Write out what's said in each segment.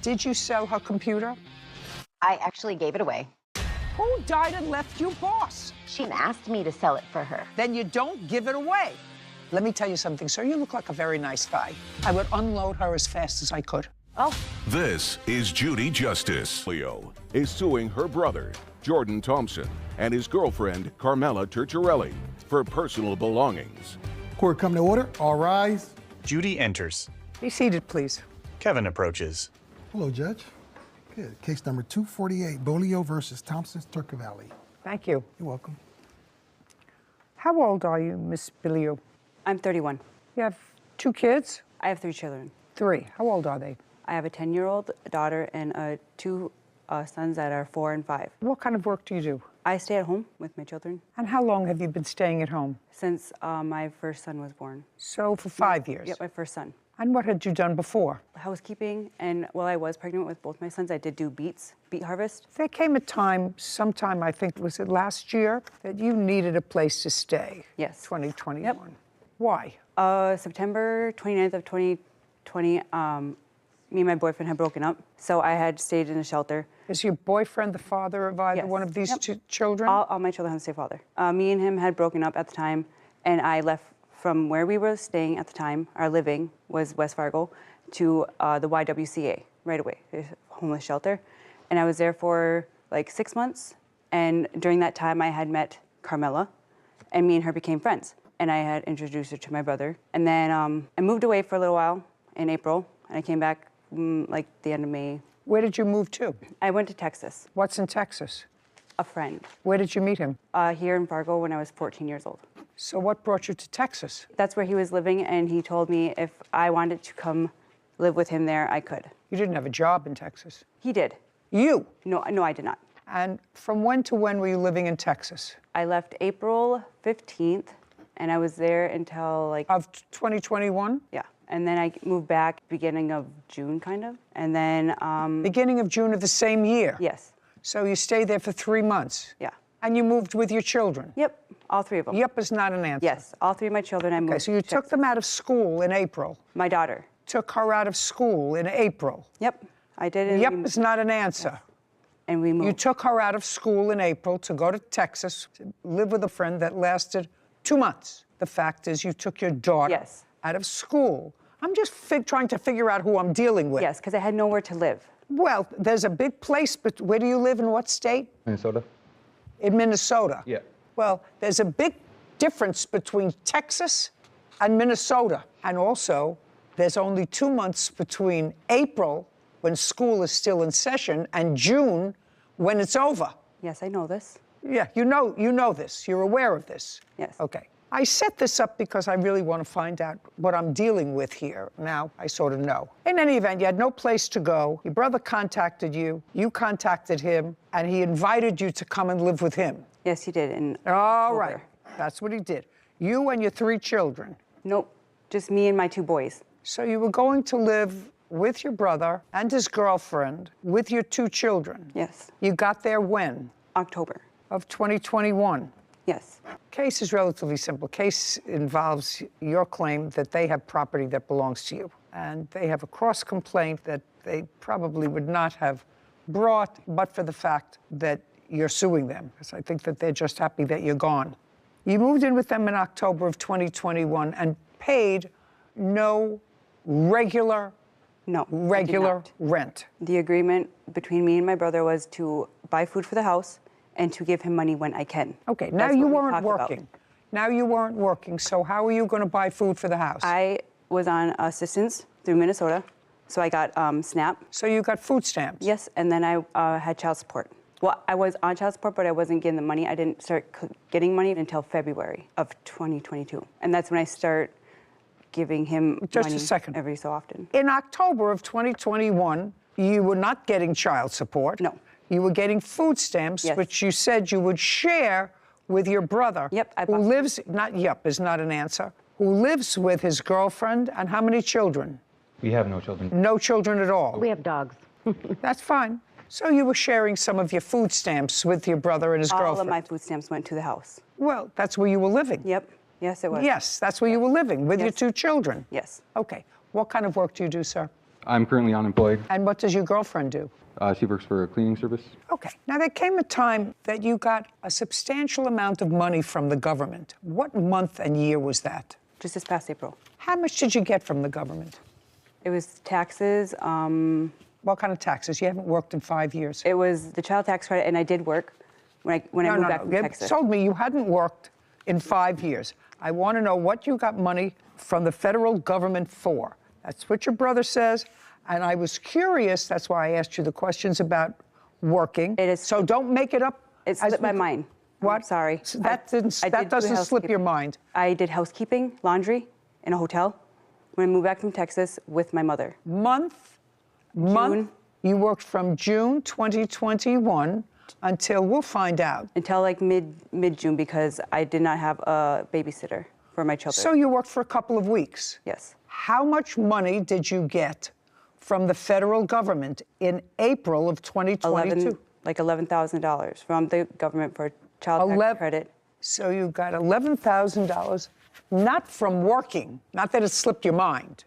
Did you sell her computer? I actually gave it away. Who died and left you boss? She asked me to sell it for her. Then you don't give it away. Let me tell you something, sir. You look like a very nice guy. I would unload her as fast as I could. Oh. This is Judy Justice. Leo is suing her brother, Jordan Thompson, and his girlfriend, Carmela Turturelli, for personal belongings. Court come to order. All rise. Judy enters. Be seated, please. Kevin approaches. Hello, Judge. Good. Case number 248, Bolio versus Thompson's Turkey Valley. Thank you. You're welcome. How old are you, Miss Bilio? I'm 31. You have 2 kids? I have 3 children. 3. How old are they? I have a 10-year-old daughter and 2 sons that are 4 and 5. What kind of work do you do? I stay at home with my children. And how long have you been staying at home? Since my first son was born. So for 5 years? Yep, my first son. And what had you done before? Housekeeping, and while I was pregnant with both my sons, I did do beet harvest. There came a time, sometime, I think, was it last year, that you needed a place to stay. Yes. 2021. Yep. Why? September 29th of 2020, me and my boyfriend had broken up, so I had stayed in a shelter. Is your boyfriend the father of either Yes. one of these Yep. 2 children? All my children have the same father. Me and him had broken up at the time, and I left from where we were staying at the time. Our living was West Fargo to the YWCA right away, the homeless shelter. And I was there for like 6 months. And during that time, I had met Carmela, and me and her became friends. And I had introduced her to my brother. And then I moved away for a little while in April, and I came back like the end of May. Where did you move to? I went to Texas. What's in Texas? A friend. Where did you meet him? Here in Fargo when I was 14 years old. So what brought you to Texas? That's where he was living, and he told me if I wanted to come live with him there, I could. You didn't have a job in Texas. He did. You? No, I did not. And from when to when were you living in Texas? I left April 15th, and I was there until like... Of 2021? Yeah. And then I moved back beginning of June, kind of. And then... Beginning of June of the same year? Yes. So you stayed there for 3 months? Yeah. And you moved with your children? Yep, all 3 of them. Yep is not an answer. Yes, all 3 of my children I moved. Okay, so you took them out of school in April. My daughter. Took her out of school in April. Yep, I did. And Yep is not an answer. Yes. And we moved. You took her out of school in April to go to Texas, to live with a friend that lasted 2 months. The fact is you took your daughter Yes. out of school. I'm just trying to figure out who I'm dealing with. Yes, because I had nowhere to live. Well, there's a big place, but where do you live, in what state? Minnesota. In Minnesota? Yeah. Well, there's a big difference between Texas and Minnesota. And also, there's only 2 months between April, when school is still in session, and June, when it's over. Yes, I know this. Yeah, you know this. You're aware of this. Yes. Okay. I set this up because I really want to find out what I'm dealing with here. Now, I sort of know. In any event, you had no place to go. Your brother contacted you. You contacted him, and he invited you to come and live with him. Yes, he did. All right. That's what he did. You and your 3 children. Nope, just me and my 2 boys. So you were going to live with your brother and his girlfriend with your 2 children. Yes. You got there when? October. Of 2021. Yes. Case is relatively simple. Case involves your claim that they have property that belongs to you. And they have a cross complaint that they probably would not have brought but for the fact that you're suing them. Because I think that they're just happy that you're gone. You moved in with them in October of 2021 and paid no regular rent. The agreement between me and my brother was to buy food for the house and to give him money when I can. Okay, now you weren't working. Now you weren't working, so how are you going to buy food for the house? I was on assistance through Minnesota, so I got SNAP. So you got food stamps? Yes, and then I had child support. Well, I was on child support, but I wasn't getting the money. I didn't start getting money until February of 2022. And that's when I start giving him Just money a second. every so often. In October of 2021, you were not getting child support. No. You were getting food stamps, Yes. which you said you would share with your brother. Yep, who lives, not yep is not an answer, who lives with his girlfriend, and how many children? We have no children. No children at all. We have dogs. That's fine. So you were sharing some of your food stamps with your brother and his girlfriend. All of my food stamps went to the house. Well, that's where you were living. Yep. Yes, it was. Yes, that's where you were living with your Yes. 2 children. Yes. Okay. What kind of work do you do, sir? I'm currently unemployed. And what does your girlfriend do? She works for a cleaning service. Okay. Now, there came a time that you got a substantial amount of money from the government. What month and year was that? Just this past April. How much did you get from the government? It was taxes. What kind of taxes? You haven't worked in 5 years. It was the child tax credit, and I did work when I moved back from You Texas. told me you hadn't worked in 5 years. I want to know what you got money from the federal government for. That's what your brother says. And I was curious, that's why I asked you the questions about working. It is. So don't make it up. It slipped my mind. What? I'm sorry. So that did doesn't slip your housekeeping. mind. I did housekeeping, laundry, in a hotel when I moved back from Texas with my mother. Month. You worked from June 2021 until, we'll find out. Until like mid-June because I did not have a babysitter for my children. So you worked for a couple of weeks. Yes. How much money did you get from the federal government in April of 2022? Like $11,000 from the government for child tax credit. So you got $11,000, not from working, not that it slipped your mind,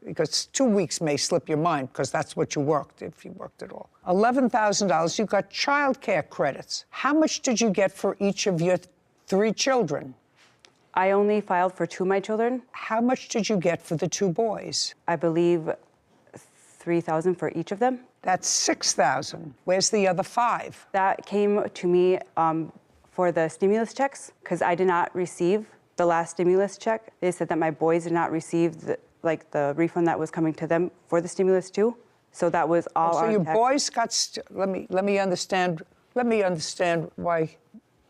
because 2 weeks may slip your mind, because that's what you worked, if you worked at all. $11,000, you got child care credits. How much did you get for each of your 3 children? I only filed for 2 of my children. How much did you get for the 2 boys? I believe $3,000 for each of them. That's $6,000. Where's the other 5? That came to me for the stimulus checks because I did not receive the last stimulus check. They said that my boys did not receive the refund that was coming to them for the stimulus too. So that was all. So on your tax. boys got. Let me understand. Let me understand why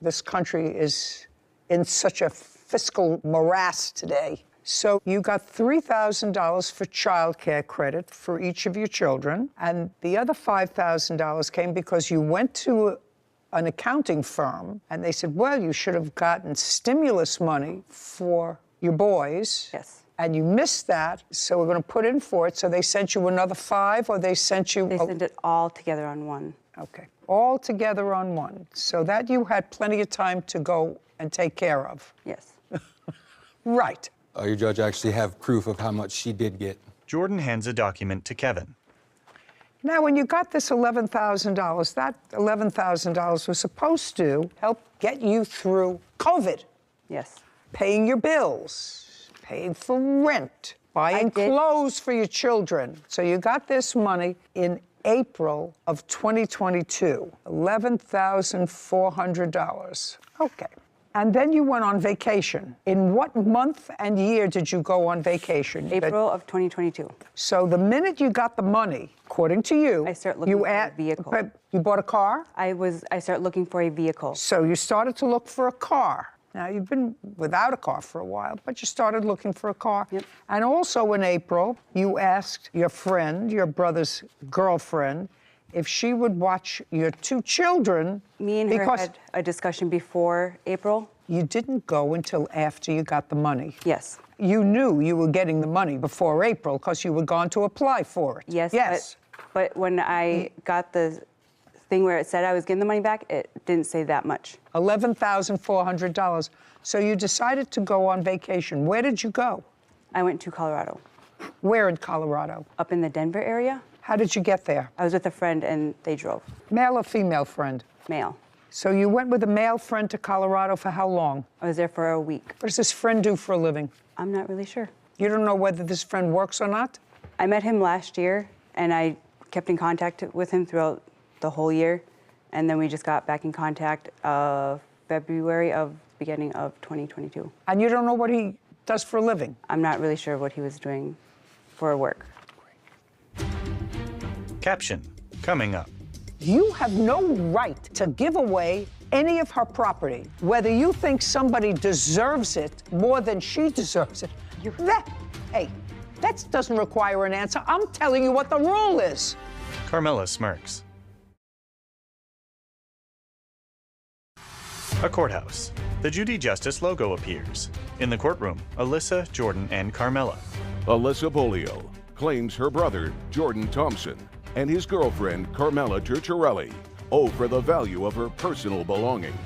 this country is in such a fiscal morass today. So you got $3,000 for child care credit for each of your children, and the other $5,000 came because you went to an accounting firm, and they said, well, you should have gotten stimulus money for your boys. Yes. And you missed that, so we're going to put in for it. So they sent you another 5, or they sent you... They sent it all together on one. Okay. All together on one. So that you had plenty of time to go and take care of. Yes. Right. Your judge actually have proof of how much she did get. Jordan hands a document to Kevin. Now, when you got this $11,000, that $11,000 was supposed to help get you through COVID. Yes. Paying your bills, paying for rent, buying clothes for your children. So you got this money in April of 2022, $11,400. Okay. And then you went on vacation. In what month and year did you go on vacation? April of 2022. So the minute you got the money, according to you, I start looking for a vehicle. You bought a car? I started looking for a vehicle. So you started to look for a car. Now, you've been without a car for a while, but you started looking for a car. Yep. And also in April, you asked your friend, your brother's girlfriend, if she would watch your 2 children. Me and her had a discussion before April. You didn't go until after you got the money. Yes. You knew you were getting the money before April because you were going to apply for it. Yes. Yes. But when I got the thing where it said I was getting the money back, it didn't say that much. $11,400. So you decided to go on vacation. Where did you go? I went to Colorado. Where in Colorado? Up in the Denver area. How did you get there? I was with a friend and they drove. Male or female friend? Male. So you went with a male friend to Colorado for how long? I was there for a week. What does this friend do for a living? I'm not really sure. You don't know whether this friend works or not? I met him last year and I kept in contact with him throughout the whole year. And then we just got back in contact beginning of 2022. And you don't know what he does for a living? I'm not really sure what he was doing for work. Caption, coming up. You have no right to give away any of her property, whether you think somebody deserves it more than she deserves it. That doesn't require an answer. I'm telling you what the rule is. Carmela smirks. A courthouse. The Judy Justice logo appears. In the courtroom, Alyssa, Jordan, and Carmela. Alyssa Bolio claims her brother, Jordan Thompson, and his girlfriend, Carmela Turturelli, owe for the value of her personal belongings.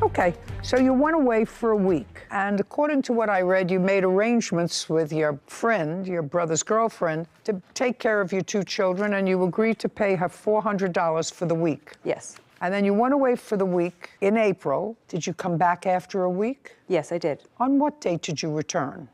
Okay, so you went away for a week, and according to what I read, you made arrangements with your friend, your brother's girlfriend, to take care of your two children, and you agreed to pay her $400 for the week. Yes. And then you went away for the week in April. Did you come back after a week? Yes, I did. On what date did you return?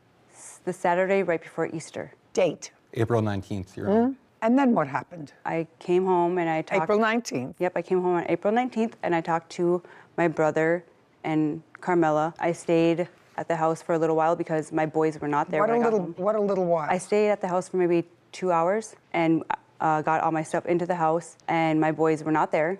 The Saturday right before Easter. Date. April 19th, Your Honor. And then what happened? I came home and I talked. April 19th. Yep, I came home on April 19th and I talked to my brother and Carmela. I stayed at the house for a little while because my boys were not there when I got home. What a little while? I stayed at the house for maybe 2 hours and got all my stuff into the house, and my boys were not there.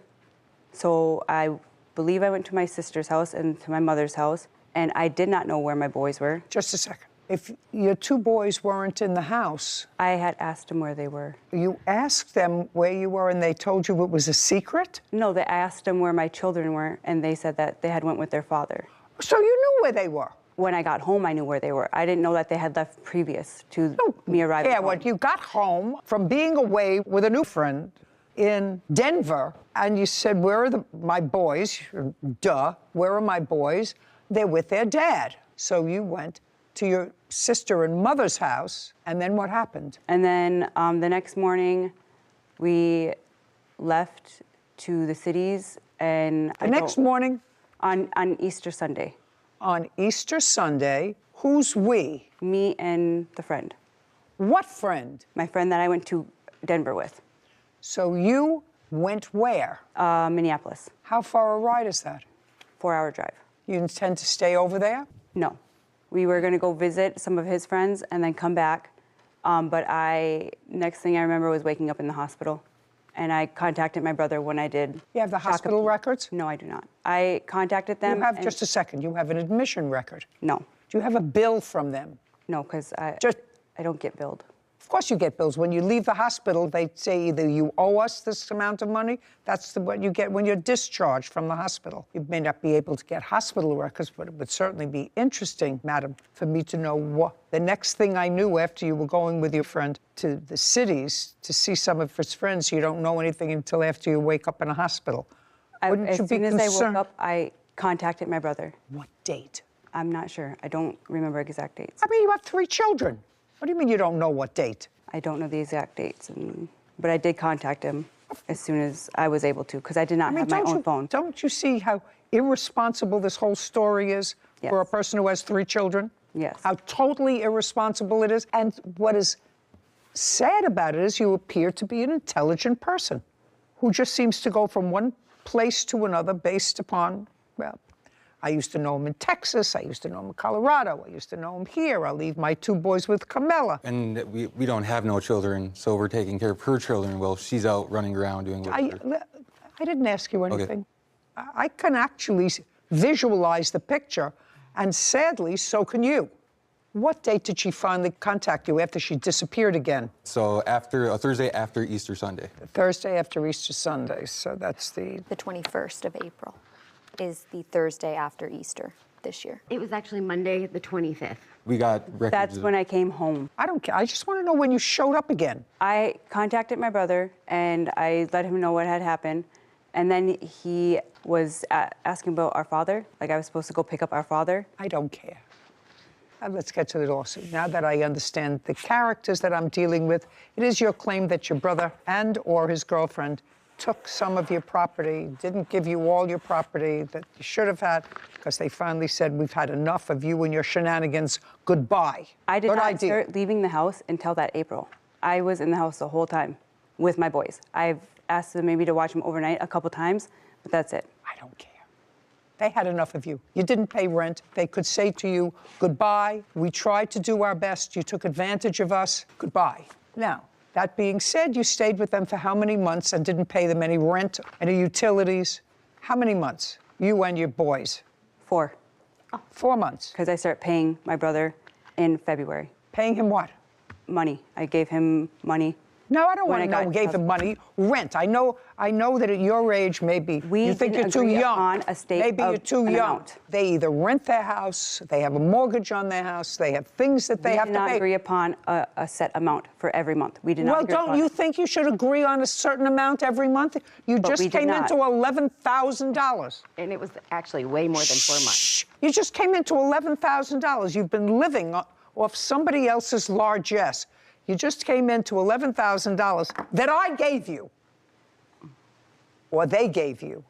So I believe I went to my sister's house and to my mother's house, and I did not know where my boys were. Just a second. If your two boys weren't in the house, I had asked them where they were. you asked them where you were and they told you it was a secret? No, I asked them where my children were, and they said that they had went with their father. So you knew where they were? When I got home, I knew where they were. I didn't know that they had left previous to me arriving Yeah, home. when you got home from being away with a new friend in Denver, and you said, where are my boys? Duh, where are my boys? They're with their dad. So you went to your sister and mother's house, and then what happened? And then the next morning, we left to the cities, and The next morning, on Easter Sunday, on Easter Sunday, who's we? me and the friend, What friend? my friend that I went to Denver with, So you went where? Minneapolis, How far a ride is that? 4-hour drive. You intend to stay over there? No, we were gonna go visit some of his friends and then come back. But next thing I remember was waking up in the hospital, and I contacted my brother when I did. You have the shock hospital up- records? No, I do not. I contacted them. You have, and- just a second, you have an admission record. No, Do you have a bill from them? no, because I don't get billed. Of course you get bills. When you leave the hospital, they say either you owe us this amount of money, that's what you get when you're discharged from the hospital. You may not be able to get hospital records, but it would certainly be interesting, madam, for me to know what. The next thing I knew after you were going with your friend to the cities to see some of his friends, you don't know anything until after you wake up in a hospital. Wouldn't As you be soon as I woke concerned? up, I contacted my brother. What date? I'm not sure. I don't remember exact dates. I mean, you have 3 children. What do you mean you don't know what date? I don't know the exact dates, but I did contact him as soon as I was able to, because I did not have my own phone. Don't you see how irresponsible this whole story is for a Yes. person who has 3 children? Yes. How totally irresponsible it is. And what is sad about it is you appear to be an intelligent person who just seems to go from one place to another based upon, well, I used to know him in Texas, I used to know him in Colorado, I used to know him here. I'll leave my 2 boys with Carmela. And we don't have no children, so we're taking care of her children while she's out running around doing whatever. I didn't ask you anything. I can actually visualize the picture, and sadly, so can you. What date did she finally contact you after she disappeared again? So after a Thursday after Easter Sunday. Thursday after Easter Sunday, so that's the... The 21st of April is the Thursday after Easter this year. It was actually Monday, the 25th. We got records. That's when I came home. I don't care. I just want to know when you showed up again. I contacted my brother, and I let him know what had happened. And then he was asking about our father, like I was supposed to go pick up our father. I don't care. Let's get to the lawsuit. Now that I understand the characters that I'm dealing with, it is your claim that your brother and or his girlfriend took some of your property, didn't give you all your property that you should have had, because they finally said, we've had enough of you and your shenanigans. Goodbye. I did Good not idea. start leaving the house until that April. I was in the house the whole time with my boys. I've asked them maybe to watch them overnight a couple times, but that's it. I don't care. They had enough of you. You didn't pay rent. They could say to you, goodbye. We tried to do our best. You took advantage of us. Goodbye. Now, that being said, you stayed with them for how many months and didn't pay them any rent, any utilities? How many months? You and your boys? 4, 4 months. because I started paying my brother in February. Paying him what? Money. I gave him money No, I don't when want to I know got who gave him money. Rent. I know that at your age, maybe We you think didn't you're too agree young. upon a state Maybe of you're too an young. amount. They either rent their house, they have a mortgage on their house, they have things that they have We to did pay. not agree upon a set amount for every month. We did not Well, agree don't upon you it. think you should agree on a certain amount every month? You But just we did came not. into $11,000. And it was actually way more than 4 months. Shh. You just came into $11,000. You've been living off somebody else's largesse. You just came into $11,000 that I gave you, or they gave you,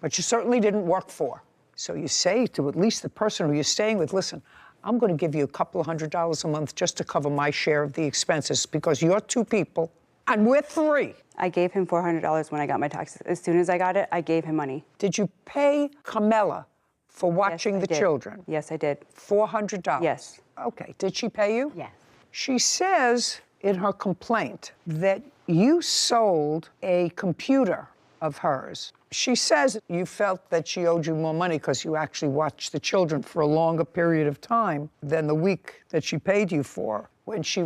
but you certainly didn't work for. So you say to at least the person who you're staying with, listen, I'm going to give you a couple of $100s a month just to cover my share of the expenses because you're 2 people and we're 3. I gave him $400 when I got my taxes. As soon as I got it, I gave him money. Did you pay Carmela for watching Yes, I the did. children? Yes, I did. $400? Yes. Okay. Did she pay you? Yes. She says in her complaint that you sold a computer of hers. She says you felt that she owed you more money because you actually watched the children for a longer period of time than the week that she paid you for when she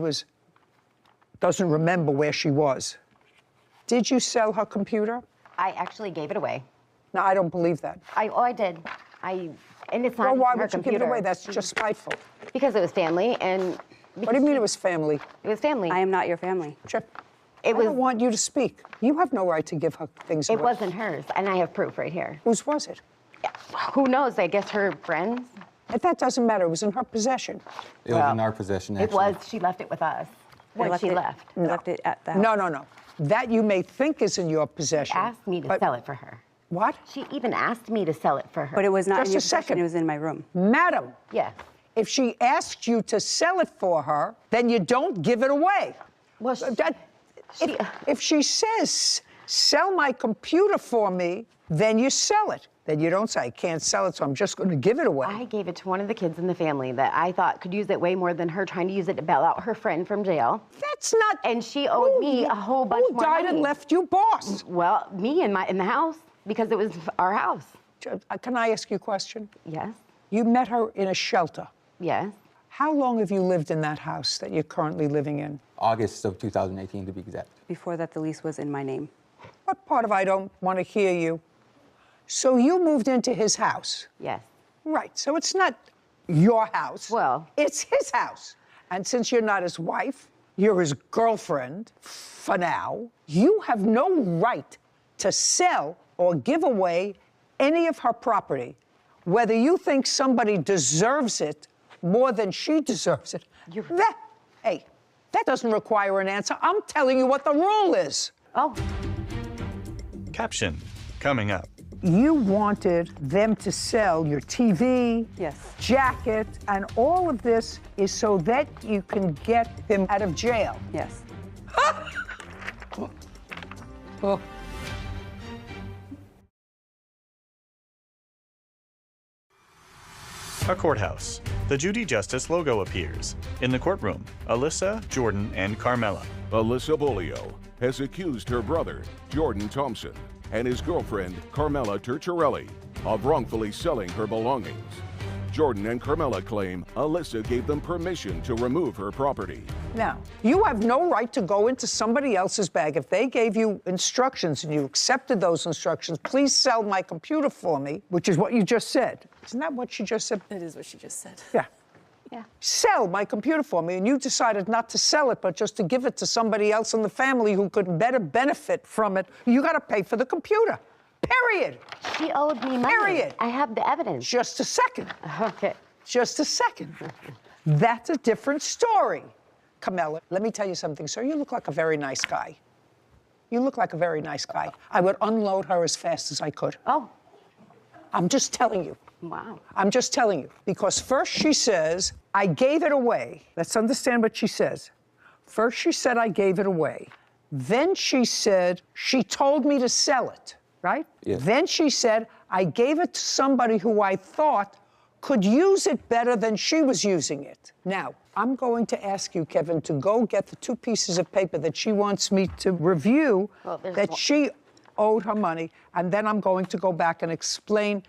doesn't remember where she was. Did you sell her computer? I actually gave it away. No, I don't believe that. I did. And it's not Well, why her would you give it computer. away? That's just spiteful. Because it was family, and What do you mean it was family? it was family. I am not your family. I don't want you to speak. You have no right to give her things It away. wasn't hers, and I have proof right here. Whose was it? Who knows? I guess her friends. That doesn't matter. It was in her possession. It was in our possession, It actually. was. She left it with us I when left she it- left. I left it at the house. No. That you may think is in your possession. She asked me to but- sell it for her. What? She even asked me to sell it for her. But it was not Just in your a second. possession. It was in my room. Madam, Yes. if she asked you to sell it for her, then you don't give it away. Well, If she says, sell my computer for me, then you sell it. Then you don't say, I can't sell it, so I'm just going to give it away. I gave it to one of the kids in the family that I thought could use it way more than her trying to use it to bail out her friend from jail. That's not... And she owed me a whole bunch more Who died money. and left you boss? Well, me in the house, because it was our house. Can I ask you a question? Yes. You met her in a shelter. Yes. How long have you lived in that house that you're currently living in? August of 2018, to be exact. Before that, the lease was in my name. What part of I don't want to hear you? So you moved into his house. Yes. Right, so it's not your house. Well. It's his house. And since you're not his wife, you're his girlfriend, for now, you have no right to sell or give away any of her property, whether you think somebody deserves it more than she deserves it. That doesn't require an answer. I'm telling you what the rule is. Oh. Caption coming up. You wanted them to sell your TV, Yes. jacket, and all of this is so that you can get him out of jail. Yes. Oh. A courthouse. The Judy Justice logo appears. In the courtroom, Alyssa, Jordan, and Carmela. Alyssa Bolio has accused her brother, Jordan Thompson, and his girlfriend, Carmela Turchiarelli, of wrongfully selling her belongings. Jordan and Carmela claim Alyssa gave them permission to remove her property. Now, you have no right to go into somebody else's bag. If they gave you instructions and you accepted those instructions, please sell my computer for me, which is what you just said. Isn't that what she just said? It is what she just said. Yeah. Yeah. Sell my computer for me, and you decided not to sell it, but just to give it to somebody else in the family who could better benefit from it. You got to pay for the computer. Period. She owed me money. Period. I have the evidence. Just a second. Okay. Just a second. That's a different story. Carmela, let me tell you something, sir. You look like a very nice guy. You look like a very nice guy. I would unload her as fast as I could. Oh. I'm just telling you. Wow. I'm just telling you. Because first she says, I gave it away. Let's understand what she says. First she said, I gave it away. Then she said, she told me to sell it, right? Yes. Then she said, I gave it to somebody who I thought could use it better than she was using it. Now, I'm going to ask you, Kevin, to go get the 2 pieces of paper that she wants me to review that she owed her money, and then I'm going to go back and explain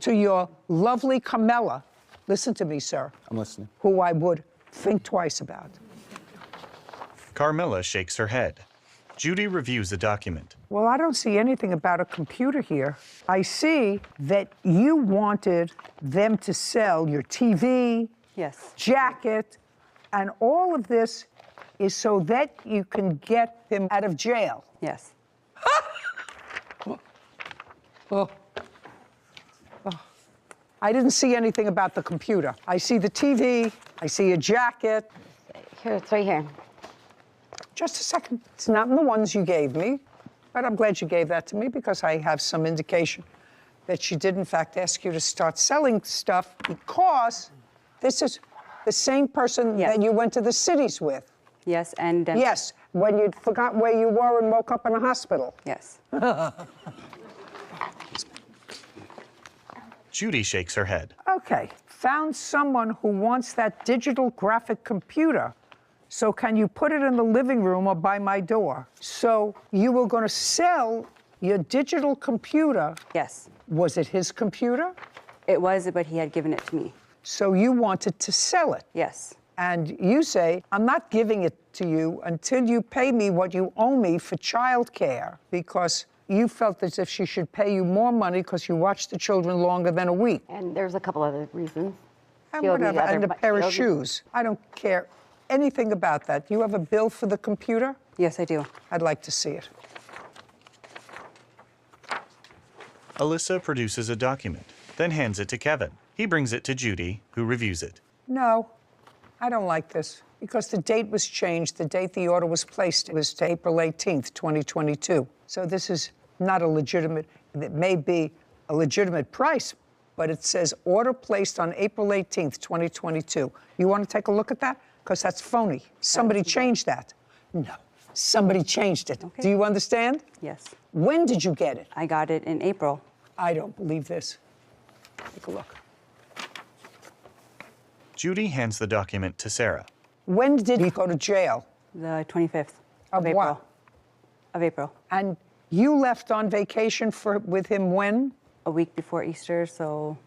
to your lovely Carmela, listen to me, sir. I'm listening. Who I would think twice about. Carmela shakes her head. Judy reviews the document. Well, I don't see anything about a computer here. I see that you wanted them to sell your TV, Yes. jacket, and all of this is so that you can get him out of jail. Yes. I didn't see anything about the computer. I see the TV, I see a jacket. Here, it's right here. Just a second. It's not in the ones you gave me, but I'm glad you gave that to me because I have some indication that she did, in fact, ask you to start selling stuff because this is the same person Yes. that you went to the cities with. Yes, and then. Yes, when you forgot where you were and woke up in a hospital. Yes. Judy shakes her head. Okay, found someone who wants that digital graphic computer. So can you put it in the living room or by my door? So you were going to sell your digital computer. Yes. Was it his computer? It was, but he had given it to me. So you wanted to sell it. Yes. And you say, I'm not giving it to you until you pay me what you owe me for childcare, because you felt as if she should pay you more money because you watched the children longer than a week. And there's a couple other reasons. And She owed me whatever, and a other- pair she of owed me- shoes. I don't care anything about that. You have a bill for the computer? Yes, I do. I'd like to see it. Alyssa produces a document, then hands it to Kevin. He brings it to Judy, who reviews it. No, I don't like this because the date was changed. The date the order was placed was to April 18th, 2022. So this is not a legitimate, it may be a legitimate price, but it says order placed on April 18th, 2022. You want to take a look at that? Because that's phony. Somebody changed that. No, somebody changed it. Okay. Do you understand? Yes. When did you get it? I got it in April. I don't believe this. Take a look. Judy hands the document to Sarah. When did he go to jail? The 25th Of April. what? Of April. And you left on vacation with him when? A week before Easter, so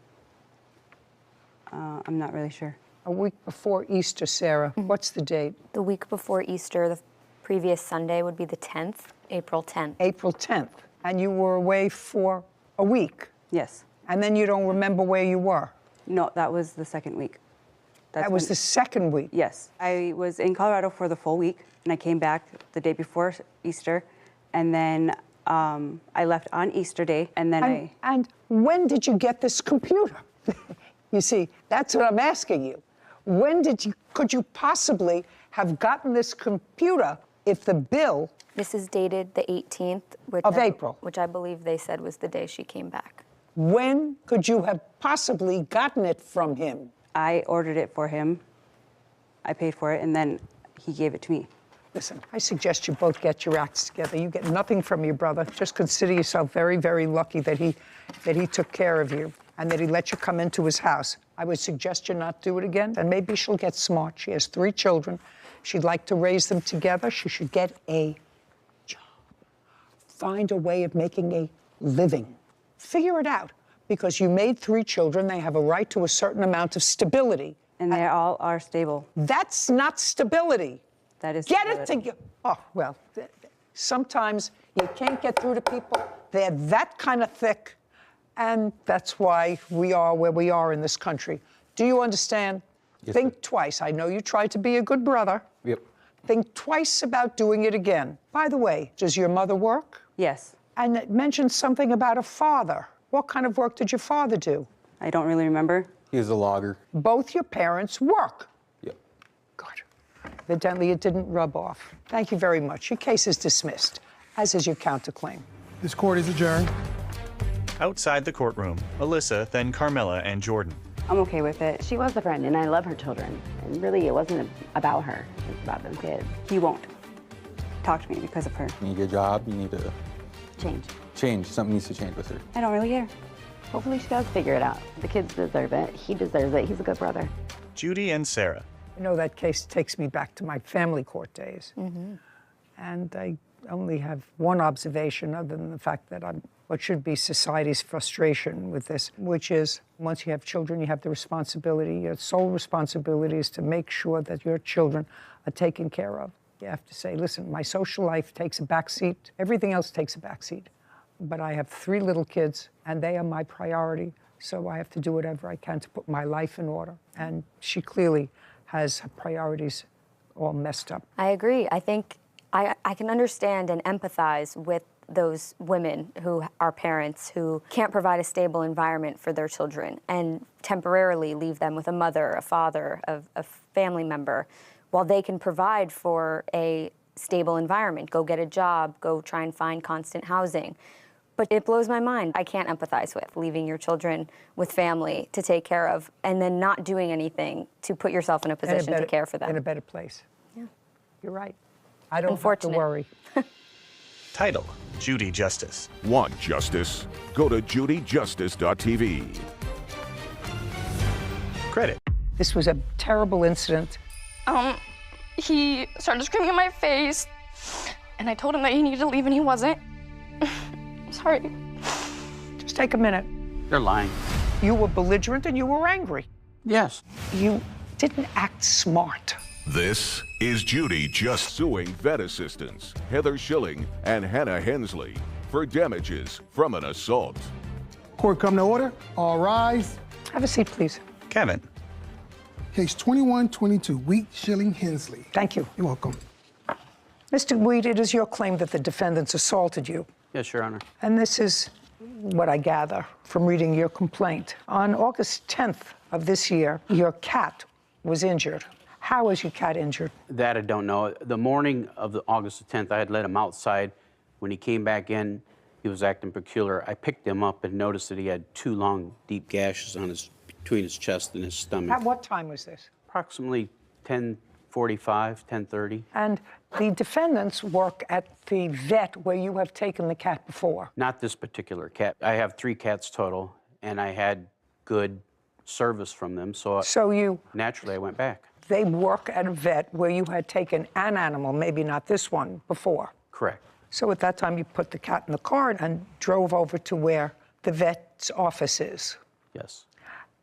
I'm not really sure. A week before Easter, Sarah. What's the date? The week before Easter, the previous Sunday would be the 10th, April 10th. April 10th. And you were away for a week. Yes. And then you don't remember where you were. No, that was the second week. That was the second week. Yes. I was in Colorado for the full week, and I came back the day before Easter, and then I left on Easter Day, and then And when did you get this computer? You see, that's what I'm asking you. When could you possibly have gotten this computer if the bill This is dated the 18th, of April? which I believe they said was the day she came back. When could you have possibly gotten it from him? I ordered it for him. I paid for it, and then he gave it to me. Listen, I suggest you both get your acts together. You get nothing from your brother. Just consider yourself very, very lucky that he took care of you and that he let you come into his house. I would suggest you not do it again, and maybe she'll get smart. She has 3 children. She'd like to raise them together. She should get a job. Find a way of making a living. Figure it out, because you made 3 children. They have a right to a certain amount of stability. And they all are stable. That's not stability. That is Get it stability. together. Oh, well, sometimes you can't get through to people. They're that kind of thick, and that's why we are where we are in this country. Do you understand? Yes, Think sir. twice. I know you tried to be a good brother. Yep. Think twice about doing it again. By the way, does your mother work? Yes. And it mentioned something about a father. What kind of work did your father do? I don't really remember. He was a logger. Both your parents work. Yep. Good. Evidently, it didn't rub off. Thank you very much. Your case is dismissed, as is your counterclaim. This court is adjourned. Outside the courtroom, Alyssa, then Carmela and Jordan. I'm okay with it. She was a friend, and I love her children. And really, it wasn't about her. It's about them kids. He won't talk to me because of her. You need a job, you need to Change. change. Something needs to change with her. I don't really care. Hopefully she does figure it out. The kids deserve it. He deserves it. He's a good brother. Judy and Sarah. You know, that case takes me back to my family court days. And I only have one observation other than the fact that I'm what should be society's frustration with this, which is once you have children, you have the responsibility, your sole responsibility is to make sure that your children are taken care of. You have to say, listen, my social life takes a backseat. Everything else takes a backseat. But I have 3 little kids, and they are my priority. So I have to do whatever I can to put my life in order. And she clearly has her priorities all messed up. I agree. I think I can understand and empathize with those women who are parents who can't provide a stable environment for their children and temporarily leave them with a mother, a father, a family member, while they can provide for a stable environment, go get a job, go try and find constant housing. But it blows my mind. I can't empathize with leaving your children with family to take care of and then not doing anything to put yourself in a position to care for them. In a better place. Yeah. You're right. I don't have to worry. Title, Judy Justice. Want justice? Go to judyjustice.tv. Credit. This was a terrible incident. He started screaming in my face, and I told him that he needed to leave, and he wasn't. Sorry. Just take a minute. They're lying. You were belligerent and you were angry. Yes. You didn't act smart. This is Judy Justice. Suing vet assistants Heather Schilling and Hannah Hensley for damages from an assault. Court come to order. All rise. Have a seat, please. Kevin. Case 2122, Wheat, Schilling, Hensley. Thank you. You're welcome. Mr. Wheat, it is your claim that the defendants assaulted you. Yes, Your Honor. And this is what I gather from reading your complaint. On August 10th of this year, your cat was injured. How was your cat injured? That I don't know. The morning of the August the 10th, I had let him outside. When he came back in, he was acting peculiar. I picked him up and noticed that he had 2 long, deep gashes on between his chest and his stomach. At what time was this? Approximately 10:45, 10:30. And the defendants work at the vet where you have taken the cat before. Not this particular cat. I have 3 cats total, and I had good service from them, so naturally I went back. They work at a vet where you had taken an animal, maybe not this one, before. Correct. So at that time, you put the cat in the car and drove over to where the vet's office is. Yes.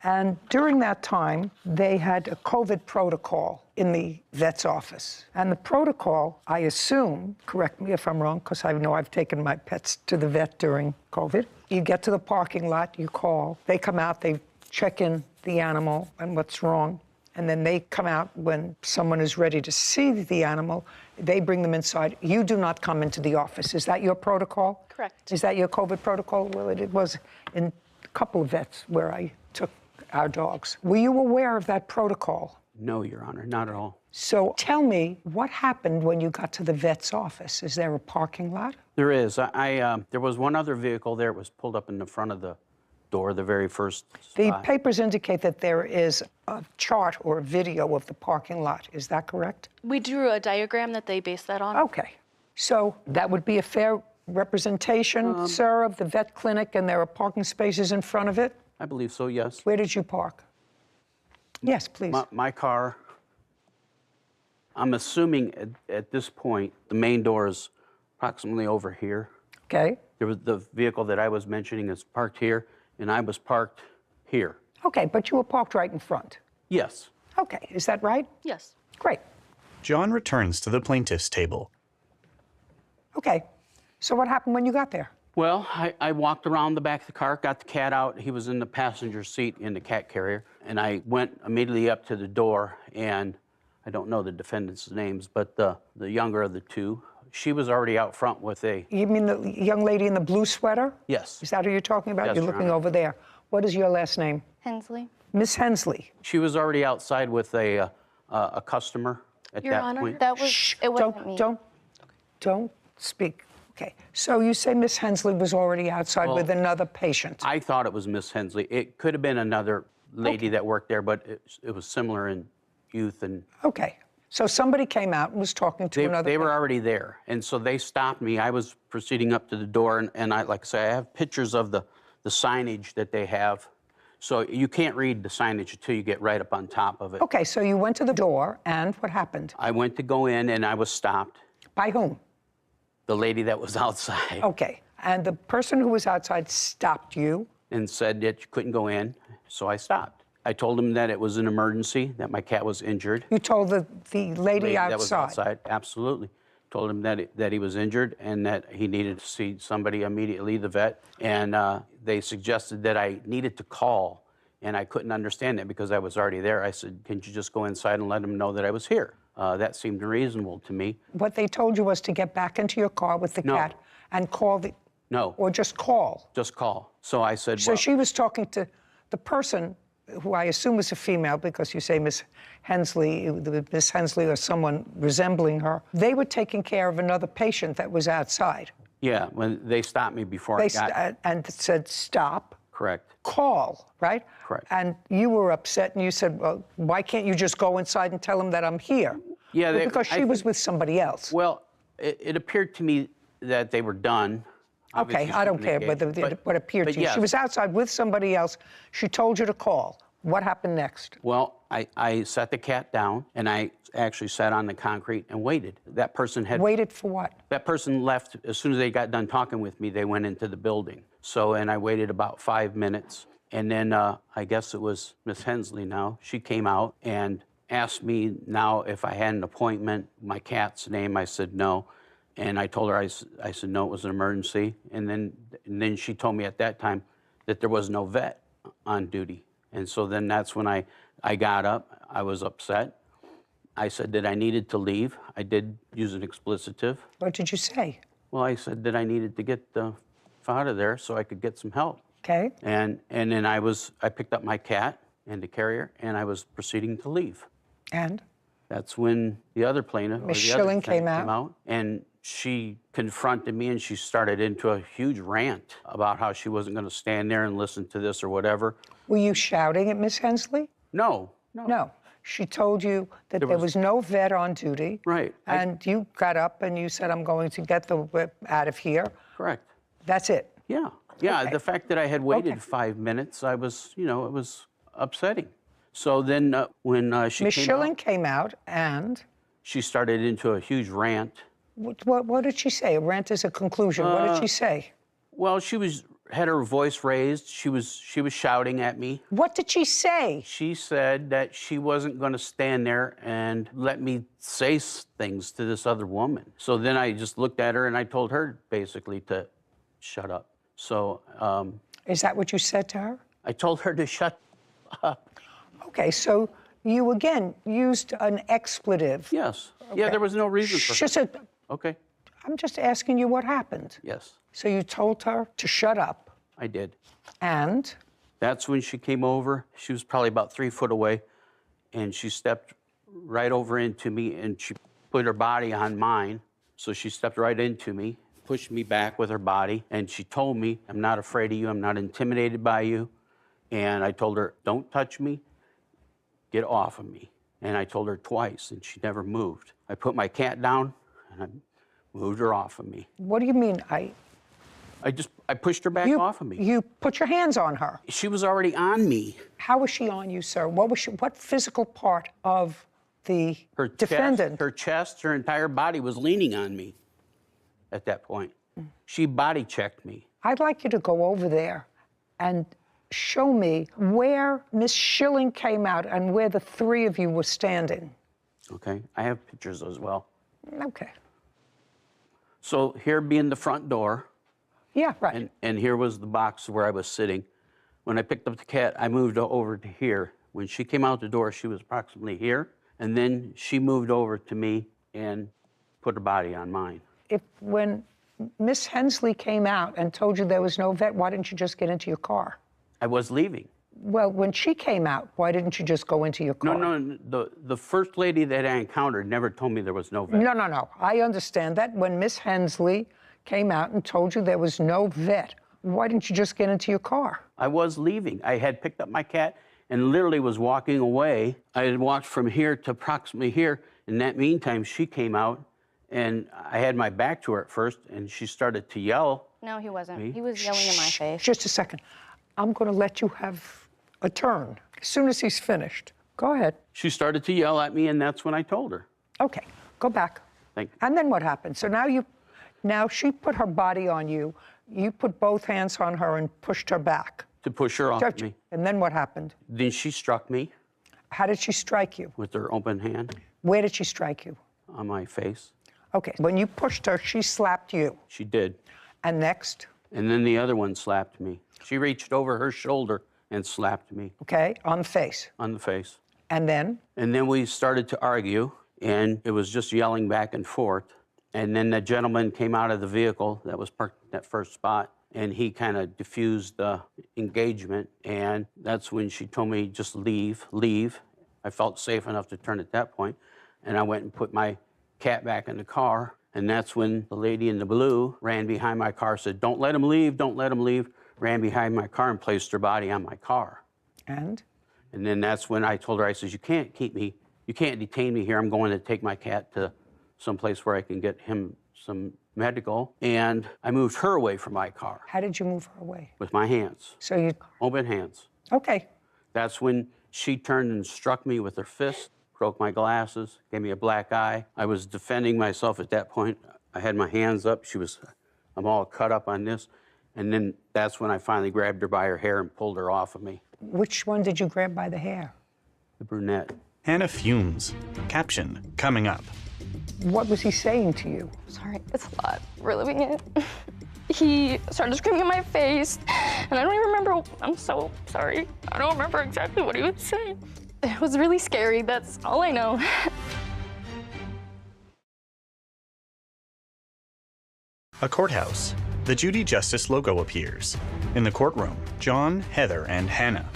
And during that time, they had a COVID protocol in the vet's office. And the protocol, I assume, correct me if I'm wrong, because I know I've taken my pets to the vet during COVID. You get to the parking lot, you call, they come out, they check in the animal and what's wrong. And then they come out when someone is ready to see the animal. They bring them inside. You do not come into the office. Is that your protocol? Correct. Is that your COVID protocol? Well, it was in a couple of vets where I took our dogs. Were you aware of that protocol? No, Your Honor, not at all. So tell me, what happened when you got to the vet's office? Is there a parking lot? There is. There was one other vehicle there. It was pulled up in the front of the door, the very first The spot. papers indicate that there is a chart or a video of the parking lot. Is that correct? We drew a diagram that they based that on. Okay. So that would be a fair representation, sir, of the vet clinic, and there are parking spaces in front of it? I believe so, yes. Where did you park? Yes, please. My car, I'm assuming at this point, the main door is approximately over here. Okay. There was the vehicle that I was mentioning is parked here, and I was parked here. Okay, but you were parked right in front. Yes. Okay, is that right? Yes. Great. John returns to the plaintiff's table. Okay, so what happened when you got there? Well, I walked around the back of the car, got the cat out. He was in the passenger seat in the cat carrier. And I went immediately up to the door, and I don't know the defendants' names, but the younger of the 2, she was already out front with a... You mean the young lady in the blue sweater? Yes. Is that who you're talking about? Yes, You're Your looking Honor. over there. What is your last name? Hensley. Miss Hensley. She was already outside with a customer at Your that Honor, point. that was, it wasn't me. Don't speak. Okay, so you say Miss Hensley was already outside with another patient. I thought it was Miss Hensley. It could have been another lady that worked there, but it was similar in youth and... Okay, so somebody came out and was talking to another They were patient. already there, and so they stopped me. I was proceeding up to the door, and I, like I say, I have pictures of the signage that they have. So you can't read the signage until you get right up on top of it. Okay, so you went to the door, and what happened? I went to go in, and I was stopped. By whom? The lady that was outside. Okay, and the person who was outside stopped you. And said that you couldn't go in, so I stopped. I told him that it was an emergency, that my cat was injured. You told the lady outside? That was outside, absolutely. Told him that he was injured and that he needed to see somebody immediately, the vet. And they suggested that I needed to call, and I couldn't understand that because I was already there. I said, "Can you just go inside and let him know that I was here?" That seemed reasonable to me. What they told you was to get back into your car with the cat and call the... No. Or just call? Just call. So I said, So she was talking to the person, who I assume is a female, because you say Miss Hensley, Miss Hensley or someone resembling her. They were taking care of another patient that was outside. Yeah, when they stopped me before I got... And said, stop. Correct. Call, right? Correct. And you were upset, and you said, well, why can't you just go inside and tell them that I'm here? Yeah, well, because she was with somebody else. Well, it appeared to me that they were done. Okay, I don't care what appeared to you. Yes. She was outside with somebody else. She told you to call. What happened next? Well, I sat the cat down, and I actually sat on the concrete and waited. That person had... Waited for what? That person left. As soon as they got done talking with me, they went into the building. So, and I waited about 5 minutes. And then I guess it was Miss Hensley now. She came out and asked me now if I had an appointment, my cat's name. I said no. And I told her, I said, no, it was an emergency. And then she told me at that time that there was no vet on duty. And so then that's when I got up. I was upset. I said that I needed to leave. I did use an explicitive. What did you say? Well, I said that I needed to get out of there so I could get some help. Okay. And then I picked up my cat and the carrier, and I was proceeding to leave. And? That's when the other plaintiff, Miss Schilling came out, and she confronted me, and she started into a huge rant about how she wasn't going to stand there and listen to this or whatever. Were you shouting at Miss Hensley? No. No. She told you that there was no vet on duty. Right. And you got up and you said, I'm going to get the whip out of here. Correct. That's it? Yeah. Yeah, Okay. the fact that I had waited 5 minutes, I was, it was upsetting. So then when she Miss came Schilling out, came out and? she started into a huge rant. What did she say? A rant is a conclusion. What did she say? Well, she had her voice raised. She was shouting at me. What did she say? She said that she wasn't going to stand there and let me say things to this other woman. So then I just looked at her and I told her basically to shut up. So is that what you said to her? I told her to shut up. Okay, so you again used an expletive. Yes. Okay. Yeah, there was no reason for She said, okay. I'm just asking you what happened. Yes. So you told her to shut up. I did. And? That's when she came over. She was probably about 3 foot away, and she stepped right over into me, and she put her body on mine. So she stepped right into me, pushed me back with her body, and she told me, I'm not afraid of you, I'm not intimidated by you. And I told her, don't touch me, get off of me. And I told her twice, and she never moved. I put my cat down, and I moved her off of me. What do you mean, I pushed her back off of me. You put your hands on her? She was already on me. How was she on you, sir? What physical part of the defendant? Her chest, her entire body was leaning on me at that point. She body checked me. I'd like you to go over there and show me where Miss Schilling came out and where the three of you were standing. Okay, I have pictures as well. Okay. So here being the front door. Yeah, right. And here was the box where I was sitting. When I picked up the cat, I moved over to here. When she came out the door, she was approximately here. And then she moved over to me and put her body on mine. When Miss Hensley came out and told you there was no vet, why didn't you just get into your car? I was leaving. Well, when she came out, why didn't you just go into your car? No, the first lady that I encountered never told me there was no vet. No. I understand that. When Miss Hensley came out and told you there was no vet, why didn't you just get into your car? I was leaving. I had picked up my cat and literally was walking away. I had walked from here to approximately here. In that meantime, she came out, and I had my back to her at first, and she started to yell. No, he wasn't. He was yelling in my face. Just a second. I'm going to let you have a turn as soon as he's finished. Go ahead. She started to yell at me, and that's when I told her. Okay, go back. Thank you. And then what happened? So now she put her body on you. You put both hands on her and pushed her back. To push her off me. And then what happened? Then she struck me. How did she strike you? With her open hand. Where did she strike you? On my face. Okay, when you pushed her, she slapped you. She did. And next? And then the other one slapped me. She reached over her shoulder and slapped me. Okay, on the face? On the face. And then? And then we started to argue, and it was just yelling back and forth. And then the gentleman came out of the vehicle that was parked in that first spot, and he kind of diffused the engagement, and that's when she told me, just leave, leave. I felt safe enough to turn at that point, and I went and put my cat back in the car, and that's when the lady in the blue ran behind my car, said, don't let him leave, don't let him leave, ran behind my car and placed her body on my car. And? And then that's when I told her, I says, you can't keep me, you can't detain me here. I'm going to take my cat to someplace where I can get him some medical. And I moved her away from my car. How did you move her away? With my hands. So you... Open hands. Okay. That's when she turned and struck me with her fist, broke my glasses, gave me a black eye. I was defending myself at that point. I had my hands up. I'm all cut up on this. And then that's when I finally grabbed her by her hair and pulled her off of me. Which one did you grab by the hair? The brunette. Hannah fumes. Caption coming up. What was he saying to you? Sorry, it's a lot. Reliving it. He started screaming in my face, and I don't even remember. I'm so sorry. I don't remember exactly what he was saying. It was really scary. That's all I know. A courthouse. The Judy Justice logo appears. In the courtroom, John, Heather, and Hannah.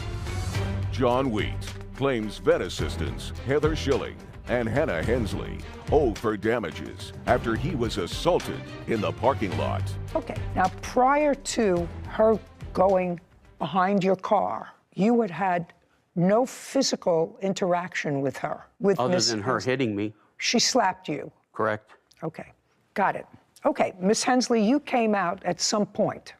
John Wheat claims vet assistants Heather Schilling and Hannah Hensley owe for damages after he was assaulted in the parking lot. Okay, now prior to her going behind your car, you had had no physical interaction with her. Other than her hitting me. She slapped you. Correct. Okay, got it. Okay, Miss Hensley, you came out at some point.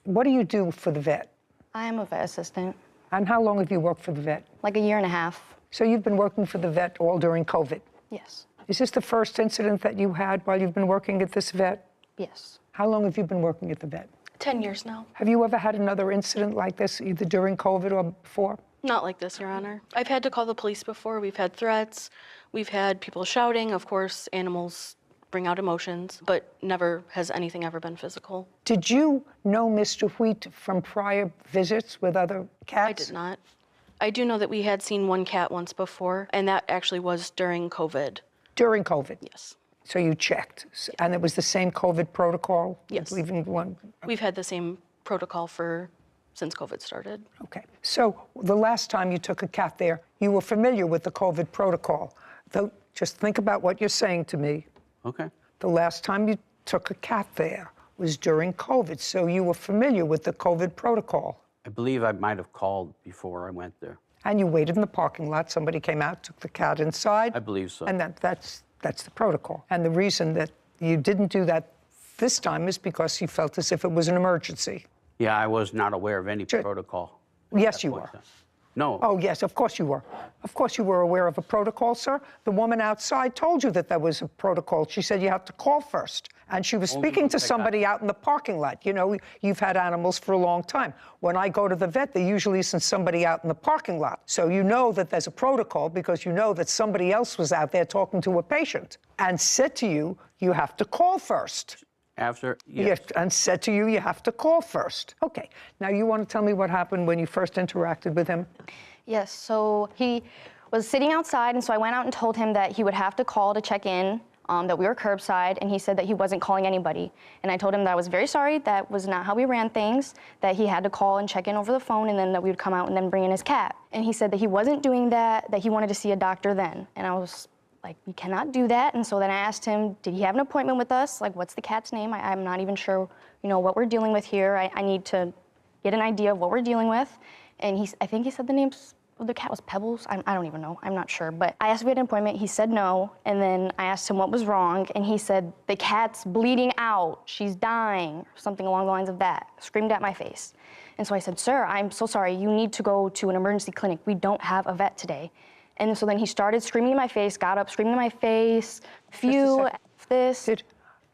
What do you do for the vet? I am a vet assistant. And how long have you worked for the vet? Like a year and a half. So you've been working for the vet all during COVID? Yes. Is this the first incident that you had while you've been working at this vet? Yes. How long have you been working at the vet? 10 years now. Have you ever had another incident like this, either during COVID or before? Not like this, Your Honor. I've had to call the police before. We've had threats. We've had people shouting. Of course, animals bring out emotions, but never has anything ever been physical. Did you know Mr. Wheat from prior visits with other cats? I did not. I do know that we had seen one cat once before, and that actually was during COVID. During COVID? Yes. So you checked, and it was the same COVID protocol? Yes. Leaving one? We've had the same protocol since COVID started. Okay. So the last time you took a cat there, you were familiar with the COVID protocol. Though, just think about what you're saying to me. Okay. The last time you took a cat there was during COVID, so you were familiar with the COVID protocol. I believe I might have called before I went there. And you waited in the parking lot. Somebody came out, took the cat inside. I believe so. And that's the protocol. And the reason that you didn't do that this time is because you felt as if it was an emergency. Yeah, I was not aware of any protocol. Yes, you were. No. Oh, yes, of course you were. Of course you were aware of a protocol, sir. The woman outside told you that there was a protocol. She said you have to call first. And she was speaking to somebody out in the parking lot. You know, you've had animals for a long time. When I go to the vet, there usually isn't somebody out in the parking lot. So you know that there's a protocol because you know that somebody else was out there talking to a patient and said to you, you have to call first. After, yes. And said to you, you have to call first. Okay, now you want to tell me what happened when you first interacted with him? Yes, so he was sitting outside, and so I went out and told him that he would have to call to check in, that we were curbside, and he said that he wasn't calling anybody. And I told him that I was very sorry, that was not how we ran things, that he had to call and check in over the phone, and then that we would come out and then bring in his cat. And he said that he wasn't doing that he wanted to see a doctor then. And I was like, you cannot do that. And so then I asked him, did he have an appointment with us? Like, what's the cat's name? I'm not even sure, you know, what we're dealing with here. I need to get an idea of what we're dealing with. And I think he said the names of the cat was Pebbles. I don't even know. I'm not sure. But I asked if we had an appointment. He said no. And then I asked him what was wrong. And he said, the cat's bleeding out. She's dying, or something along the lines of that. Screamed at my face. And so I said, sir, I'm so sorry. You need to go to an emergency clinic. We don't have a vet today. And so then he started screaming in my face, got up, screaming in my face, this.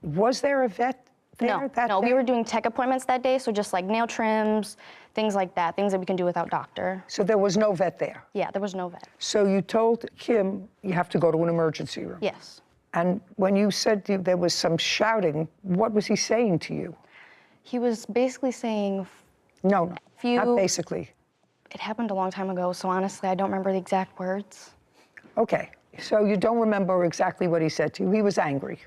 Was there a vet there that No, day? we were doing tech appointments that day, so just like nail trims, things like that, things that we can do without doctor. So there was no vet there? Yeah, there was no vet. So you told Kim you have to go to an emergency room? Yes. And when you said there was some shouting, what was he saying to you? He was basically saying... No, not basically. It happened a long time ago, so honestly, I don't remember the exact words. Okay, so you don't remember exactly what he said to you. He was angry.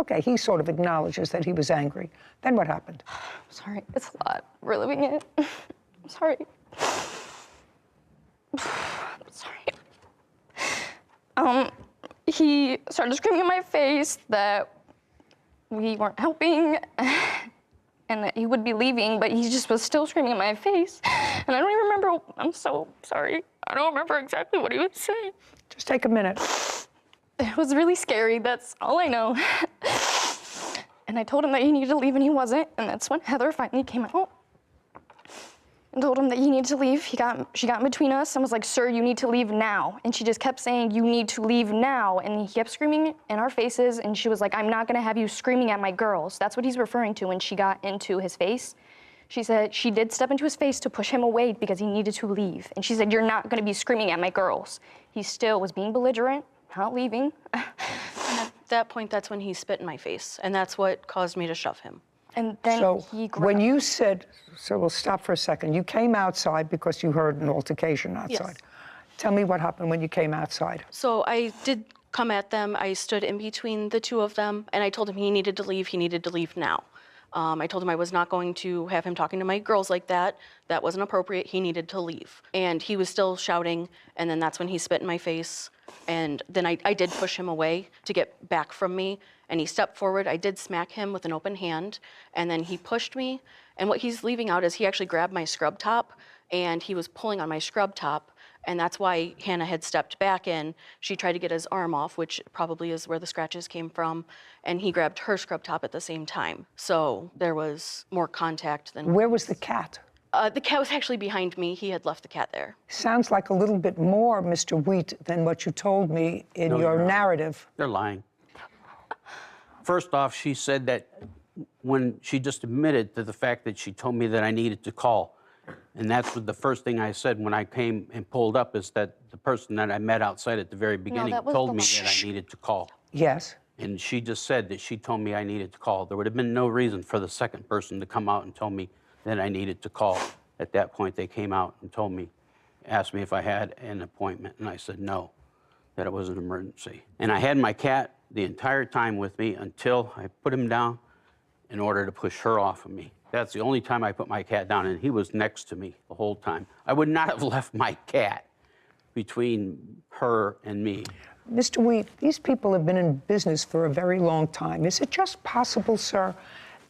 Okay, he sort of acknowledges that he was angry. Then what happened? Sorry, it's a lot. Reliving it. I'm sorry. Sorry. He started screaming in my face that we weren't helping and that he would be leaving, but he just was still screaming in my face. And I don't even remember, I'm so sorry. I don't remember exactly what he was saying. Just take a minute. It was really scary, that's all I know. And I told him that he needed to leave and he wasn't, and that's when Heather finally came out and told him that he needed to leave. She got in between us and was like, "Sir, you need to leave now." And she just kept saying, "You need to leave now." And he kept screaming in our faces, and she was like, "I'm not gonna have you screaming at my girls." That's what he's referring to when she got into his face. She said she did step into his face to push him away because he needed to leave. And she said, "You're not gonna be screaming at my girls." He still was being belligerent, not leaving. And at that point, that's when he spit in my face, and that's what caused me to shove him. And then So he grabbed... when you said, so we'll stop for a second, you came outside because you heard an altercation outside. Yes. Tell me what happened when you came outside. So I did come at them. I stood in between the two of them, and I told him he needed to leave. He needed to leave now. I told him I was not going to have him talking to my girls like that. That wasn't appropriate. He needed to leave. And he was still shouting, and then that's when he spit in my face. And then I did push him away to get back from me, and he stepped forward. I did smack him with an open hand, and then he pushed me. And what he's leaving out is he actually grabbed my scrub top, and he was pulling on my scrub top. And that's why Hannah had stepped back in. She tried to get his arm off, which probably is where the scratches came from, and he grabbed her scrub top at the same time. So there was more contact than... Where was the cat? The cat was actually behind me. He had left the cat there. Sounds like a little bit more, Mr. Wheat, than what you told me in your narrative. They're lying. First off, she said that when she just admitted to the fact that she told me that I needed to call. And that's what the first thing I said when I came and pulled up, is that the person that I met outside at the very beginning told me that I needed to call. Yes. And she just said that she told me I needed to call. There would have been no reason for the second person to come out and tell me that I needed to call. At that point, they came out and told me, asked me if I had an appointment, and I said no, that it was an emergency. And I had my cat the entire time with me until I put him down in order to push her off of me. That's the only time I put my cat down, and he was next to me the whole time. I would not have left my cat between her and me. Mr. Wheat, these people have been in business for a very long time. Is it just possible, sir,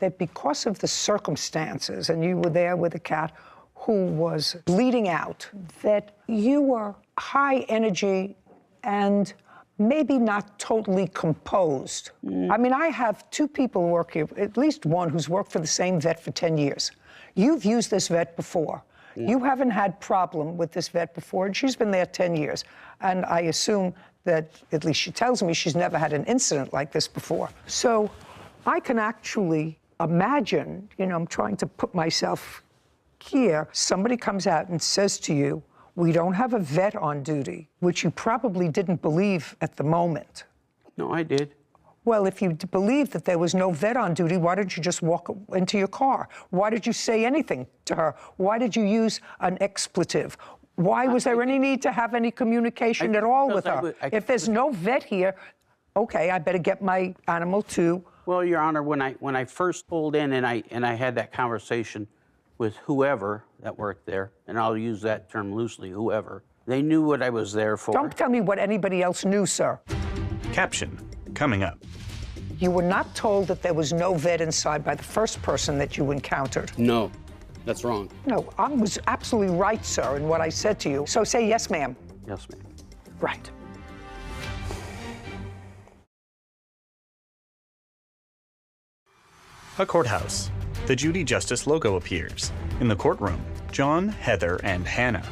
that because of the circumstances, and you were there with a cat who was bleeding out, that you were high energy and maybe not totally composed? I mean, I have two people who work here, at least one who's worked for the same vet for 10 years. You've used this vet before. You haven't had problem with this vet before, and she's been there 10 years. And I assume that, at least she tells me, she's never had an incident like this before. So I can actually imagine, you know, I'm trying to put myself here, somebody comes out and says to you, "We don't have a vet on duty," which you probably didn't believe at the moment. No, I did. Well, if you believed that there was no vet on duty, why didn't you just walk into your car? Why did you say anything to her? Why did you use an expletive? Why was there any need to have any communication at all with her? If there's no vet here, okay, I better get my animal to... Well, Your Honor, when I first pulled in and I had that conversation with whoever that worked there, and I'll use that term loosely, whoever, they knew what I was there for. Don't tell me what anybody else knew, sir. Caption coming up. You were not told that there was no vet inside by the first person that you encountered. No, that's wrong. No, I was absolutely right, sir, in what I said to you. So say yes, ma'am. Yes, ma'am. Right. A courthouse. The Judy Justice logo appears. In the courtroom, John, Heather, and Hannah.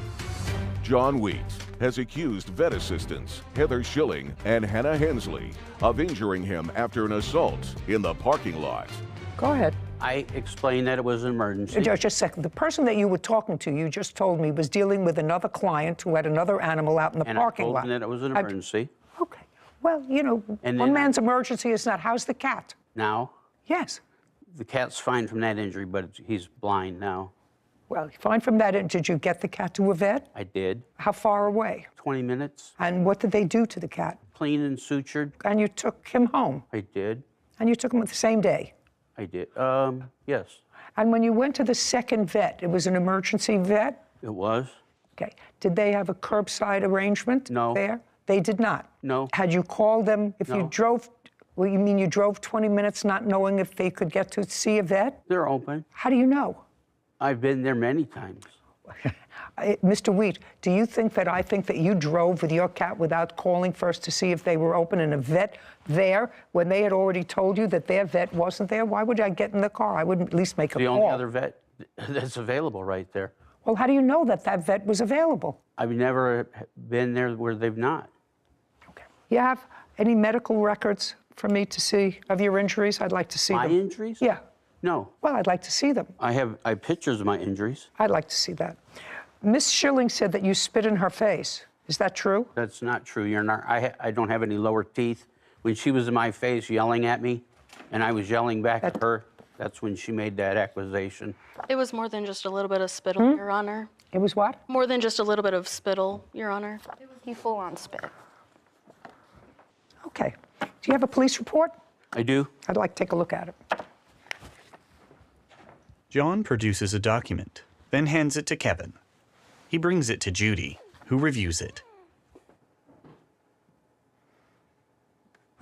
John Wheat has accused vet assistants Heather Schilling and Hannah Hensley of injuring him after an assault in the parking lot. Go ahead. I explained that it was an emergency. Just a second. The person that you were talking to, you just told me, was dealing with another client who had another animal out in the parking lot. And I told him that it was an emergency. Okay. Well, you know, one man's emergency is not. How's the cat? Now? Yes. The cat's fine from that injury, but he's blind now. Well, fine from that. Did you get the cat to a vet? I did. How far away? 20 minutes. And what did they do to the cat? Clean and sutured. And you took him home? I did. And you took him the same day? I did. Yes. And when you went to the second vet, it was an emergency vet? It was. Okay. Did they have a curbside arrangement there? They did not? No. Had you called them if No. you drove? Well, you mean you drove 20 minutes not knowing if they could get to see a vet? They're open. How do you know? I've been there many times. Mr. Wheat, do you think that I think that you drove with your cat without calling first to see if they were open and a vet there when they had already told you that their vet wasn't there? Why would I get in the car? I wouldn't at least make a call. The only other vet that's available right there. Well, how do you know that that vet was available? I've never been there where they've not. Okay. You have any medical records for me to see of your injuries? I'd like to see them. My injuries? Yeah. No. Well, I'd like to see them. I have pictures of my injuries. I'd like to see that. Miss Schilling said that you spit in her face. Is that true? That's not true. You're not. I don't have any lower teeth. When she was in my face yelling at me, and I was yelling back at her, that's when she made that accusation. It was more than just a little bit of spittle, Your Honor. It was what? More than just a little bit of spittle, Your Honor. He full-on spit. Okay. Do you have a police report? I do. I'd like to take a look at it. John produces a document, then hands it to Kevin. He brings it to Judy, who reviews it.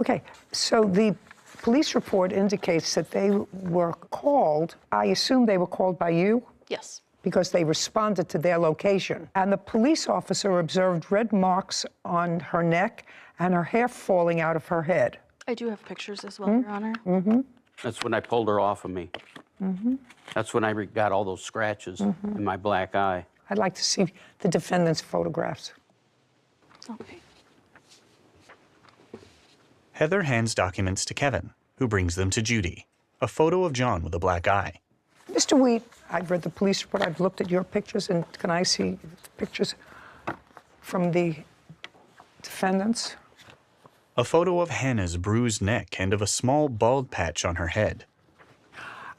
Okay, so the police report indicates that they were called. I assume they were called by you? Yes. Because they responded to their location. And the police officer observed red marks on her neck and her hair falling out of her head. I do have pictures as well, Your Honor. Mm-hmm. That's when I pulled her off of me. Mm-hmm. That's when I got all those scratches in my black eye. I'd like to see the defendant's photographs. Okay. Heather hands documents to Kevin, who brings them to Judy. A photo of John with a black eye. Mr. Wheat, I've read the police report, I've looked at your pictures, and can I see pictures from the defendants? A photo of Hannah's bruised neck and of a small bald patch on her head.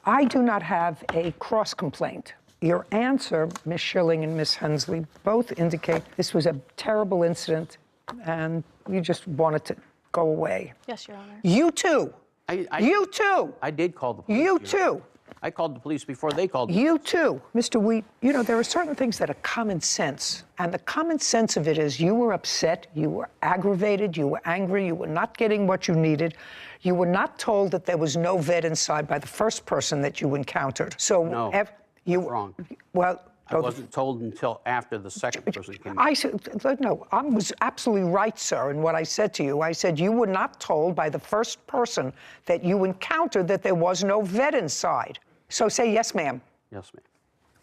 I do not have a cross complaint. Your answer, Ms. Schilling and Ms. Hensley, both indicate this was a terrible incident and you just wanted to go away. Yes, Your Honor. You too. You too. I did call the police. You too. I called the police before they called the You too. Mr. Wheat, you know, there are certain things that are common sense. And the common sense of it is you were upset, you were aggravated, you were angry, you were not getting what you needed. You were not told that there was no vet inside by the first person that you encountered. So No, you wrong. Well, I wasn't told until after the second person came. I said, no, I was absolutely right, sir, in what I said to you. I said you were not told by the first person that you encountered that there was no vet inside. So say yes, ma'am. Yes, ma'am.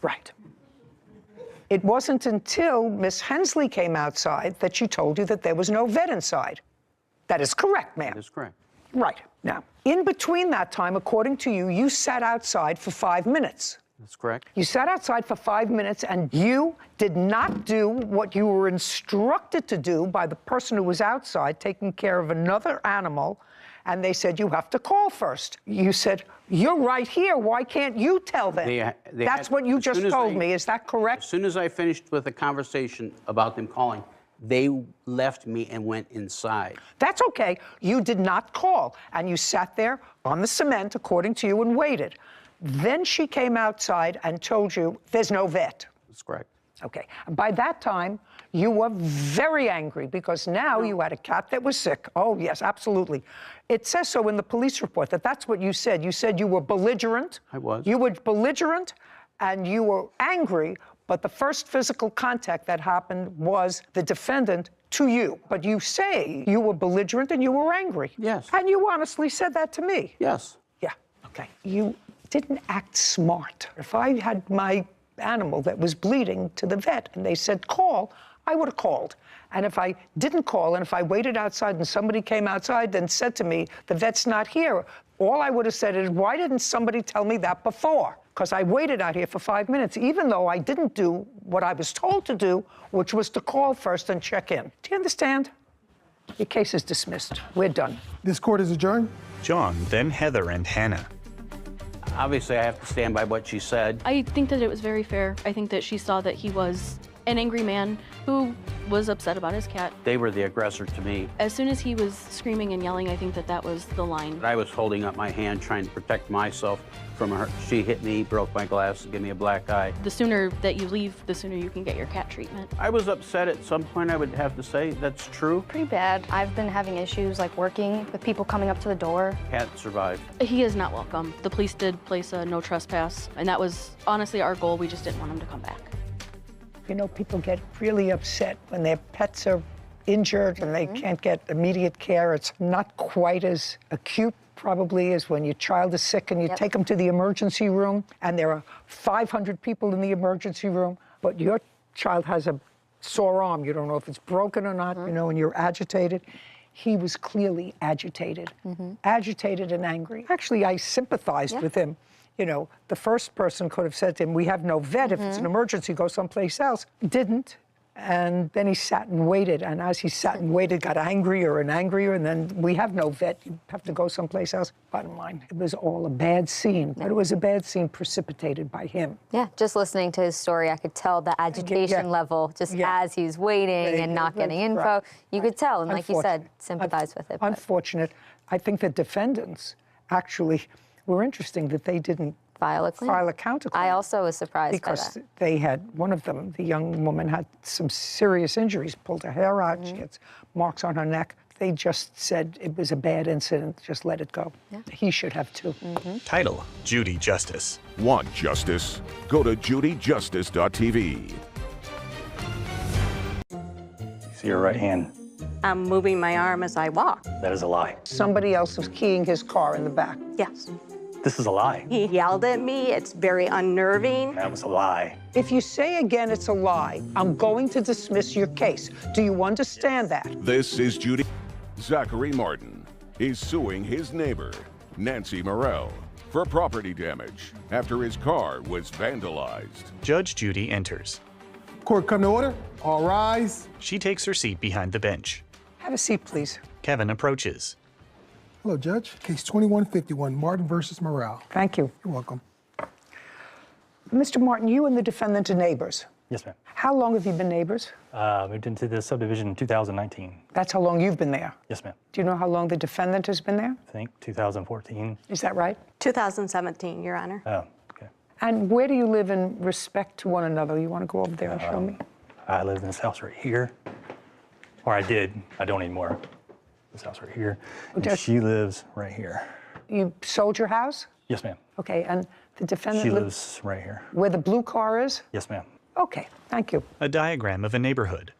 Right. It wasn't until Miss Hensley came outside that she told you that there was no vet inside. That is correct, ma'am. That is correct. Right. Now, in between that time, according to you, you sat outside for 5 minutes. That's correct. You sat outside for 5 minutes and you did not do what you were instructed to do by the person who was outside taking care of another animal, and they said you have to call first. You said, you're right here, why can't you tell them? That's what you just told me, is that correct? As soon as I finished with the conversation about them calling, they left me and went inside. That's okay. You did not call, and you sat there on the cement, according to you, and waited. Then she came outside and told you there's no vet. That's correct. Okay. By that time, you were very angry because now you had a cat that was sick. Oh, yes, absolutely. It says so in the police report that that's what you said. You said you were belligerent. I was. You were belligerent and you were angry, but the first physical contact that happened was the defendant to you. But you say you were belligerent and you were angry. Yes. And you honestly said that to me. Yes. Yeah, okay. You didn't act smart. If I had my animal that was bleeding to the vet and they said call, I would have called. And if I didn't call and if I waited outside and somebody came outside and said to me, the vet's not here, All I would have said is, why didn't somebody tell me that before? Because I waited out here for 5 minutes, even though I didn't do what I was told to do, which was to call first and check in. Do you understand? Your case is dismissed. We're done. This court is adjourned. John, then Heather and Hannah. Obviously, I have to stand by what she said. I think that it was very fair. I think that she saw that he was an angry man who was upset about his cat. They were the aggressor to me. As soon as he was screaming and yelling, I think that that was the line. I was holding up my hand trying to protect myself from her. She hit me, broke my glass, gave me a black eye. The sooner that you leave, the sooner you can get your cat treatment. I was upset at some point, I would have to say. That's true. Pretty bad. I've been having issues like working with people coming up to the door. Cat survived. He is not welcome. The police did place a no trespass, and that was honestly our goal. We just didn't want him to come back. You know, people get really upset when their pets are injured and they can't get immediate care. It's not quite as acute, probably, as when your child is sick and you take them to the emergency room and there are 500 people in the emergency room, but your child has a sore arm. You don't know if it's broken or not, you know, and you're agitated. He was clearly agitated, agitated and angry. Actually, I sympathized with him. You know, the first person could have said to him, we have no vet. If it's an emergency, go someplace else. Didn't. And then he sat and waited. And as he sat and waited, got angrier and angrier. And then we have no vet. You have to go someplace else. Bottom line, it was all a bad scene. But it was a bad scene precipitated by him. Yeah, just listening to his story, I could tell the agitation level just as he's waiting and not getting info. Right. You could tell, and like you said, sympathize with it. Unfortunate. I think the defendants actually were interesting that they didn't file a counterclaim. I also was surprised by that. Because they had, one of them, the young woman, had some serious injuries, pulled her hair out, she had marks on her neck. They just said it was a bad incident, just let it go. He should have too. Title, Judy Justice. Want justice? Go to judyjustice.tv. See your right hand. I'm moving my arm as I walk. That is a lie. Somebody else was keying his car in the back. Yes. This is a lie. He yelled at me. It's very unnerving. That was a lie. If you say again it's a lie, I'm going to dismiss your case. Do you understand that? This is Judy. Zachary Martin is suing his neighbor, Nancy Morrell, for property damage after his car was vandalized. Judge Judy enters. Court come to order. All rise. She takes her seat behind the bench. Have a seat, please. Kevin approaches. Hello, Judge. Case 2151, Martin versus Morrell. Thank you. You're welcome. Mr. Martin, you and the defendant are neighbors. Yes, ma'am. How long have you been neighbors? Moved into the subdivision in 2019. That's how long you've been there? Yes, ma'am. Do you know how long the defendant has been there? I think 2014. Is that right? 2017, Your Honor. Oh, okay. And where do you live in respect to one another? You want to go over there and show me? I live in this house right here. Or I did. I don't anymore. This house right here. And she lives right here. You sold your house? Yes, ma'am. Okay, and the defendant She lives right here. Where the blue car is? Yes, ma'am. Okay, thank you. A diagram of a neighborhood.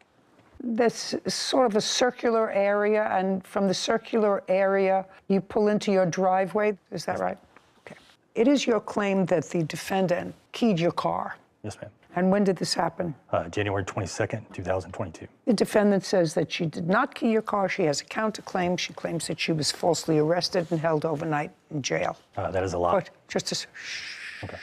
This is sort of a circular area, and from the circular area, you pull into your driveway. Is that right? Okay. It is your claim that the defendant keyed your car. Yes, ma'am. And when did this happen? January 22nd, 2022. The defendant says that she did not key your car. She has a counterclaim. She claims that she was falsely arrested and held overnight in jail. That is a lie. But just to Okay.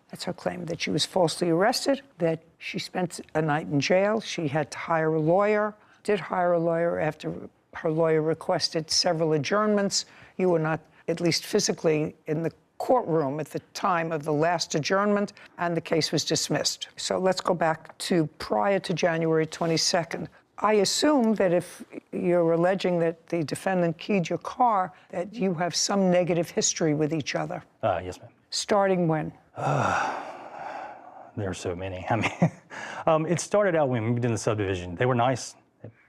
That's her claim, that she was falsely arrested, that she spent a night in jail. She had to hire a lawyer, did hire a lawyer after her lawyer requested several adjournments. You were not, at least physically, in the courtroom at the time of the last adjournment, and the case was dismissed. So let's go back to prior to January 22nd. I assume that if you're alleging that the defendant keyed your car, that you have some negative history with each other. Yes, ma'am. Starting when? There are so many. I mean, it started out when we moved in the subdivision. They were nice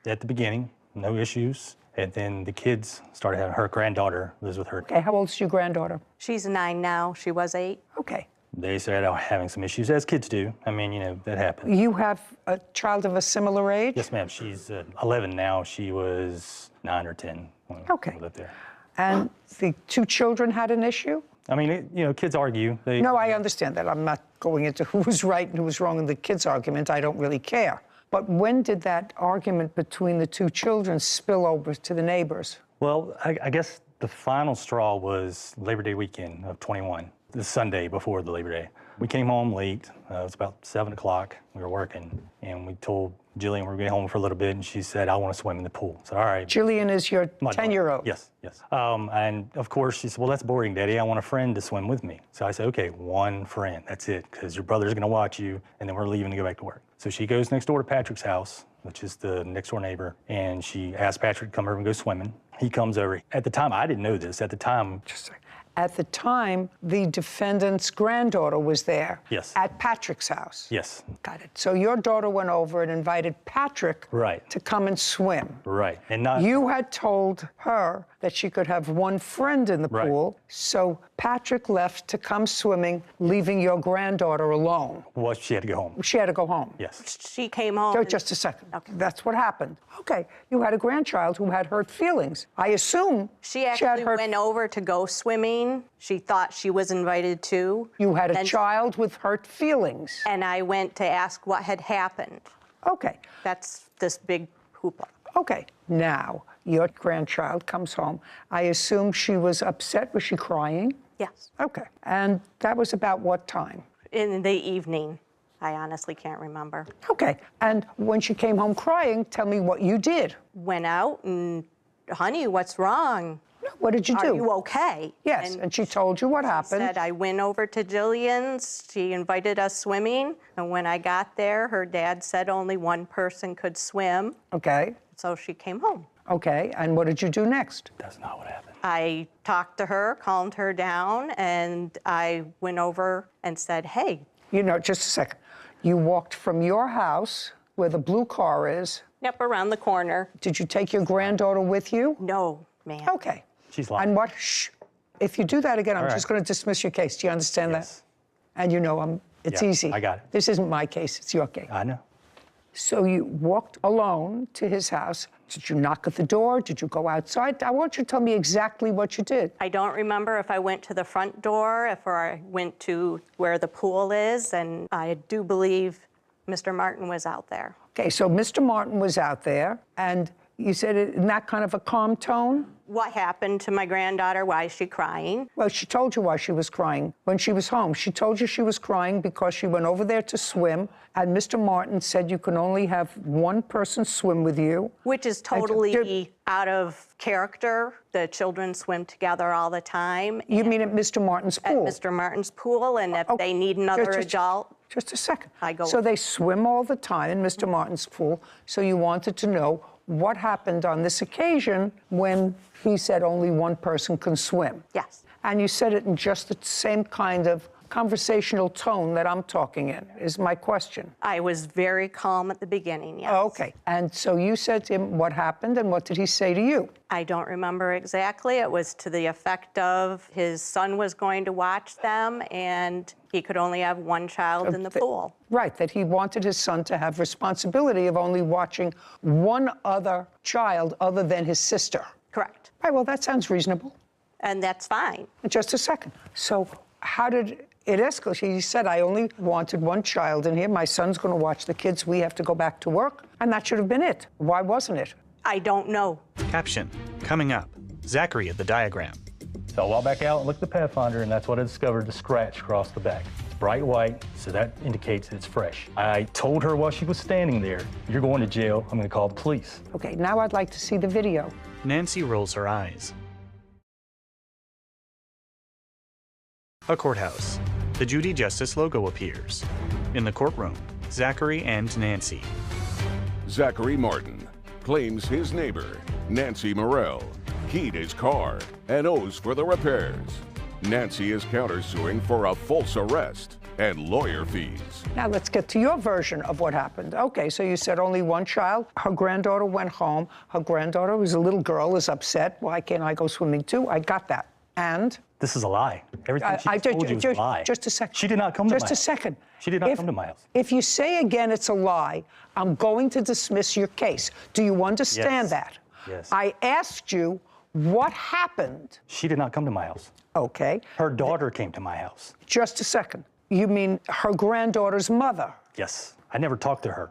at the beginning, no issues. And then the kids started having, her granddaughter lives with her. Okay, how old's your granddaughter? She's 9 now. She was 8. Okay. They started out having some issues, as kids do. I mean, you know, that happens. You have a child of a similar age? Yes, ma'am. She's 11 now. She was 9 or 10 when we lived there. And the two children had an issue? I mean, you know, kids argue. No, I understand that. I'm not going into who was right and who was wrong in the kids' argument. I don't really care. But when did that argument between the two children spill over to the neighbors? Well, I guess the final straw was Labor Day weekend of 21, the Sunday before the Labor Day. We came home late. It was about 7 o'clock. We were working, and we told Jillian we were going home for a little bit, and she said, I want to swim in the pool. So, all right. Jillian is your My 10-year-old? Yes, yes. And of course, she said, well, that's boring, Daddy. I want a friend to swim with me. So I said, okay, one friend. That's it, because your brother's going to watch you, and then we're leaving to go back to work. So she goes next door to Patrick's house, which is the next door neighbor, and she asked Patrick to come over and go swimming. He comes over. At the time, I didn't know this. At the time, At the time, the defendant's granddaughter was there. Yes. At Patrick's house. yes, Got it. So your daughter went over and invited Patrick Right. to come and swim. right. And not You had told her that she could have one friend in the Right. pool, so Patrick left to come swimming, leaving your granddaughter alone. well, she had to go home. She had to go home. Yes. She came home. So just a second. That's what happened. Okay, you had a grandchild who had hurt feelings. I assume She had actually hurt. went over to go swimming. She thought she was invited too. You had a Then- child with hurt feelings. And I went to ask what had happened. Okay. That's this big hoopla. Okay, now your grandchild comes home. I assume she was upset. Was she crying? Yes. Okay. And that was about what time? In the evening. I honestly can't remember. Okay. And when she came home crying, tell me what you did. Went out and, honey, what's wrong? What did you do? Are you okay? Yes, and she told you what happened. Said I went over to Jillian's. She invited us swimming. And when I got there, her dad said only one person could swim. Okay. So she came home. Okay. And what did you do next? That's not what happened. I talked to her, calmed her down, and I went over and said, hey. You know, just a second. You walked from your house where the blue car is. Yep, around the corner. Did you take your granddaughter with you? No, ma'am. Okay. She's lying. And what? Shh. If you do that again, I'm All just right. going to dismiss your case. Do you understand Yes. that? And you know, it's Yeah, easy. I got it. This isn't my case. It's your case. I know. So you walked alone to his house. Did you knock at the door? Did you go outside? I want you to tell me exactly what you did. I don't remember if I went to the front door, if I went to where the pool is, and I do believe Mr. Martin was out there. Okay, so Mr. Martin was out there, and you said it in that kind of a calm tone? What happened to my granddaughter? Why is she crying? Well, she told you why she was crying when she was home. She told you she was crying because she went over there to swim, and Mr. Martin said you can only have one person swim with you. Which is totally out of character. The children swim together all the time. You mean at Mr. Martin's pool? At Mr. Martin's pool, and if they need another adult, Just a second. I go. So they swim all the time in Mr. Martin's pool, so you wanted to know what happened on this occasion when he said only one person can swim. Yes. And you said it in just the same kind of conversational tone that I'm talking in, is my question. I was very calm at the beginning, yes. Oh, okay. And so you said to him what happened, and what did he say to you? I don't remember exactly. It was to the effect of his son was going to watch them, and he could only have one child in the pool. Right, that he wanted his son to have responsibility of only watching one other child other than his sister. Correct. Right, well, that sounds reasonable. And that's fine. Just a second. So how did it escalate? He said, I only wanted one child in here. My son's going to watch the kids. We have to go back to work. And that should have been it. Why wasn't it? I don't know. Caption, coming up, Zachary at the diagram. So I walked back out and looked at the Pathfinder, and that's what I discovered, the scratch across the back. It's bright white, so that indicates it's fresh. I told her while she was standing there, you're going to jail, I'm gonna call the police. Okay, now I'd like to see the video. Nancy rolls her eyes. A courthouse. The Judy Justice logo appears. In the courtroom, Zachary and Nancy. Zachary Martin claims his neighbor, Nancy Morrell, keyed his car and owes for the repairs. Nancy is countersuing for a false arrest and lawyer fees. Now let's get to your version of what happened. Okay, so you said only one child. Her granddaughter went home. Her granddaughter, who's a little girl, is upset. Why can't I go swimming too? I got that. And? This is a lie. Everything she told you was a lie. Just a second. She did not come to my house. Just a second. She did not come to my house. If you say again it's a lie, I'm going to dismiss your case. Do you understand Yes. that? Yes. I asked you what happened. She did not come to my house. Okay. Her daughter came to my house. Just a second. You mean her granddaughter's mother? Yes. I never talked to her.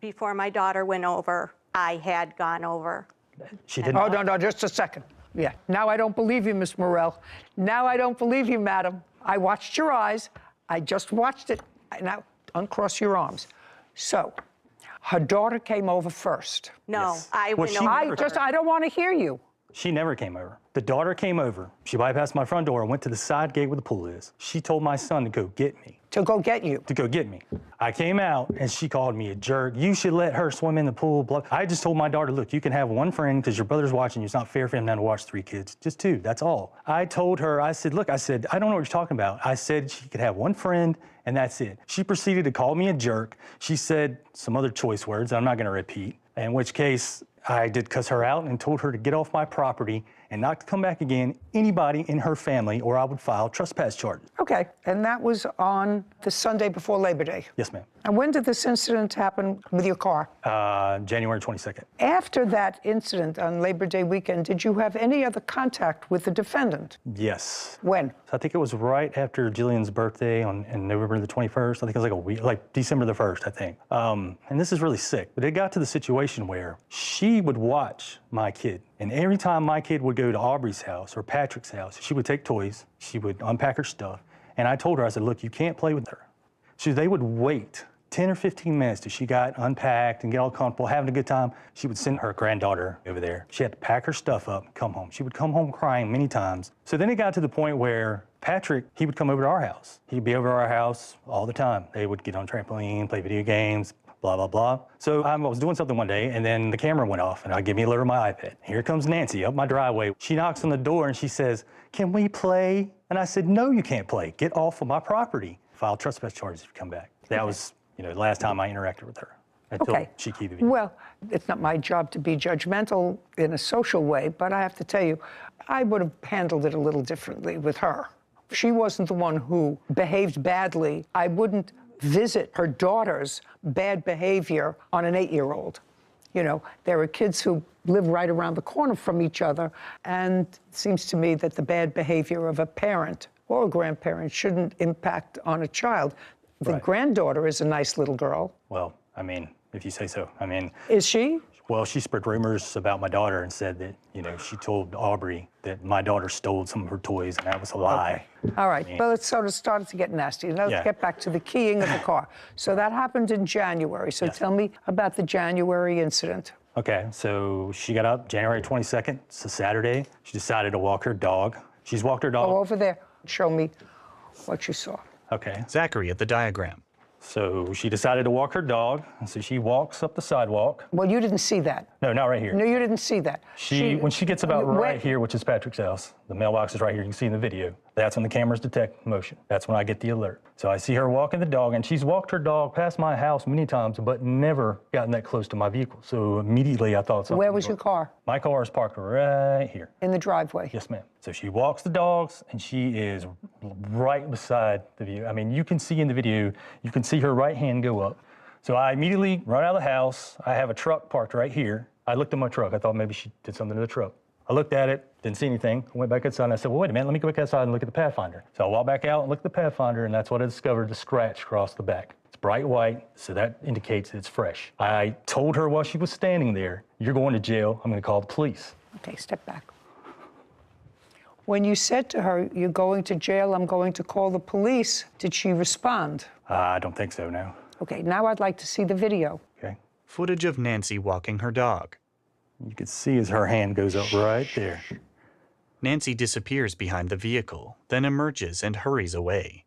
Before my daughter went over, I had gone over. She didn't. Oh, no, just a second. Yeah. Now I don't believe you, Miss Morell. Now I don't believe you, madam. I watched your eyes. I just watched it. Now, uncross your arms. So, her daughter came over first. No, Yes. I Well, went she over. never- I don't want to hear you. She never came over. The daughter came over. She bypassed my front door and went to the side gate where the pool is. She told my son to go get me. To go get you? To go get me. I came out and she called me a jerk. You should let her swim in the pool. Blah. I just told my daughter, look, you can have one friend because your brother's watching you. It's not fair for him now to watch 3 kids. Just 2, that's all. I told her, I said, look, I don't know what you're talking about. I said she could have one friend and that's it. She proceeded to call me a jerk. She said some other choice words I'm not going to repeat, in which case I did cuss her out and told her to get off my property and not to come back again, anybody in her family, or I would file trespass charges. Okay, and that was on the Sunday before Labor Day? Yes, ma'am. And when did this incident happen with your car? January 22nd. After that incident on Labor Day weekend, did you have any other contact with the defendant? Yes. When? So I think it was right after Jillian's birthday on November the 21st. I think it was like a week, like December the 1st, I think. And this is really sick, but it got to the situation where she would watch my kid. And every time my kid would go to Aubrey's house or Patrick's house, she would take toys, she would unpack her stuff. And I told her, I said, look, you can't play with her. So they would wait 10 or 15 minutes till she got unpacked and get all comfortable, having a good time. She would send her granddaughter over there. She had to pack her stuff up and come home. She would come home crying many times. So then it got to the point where Patrick, he would come over to our house. He'd be over to our house all the time. They would get on trampoline, play video games, blah, blah, blah. So I was doing something one day and then the camera went off and I give me a look at my iPad. Here comes Nancy up my driveway. She knocks on the door and she says, can we play? And I said, no, you can't play. Get off of my property. File trespass charges if you come back. That was, the last time I interacted with her until she keyed the video. Well, it's not my job to be judgmental in a social way, but I have to tell you, I would have handled it a little differently with her. She wasn't the one who behaved badly. I wouldn't visit her daughter's bad behavior on an 8-year-old. There are kids who live right around the corner from each other, and it seems to me that the bad behavior of a parent or a grandparent shouldn't impact on a child. The granddaughter is a nice little girl. Well, I mean, if you say so. I mean... Is she? Well, she spread rumors about my daughter and said that, she told Aubrey that my daughter stole some of her toys, and that was a lie. Okay. All right. Well, it sort of started to get nasty. Let's get back to the keying of the car. So that happened in January. So tell me about the January incident. Okay, so she got up January 22nd. It's a Saturday. She decided to walk her dog. She's walked her dog. Oh, over there. Show me what you saw. Okay. Zachary at the diagram. So she decided to walk her dog, and so she walks up the sidewalk. Well, you didn't see that. No, not right here. No, you didn't see that. When she gets about right here, which is Patrick's house, the mailbox is right here, you can see in the video. That's when the cameras detect motion. That's when I get the alert. So I see her walking the dog, and she's walked her dog past my house many times, but never gotten that close to my vehicle. So immediately I thought something. Where was your car? My car is parked right here. In the driveway? Yes, ma'am. So she walks the dogs, and she is right beside the view. I mean, you can see in the video, you can see her right hand go up. So I immediately run out of the house. I have a truck parked right here. I looked at my truck. I thought maybe she did something to the truck. I looked at it, didn't see anything. I went back inside and I said, well, wait a minute, let me go back outside and look at the Pathfinder. So I walked back out and looked at the Pathfinder, and that's what I discovered, the scratch across the back. It's bright white, so that indicates it's fresh. I told her while she was standing there, you're going to jail, I'm gonna call the police. Okay, step back. When you said to her, you're going to jail, I'm going to call the police, did she respond? I don't think so, no. Okay, now I'd like to see the video. Okay. Footage of Nancy walking her dog. You can see as her hand goes up right there. Nancy disappears behind the vehicle, then emerges and hurries away.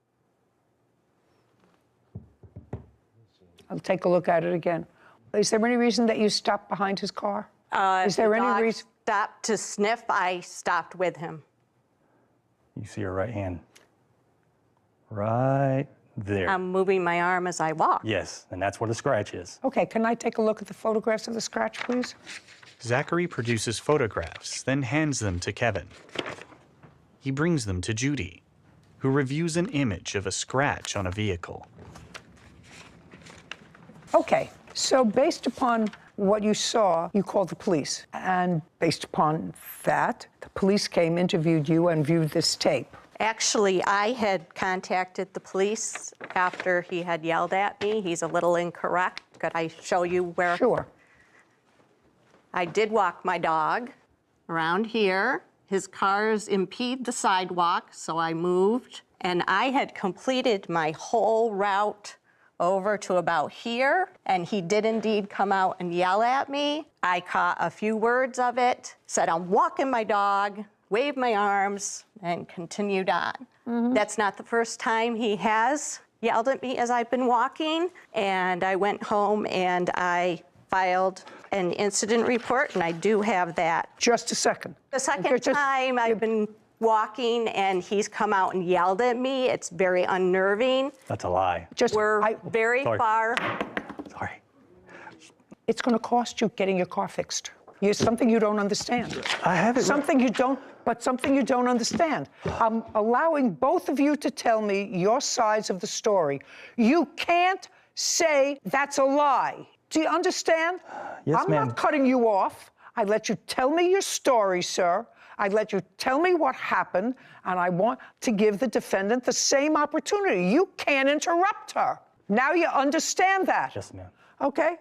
I'll take a look at it again. Is there any reason that you stopped behind his car? Is there any reason? Stopped to sniff, I stopped with him. You see her right hand right there. I'm moving my arm as I walk. Yes, and that's where the scratch is. Okay, can I take a look at the photographs of the scratch, please? Zachary produces photographs, then hands them to Kevin. He brings them to Judy, who reviews an image of a scratch on a vehicle. Okay, so based upon what you saw, you called the police. And based upon that, the police came, interviewed you, and viewed this tape. Actually, I had contacted the police after he had yelled at me. He's a little incorrect. Could I show you where? Sure. I did walk my dog around here. His cars impede the sidewalk, so I moved. And I had completed my whole route over to about here, and he did indeed come out and yell at me. I caught a few words of it, said I'm walking my dog, waved my arms, and continued on. That's not the first time he has yelled at me as I've been walking, and I went home and I filed an incident report, and I do have that. Just a second. The second time I've been walking and he's come out and yelled at me, it's very unnerving. That's a lie. We're very far. Sorry. It's going to cost you getting your car fixed. It's something you don't understand. I have it. Something you don't understand. I'm allowing both of you to tell me your sides of the story. You can't say that's a lie. Do you understand? Yes, I'm ma'am. not cutting you off. I let you tell me your story, sir. I let you tell me what happened, and I want to give the defendant the same opportunity. You can't interrupt her. Now you understand that? Yes, ma'am. Okay.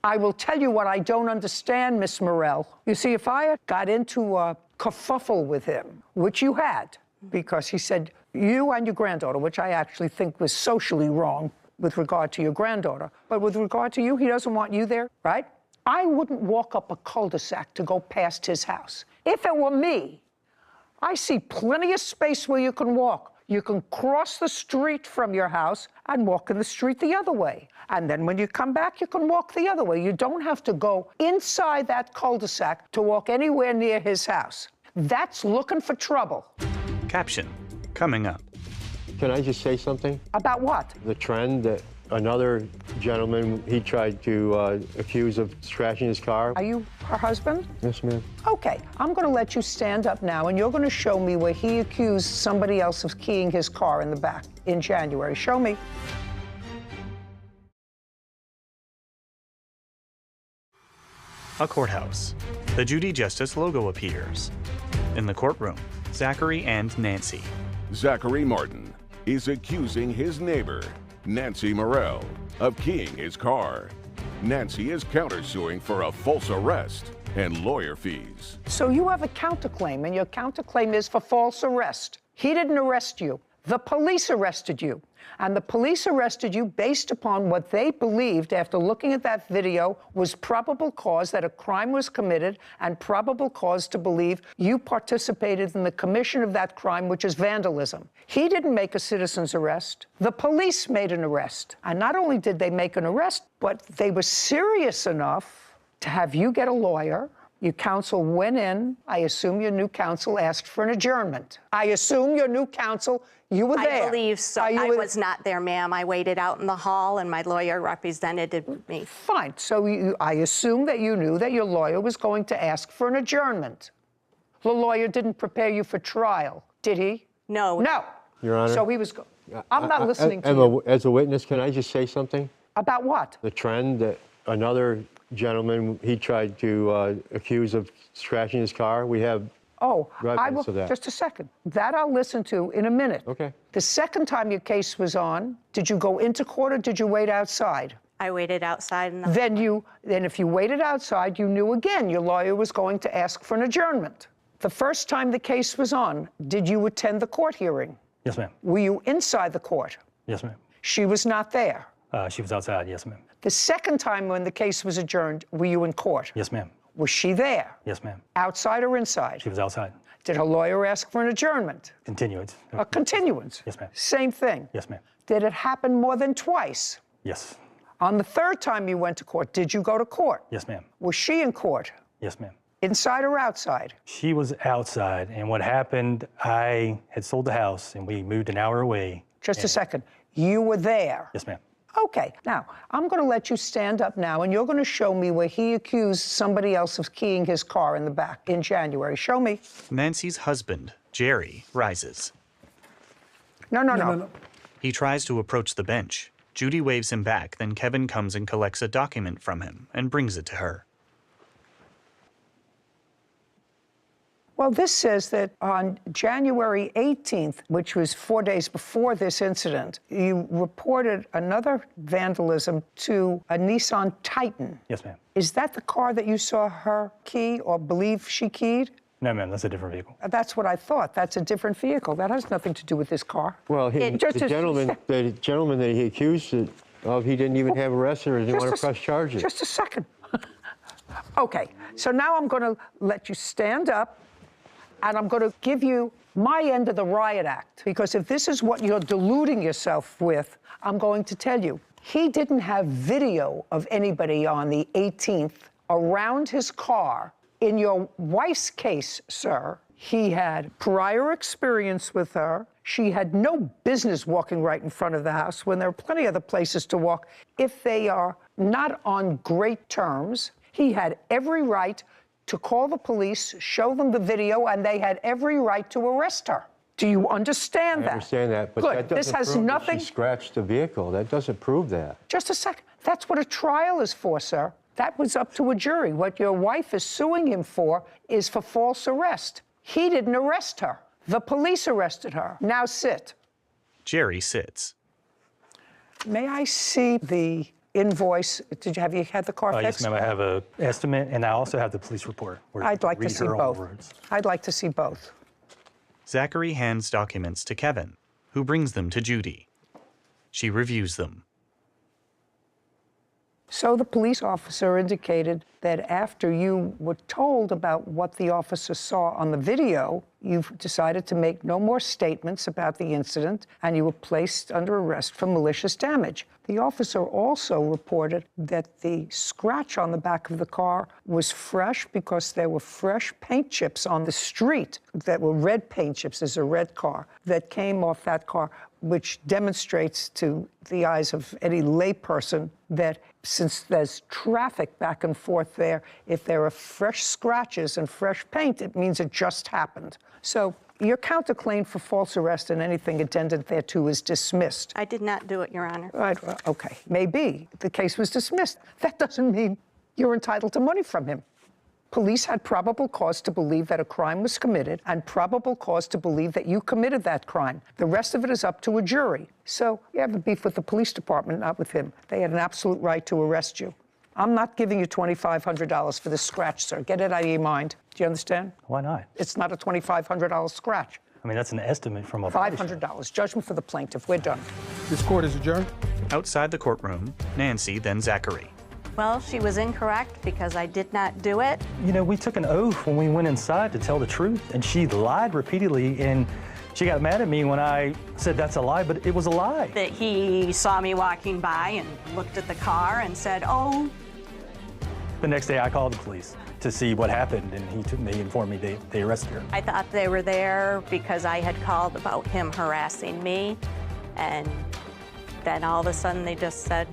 I will tell you what I don't understand, Miss Morell. You see, if I had got into a kerfuffle with him, which you had, because he said you and your granddaughter, which I actually think was socially wrong with regard to your granddaughter, but with regard to you, he doesn't want you there, right? I wouldn't walk up a cul-de-sac to go past his house. If it were me, I see plenty of space where you can walk. You can cross the street from your house and walk in the street the other way. And then when you come back, you can walk the other way. You don't have to go inside that cul-de-sac to walk anywhere near his house. That's looking for trouble. Caption, coming up. Can I just say something? About what? The trend that another gentleman, he tried to accuse of scratching his car. Are you her husband? Yes, ma'am. Okay, I'm going to let you stand up now, and you're going to show me where he accused somebody else of keying his car in the back in January. Show me. A courthouse. The Judy Justice logo appears. In the courtroom, Zachary and Nancy. Zachary Martin is accusing his neighbor, Nancy Morell, of keying his car. Nancy is countersuing for a false arrest and lawyer fees. So you have a counterclaim, and your counterclaim is for false arrest. He didn't arrest you. The police arrested you. And the police arrested you based upon what they believed, after looking at that video, was probable cause that a crime was committed and probable cause to believe you participated in the commission of that crime, which is vandalism. He didn't make a citizen's arrest. The police made an arrest. And not only did they make an arrest, but they were serious enough to have you get a lawyer. Your counsel went in. I assume your new counsel asked for an adjournment. I assume your new counsel, you were there. I believe so. I was not there, ma'am. I waited out in the hall, and my lawyer represented me. Fine. So I assume that you knew that your lawyer was going to ask for an adjournment. The lawyer didn't prepare you for trial, did he? No. No. Your Honor. So he was. I'm not listening to you. As a witness, can I just say something? About what? The trend that another gentleman, he tried to accuse of scratching his car. We have evidence of that. Just a second. That I'll listen to in a minute. Okay. The second time your case was on, did you go into court or did you wait outside? I waited outside in the Then if you waited outside, you knew again your lawyer was going to ask for an adjournment. The first time the case was on, did you attend the court hearing? Yes, ma'am. Were you inside the court? Yes, ma'am. She was not there. She was outside. Yes, ma'am. The second time when the case was adjourned, were you in court? Yes, ma'am. Was she there? Yes, ma'am. Outside or inside? She was outside. Did her lawyer ask for an adjournment? Continuance. A continuance? Yes, ma'am. Same thing? Yes, ma'am. Did it happen more than twice? Yes. On the third time you went to court, did you go to court? Yes, ma'am. Was she in court? Yes, ma'am. Inside or outside? She was outside, and what happened, I had sold the house, and we moved an hour away. Just a second. You were there? Yes, ma'am. Okay. Now, I'm going to let you stand up now, and you're going to show me where he accused somebody else of keying his car in the back in January. Show me. Nancy's husband, Jerry, rises. No. He tries to approach the bench. Judy waves him back, then Kevin comes and collects a document from him and brings it to her. Well, this says that on January 18th, which was 4 days before this incident, you reported another vandalism to a Nissan Titan. Yes, ma'am. Is that the car that you saw her key or believe she keyed? No, ma'am, that's a different vehicle. That's what I thought. That's a different vehicle. That has nothing to do with this car. Well, the gentleman that he accused of, he didn't even have arrested or didn't want to press charges. Just a second. Okay, so now I'm going to let you stand up, and I'm going to give you my end of the riot act, because if this is what you're deluding yourself with, I'm going to tell you. He didn't have video of anybody on the 18th around his car. In your wife's case, sir, he had prior experience with her. She had no business walking right in front of the house when there are plenty of other places to walk. If they are not on great terms, he had every right to call the police, show them the video, and they had every right to arrest her. Do you understand that? I understand that, but Good. that doesn't This has prove nothing. that she scratched the vehicle. That doesn't prove that. Just a second. That's what a trial is for, sir. That was up to a jury. What your wife is suing him for is for false arrest. He didn't arrest her. The police arrested her. Now sit. Jerry sits. May I see the invoice? Have you had the car fixed? Yes, ma'am, I have an estimate, and I also have the police report. where I'd like to read see her own both. words. I'd like to see both. Zachary hands documents to Kevin, who brings them to Judy. She reviews them. So the police officer indicated that after you were told about what the officer saw on the video, you've decided to make no more statements about the incident, and you were placed under arrest for malicious damage. The officer also reported that the scratch on the back of the car was fresh because there were fresh paint chips on the street that were red paint chips. There's a red car that came off that car, which demonstrates to the eyes of any layperson that since there's traffic back and forth there, if there are fresh scratches and fresh paint, it means it just happened. So your counterclaim for false arrest and anything addended thereto is dismissed. I did not do it, Your Honor. Right, well, okay, maybe the case was dismissed. That doesn't mean you're entitled to money from him. Police had probable cause to believe that a crime was committed and probable cause to believe that you committed that crime. The rest of it is up to a jury. So you have a beef with the police department, not with him. They had an absolute right to arrest you. I'm not giving you $2,500 for this scratch, sir. Get it out of your mind. Do you understand? Why not? It's not a $2,500 scratch. I mean, that's an estimate from a $500. Judgment for the plaintiff. We're done. This court is adjourned. Outside the courtroom, Nancy, then Zachary. Well, she was incorrect because I did not do it. You know, we took an oath when we went inside to tell the truth, and she lied repeatedly, and she got mad at me when I said that's a lie, but it was a lie. That he saw me walking by and looked at the car and said, oh. The next day I called the police to see what happened, and they informed me they arrested her. I thought they were there because I had called about him harassing me, and then all of a sudden they just said,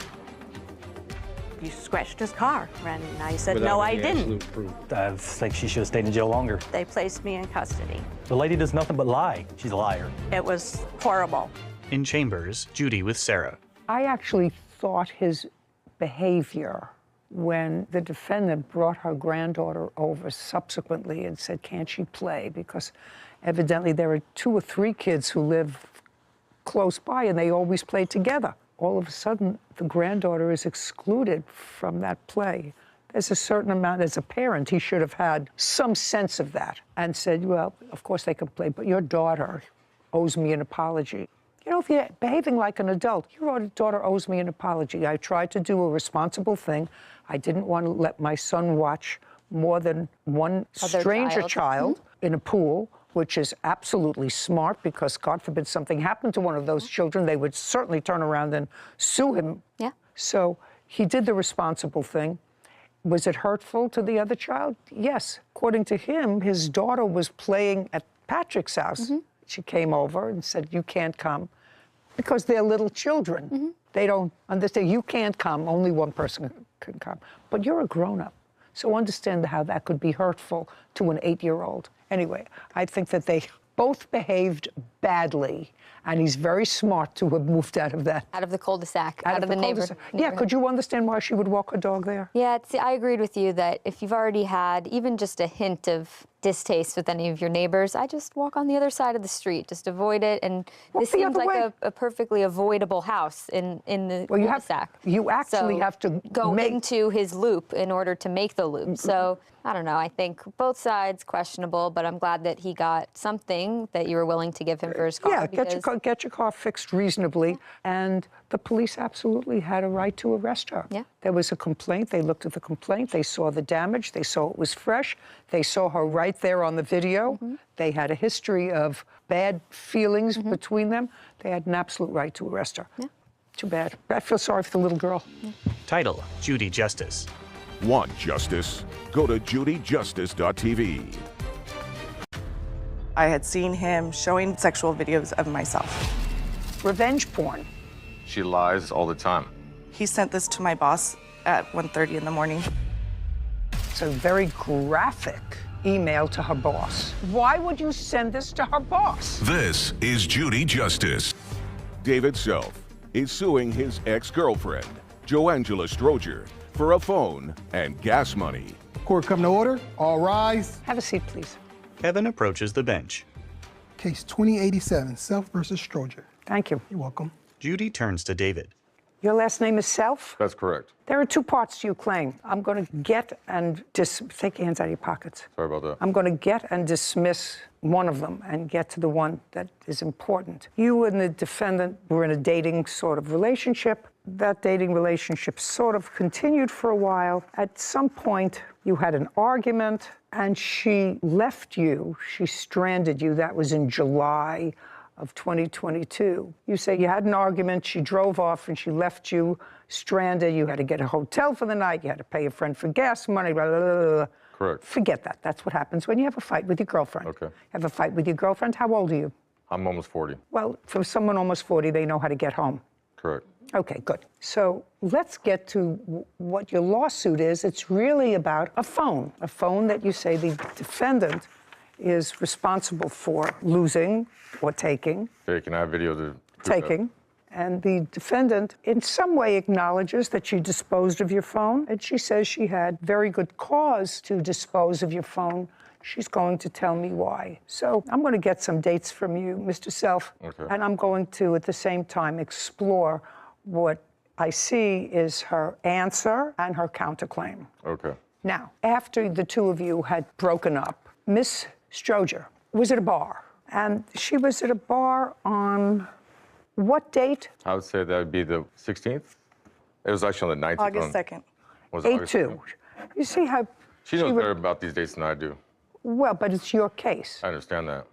you scratched his car. And I said, no, I didn't. I think she should have stayed in jail longer. They placed me in custody. The lady does nothing but lie. She's a liar. It was horrible. In chambers, Judy with Sarah. I actually thought his behavior when the defendant brought her granddaughter over subsequently and said, can't she play? Because evidently there are 2 or 3 kids who live close by and they always play together. All of a sudden, the granddaughter is excluded from that play. There's a certain amount, as a parent, he should have had some sense of that and said, well, of course they can play, but your daughter owes me an apology. You know, if you're behaving like an adult, your daughter owes me an apology. I tried to do a responsible thing. I didn't want to let my son watch more than one stranger child in a pool, which is absolutely smart because, God forbid, something happened to one of those children, they would certainly turn around and sue him. Yeah. So he did the responsible thing. Was it hurtful to the other child? Yes. According to him, his daughter was playing at Patrick's house. She came over and said, you can't come, because they're little children. They don't understand. You can't come. Only one person can come. But you're a grown-up. So understand how that could be hurtful to an 8-year-old. Anyway, I think that they both behaved badly. And he's very smart to have moved out of that. Out of the cul-de-sac, out of the cul-de-sac. Yeah, could you understand why she would walk her dog there? Yeah, I agreed with you that if you've already had even just a hint of distaste with any of your neighbors, I just walk on the other side of the street, just avoid it. And this seems like a perfectly avoidable house in the cul-de-sac. You actually have to go into his loop in order to make the loop. So I don't know. I think both sides questionable, but I'm glad that he got something that you were willing to give him for his car. Yeah, get your car fixed reasonably, and the police absolutely had a right to arrest her. Yeah. There was a complaint. They looked at the complaint. They saw the damage. They saw it was fresh. They saw her right there on the video. They had a history of bad feelings between them. They had an absolute right to arrest her. Yeah. Too bad. I feel sorry for the little girl. Title, Judy Justice. Want justice? Go to judyjustice.tv. I had seen him showing sexual videos of myself. Revenge porn. She lies all the time. He sent this to my boss at 1:30 in the morning. It's a very graphic email to her boss. Why would you send this to her boss? This is Judy Justice. David Self is suing his ex-girlfriend, Joangela Stroger, for a phone and gas money. Court come to order. All rise. Have a seat, please. Kevin approaches the bench. Case 2087, Self versus Stroger. Thank you. You're welcome. Judy turns to David. Your last name is Self? That's correct. There are two parts to your claim. I'm going to get and take your hands out of your pockets. Sorry about that. I'm going to get and dismiss one of them and get to the one that is important. You and the defendant were in a dating sort of relationship. That dating relationship sort of continued for a while. At some point, you had an argument and she left you. She stranded you. That was in July of 2022. You say you had an argument, she drove off and she left you stranded. You had to get a hotel for the night. You had to pay a friend for gas money. Blah, blah, blah, blah. Correct. Forget that. That's what happens when you have a fight with your girlfriend. Okay. You have a fight with your girlfriend. How old are you? I'm almost 40. Well, for someone almost 40, they know how to get home. Correct. Okay, good. So let's get to what your lawsuit is. It's really about a phone that you say the defendant is responsible for losing or taking. Taking. I have video to prove taking. And the defendant in some way acknowledges that she disposed of your phone, and she says she had very good cause to dispose of your phone. She's going to tell me why. So I'm going to get some dates from you, Mr. Self, and I'm going to, at the same time, explore what I see is her answer and her counterclaim. Okay. Now, after the two of you had broken up, Miss Stroger was at a bar, and she was at a bar on what date? I would say that would be the 16th. It was actually on the 19th. August 2nd. Was it 8/2. You see how she knows better about these dates than I do. Well, but it's your case. I understand that.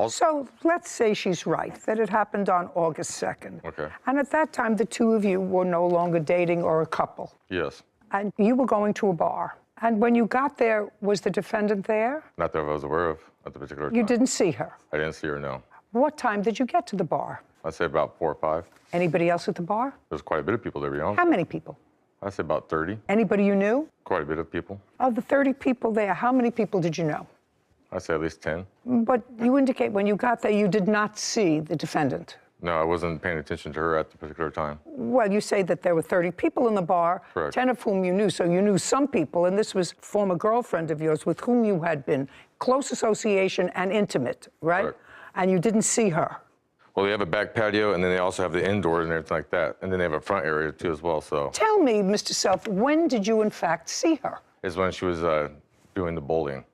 So let's say she's right, that it happened on August 2nd. Okay. And at that time, the two of you were no longer dating or a couple. Yes. And you were going to a bar. And when you got there, was the defendant there? Not that I was aware of at the particular time. You didn't see her? I didn't see her, no. What time did you get to the bar? I'd say about 4 or 5. Anybody else at the bar? There's quite a bit of people there, to be honest. How many people? I'd say about 30. Anybody you knew? Quite a bit of people. Of the 30 people there, how many people did you know? I'd say at least 10. But you indicate when you got there, you did not see the defendant. No, I wasn't paying attention to her at the particular time. Well, you say that there were 30 people in the bar, Correct. 10 of whom you knew, so you knew some people, and this was a former girlfriend of yours with whom you had been close association and intimate, right? Correct. And you didn't see her. Well, they have a back patio, and then they also have the indoors and everything like that. And then they have a front area, too, as well, so. Tell me, Mr. Self, when did you, in fact, see her? It's when she was doing the bowling.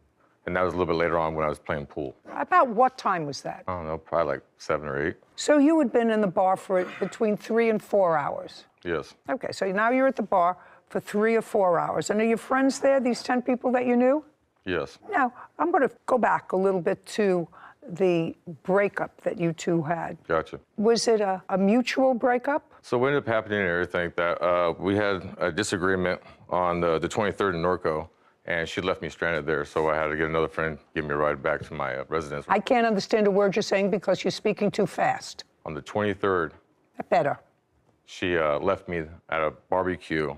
And that was a little bit later on when I was playing pool. About what time was that? I don't know, probably like 7 or 8. So you had been in the bar for between 3 and 4 hours. Yes. Okay, so now you're at the bar for 3 or 4 hours. And are your friends there, these 10 people that you knew? Yes. Now, I'm going to go back a little bit to the breakup that you two had. Gotcha. Was it a mutual breakup? So what ended up happening and everything that we had a disagreement on the 23rd in Norco, and she left me stranded there, so I had to get another friend give me a ride back to my residence. I can't understand a word you're saying because you're speaking too fast. On the 23rd, Better. she left me at a barbecue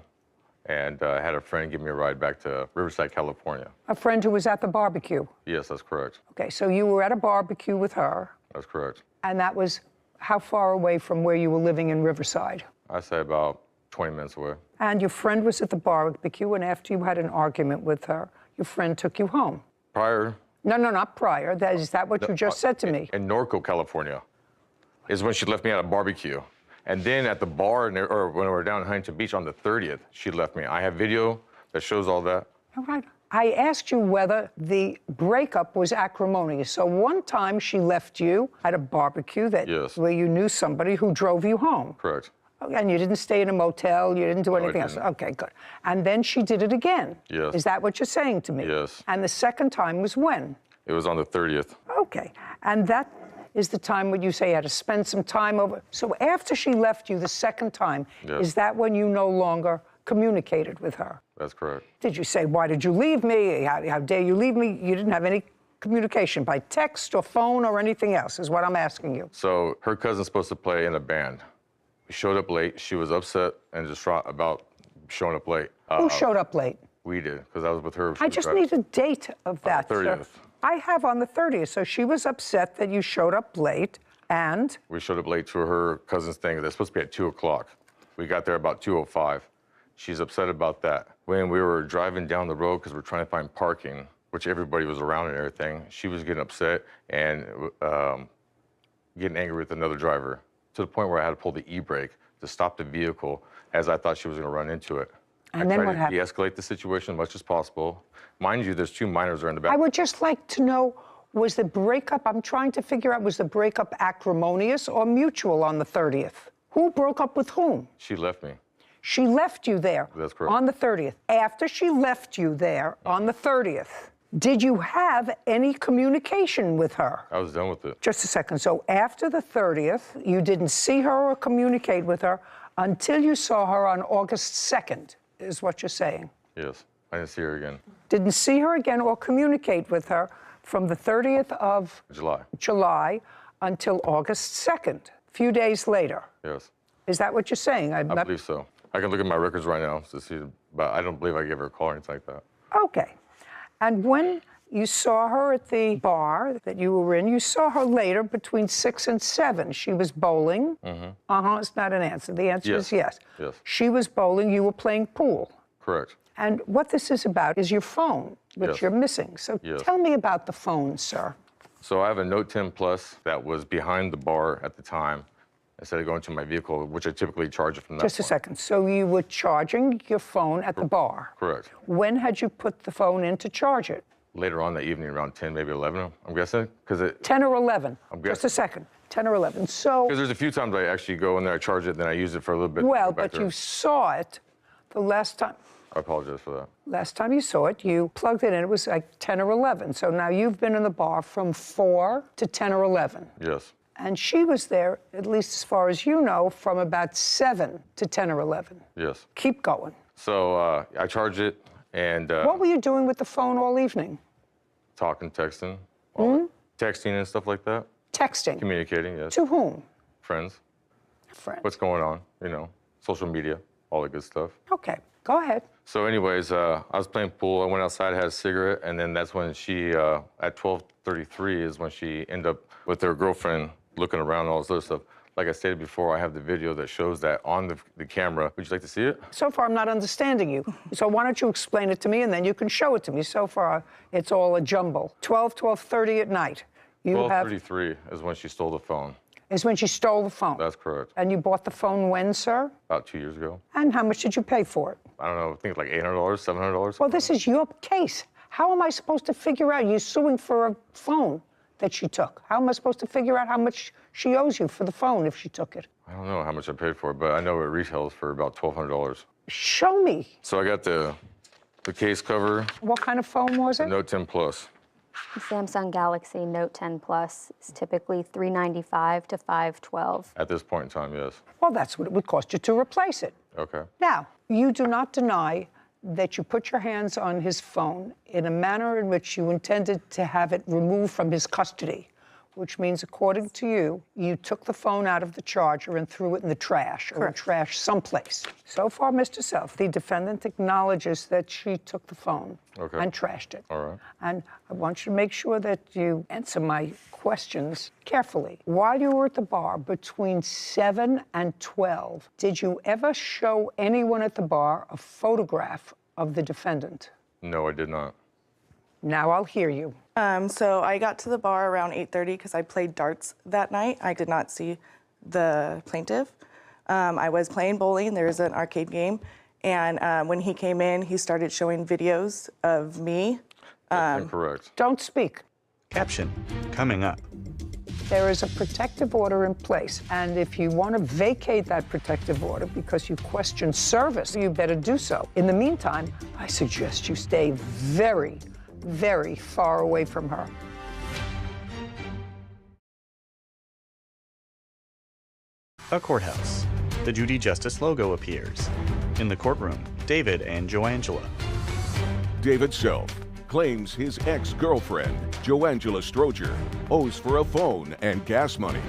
and had a friend give me a ride back to Riverside, California. A friend who was at the barbecue. Yes, that's correct. Okay, so you were at a barbecue with her. That's correct. And that was how far away from where you were living in Riverside? I say about 20 minutes away. And your friend was at the barbecue, and after you had an argument with her, your friend took you home? Prior. No, not prior. Is that what you just said to me? In Norco, California, is when she left me at a barbecue. And then at the bar, or when we were down in Huntington Beach on the 30th, she left me. I have video that shows all that. All right. I asked you whether the breakup was acrimonious. So one time she left you at a barbecue where you knew somebody who drove you home. Correct. And you didn't stay in a motel, you didn't do No, anything else. Okay, good. And then she did it again. Yes. Is that what you're saying to me? Yes. And the second time was when? It was on the 30th. Okay. And that is the time when you say you had to spend some time over. So after she left you the second time, Yes. is that when you no longer communicated with her? That's correct. Did you say, why did you leave me? How dare you leave me? You didn't have any communication by text or phone or anything else, is what I'm asking you. So her cousin's supposed to play in a band. We showed up late. She was upset and distraught about showing up late. Who showed up late? We did, because I was with her. I just need a date of that, On the sir. 30th. I have on the 30th, so she was upset that you showed up late, and? We showed up late to her cousin's thing. They're supposed to be at 2 o'clock. We got there about 2:05. She's upset about that. When we were driving down the road, because we're trying to find parking, which everybody was around and everything, she was getting upset and getting angry with another driver, to the point where I had to pull the e-brake to stop the vehicle, as I thought she was going to run into it. And then what I tried to happened? de-escalate the situation as much as possible. Mind you, there's 2 minors there in the back. I would just like to know, was the breakup, I'm trying to figure out, was the breakup acrimonious or mutual on the 30th? Who broke up with whom? She left me. She left you there. That's correct. On the 30th. After she left you there on the 30th, did you have any communication with her? I was done with it. Just a second. So after the 30th, you didn't see her or communicate with her until you saw her on August 2nd, is what you're saying? Yes. I didn't see her again. Didn't see her again or communicate with her from the 30th of July until August 2nd, a few days later. Yes. Is that what you're saying? I believe so. I can look at my records right now to see, but I don't believe I gave her a call or anything like that. Okay. And when you saw her at the bar that you were in, you saw her later between 6 and 7. She was bowling. Mm-hmm. It's not an answer. The answer is yes. Yes. She was bowling. You were playing pool. Correct. And what this is about is your phone, which Yes. you're missing. So Yes. tell me about the phone, sir. So I have a Note 10 Plus that was behind the bar at the time, instead of going to my vehicle, which I typically charge it from that Just a second. So you were charging your phone at the bar. Correct. When had you put the phone in to charge it? Later on that evening, around 10, maybe 11, I'm guessing, because 10 or 11? I'm Just a second. 10 or 11. So, there's a few times I actually go in there, I charge it, then I use it for a little bit. well, go back but there. you saw it the last time. I apologize for that. Last time you saw it, you plugged it in. It was like 10 or 11. So now you've been in the bar from 4 to 10 or 11. Yes. And she was there, at least as far as you know, from about 7 to 10 or 11. Yes. Keep going. So I charge it, and What were you doing with the phone all evening? talking, texting, texting and stuff like that. Texting. Communicating, yes. To whom? Friends. Friends. What's going on, social media, all the good stuff. Okay, go ahead. So anyways, I was playing pool. I went outside, had a cigarette, and then that's when she, at 12:33 is when she ended up with her girlfriend looking around and all this other stuff. Like I stated before, I have the video that shows that on the camera. Would you like to see it? So far, I'm not understanding you. So why don't you explain it to me, and then you can show it to me. So far, it's all a jumble. 12:30 at night. You have 12:33 is when she stole the phone. is when she stole the phone. That's correct. And you bought the phone when, sir? About 2 years ago. And how much did you pay for it? I don't know, I think like $800, $700. Well, this is your case. How am I supposed to figure out? You're suing for a phone that she took. How am I supposed to figure out how much she owes you for the phone if she took it? I don't know how much I paid for it, but I know it retails for about $1,200. Show me. So I got the case cover. What kind of phone was The it? Note 10 Plus. The Samsung Galaxy Note 10 Plus is typically $395 to $512. At this point in time, yes. Well, that's what it would cost you to replace it. Okay. Now, you do not deny that you put your hands on his phone in a manner in which you intended to have it removed from his custody which means, according to you, you took the phone out of the charger and threw it in the trash or in trash someplace. So far, Mr. Self, the defendant acknowledges that she took the phone and trashed it. All right. And I want you to make sure that you answer my questions carefully. While you were at the bar between 7 and 12, did you ever show anyone at the bar a photograph of the defendant? No, I did not. Now I'll hear you. So I got to the bar around 8:30 because I played darts that night. I did not see the plaintiff. I was playing bowling. There's an arcade game. And when he came in, he started showing videos of me. That's incorrect. Don't speak. Caption coming up. There is a protective order in place, and if you want to vacate that protective order because you question service, you better do so. In the meantime, I suggest you stay very, very far away from her. A courthouse. The Judy Justice logo appears. In the courtroom, David and Joangela. David Self claims his ex-girlfriend, Joangela Stroger, owes for a phone and gas money.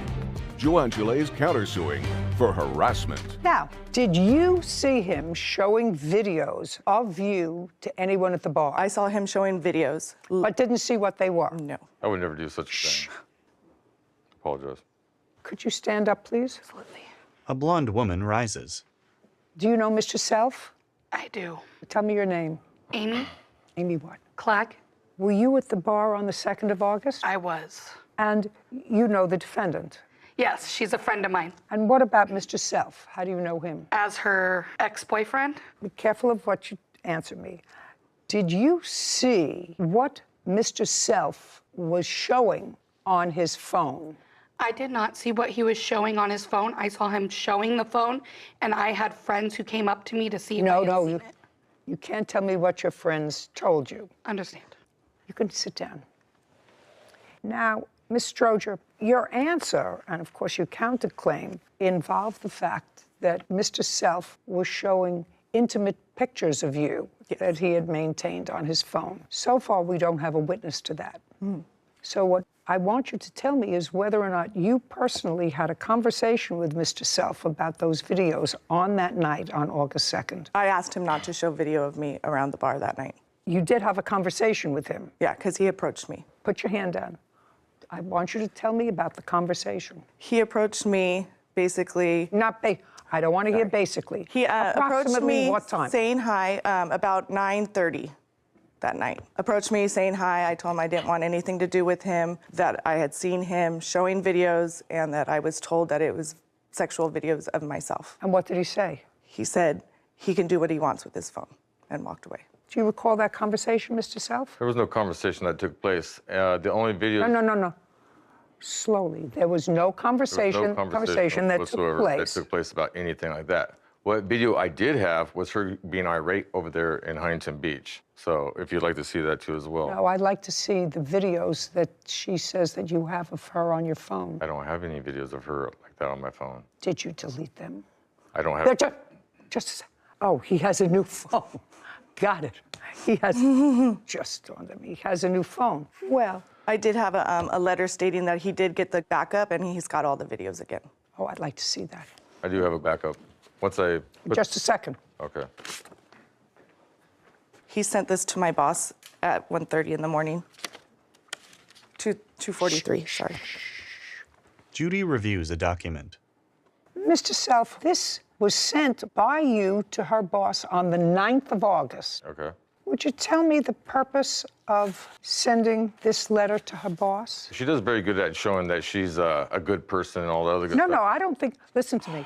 Joangela is countersuing for harassment. Now, did you see him showing videos of you to anyone at the bar? I saw him showing videos. But didn't see what they were? No. I would never do such a thing. Apologize. Could you stand up, please? Absolutely. A blonde woman rises. Do you know Mr. Self? I do. Tell me your name. Amy Amy what? Clark? Were you at the bar on the 2nd of August? I was. And you know the defendant? Yes, she's a friend of mine. And what about Mr. Self? How do you know him? As her ex-boyfriend? Be careful of what you answer me. Did you see what Mr. Self was showing on his phone? I did not see what he was showing on his phone. I saw him showing the phone, and I had friends who came up to me to see if I had seen it. You can't tell me what your friends told you. Understand. You can sit down. Now, Ms. Stroger, your answer, and of course your counterclaim, involved the fact that Mr. Self was showing intimate pictures of you that he had maintained on his phone. So far, we don't have a witness to that. So what I want you to tell me is whether or not you personally had a conversation with Mr. Self about those videos on that night on August 2nd. I asked him not to show video of me around the bar that night. You did have a conversation with him? Yeah, because he approached me. Put your hand down. I want you to tell me about the conversation. He approached me basically... I don't want to hear basically. He approached me what time? saying hi about 9:30 that night. Approached me saying hi. I told him I didn't want anything to do with him, that I had seen him showing videos, and that I was told that it was sexual videos of myself. And what did he say? He said he can do what he wants with his phone, and walked away. Do you recall that conversation, Mr. Self? There was no conversation that took place. The only video... No. Slowly. There was no conversation, that took place. That took place about anything like that. What video I did have was her being irate over there in Huntington Beach. So if you'd like to see that too as well. No, I'd like to see the videos that she says that you have of her on your phone. I don't have any videos of her like that on my phone. Did you delete them? I don't have... Just a second. Oh, he has a new phone. Got it. He has, just dawned on me, he has a new phone. Well. I did have a letter stating that he did get the backup and he's got all the videos again. Oh, I'd like to see that. I do have a backup. Once I... Just a second. Okay. He sent this to my boss at 1:30 in the morning. 2:43, sorry. Judy reviews a document. Mr. Self, this was sent by you to her boss on the 9th of August. Okay. Would you tell me the purpose of sending this letter to her boss? She does very good at showing that she's a good person and all the other good stuff. No, I don't think, listen to me.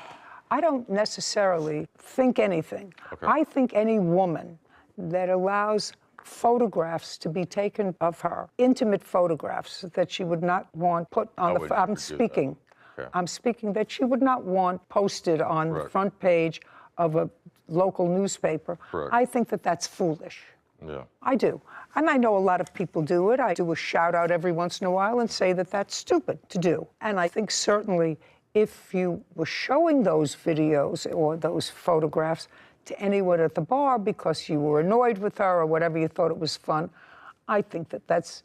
I don't necessarily think anything. Okay. I think any woman that allows photographs to be taken of her, intimate photographs that she would not want put on the, I'm speaking that she would not want posted on the front page of a local newspaper. Correct. I think that that's foolish. Yeah. I do. And I know a lot of people do it. I do a shout out every once in a while and say that that's stupid to do. And I think certainly if you were showing those videos or those photographs to anyone at the bar because you were annoyed with her or whatever, you thought it was fun, I think that that's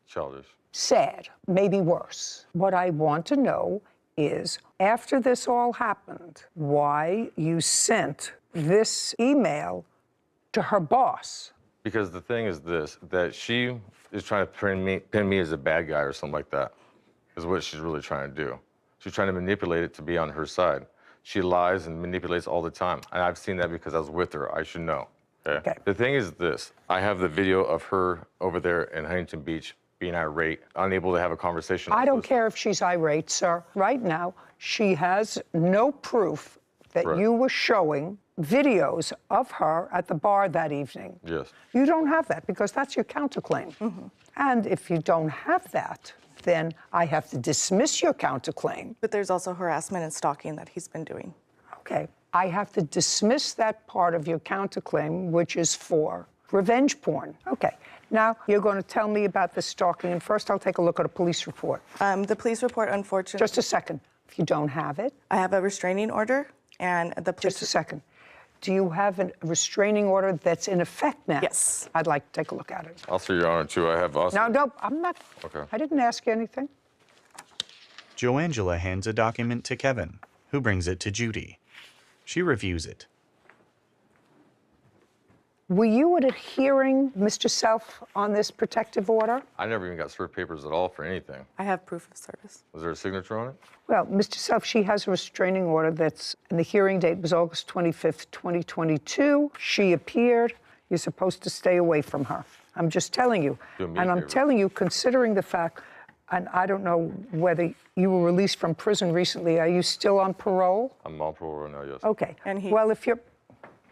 childish. sad, maybe worse. What I want to know is, after this all happened, why you sent this email to her boss. Because the thing is this, that she is trying to pin me as a bad guy or something like that, is what she's really trying to do. She's trying to manipulate it to be on her side. She lies and manipulates all the time. And I've seen that because I was with her. I should know. Okay? The thing is this, I have the video of her over there in Huntington Beach being irate, unable to have a conversation. I don't care if she's irate, sir. Right now, she has no proof that you were showing videos of her at the bar that evening. Yes. You don't have that because that's your counterclaim. And if you don't have that, then I have to dismiss your counterclaim. But there's also harassment and stalking that he's been doing. Okay. I have to dismiss that part of your counterclaim, which is for revenge porn. Okay. Now, you're going to tell me about the stalking, and first I'll take a look at a police report. The police report, unfortunately... Just a second. If you don't have it... I have a restraining order, and the police... Just a second. Do you have a restraining order that's in effect now? Yes. I'd like to take a look at it. Also, Your Honor, too, I have also... No, I'm not... Okay. I didn't ask you anything. Joangela hands a document to Kevin, who brings it to Judy. She reviews it. Were you at a hearing, Mr. Self, on this protective order? I never even got served papers at all for anything. I have proof of service. Was there a signature on it? Well, Mr. Self, she has a restraining order that's, and the hearing date was August 25th, 2022. She appeared. You're supposed to stay away from her. I'm just telling you. And I'm telling you, considering the fact, and I don't know whether you were released from prison recently. Are you still on parole? I'm on parole right now, yes. Okay. Well, if you're...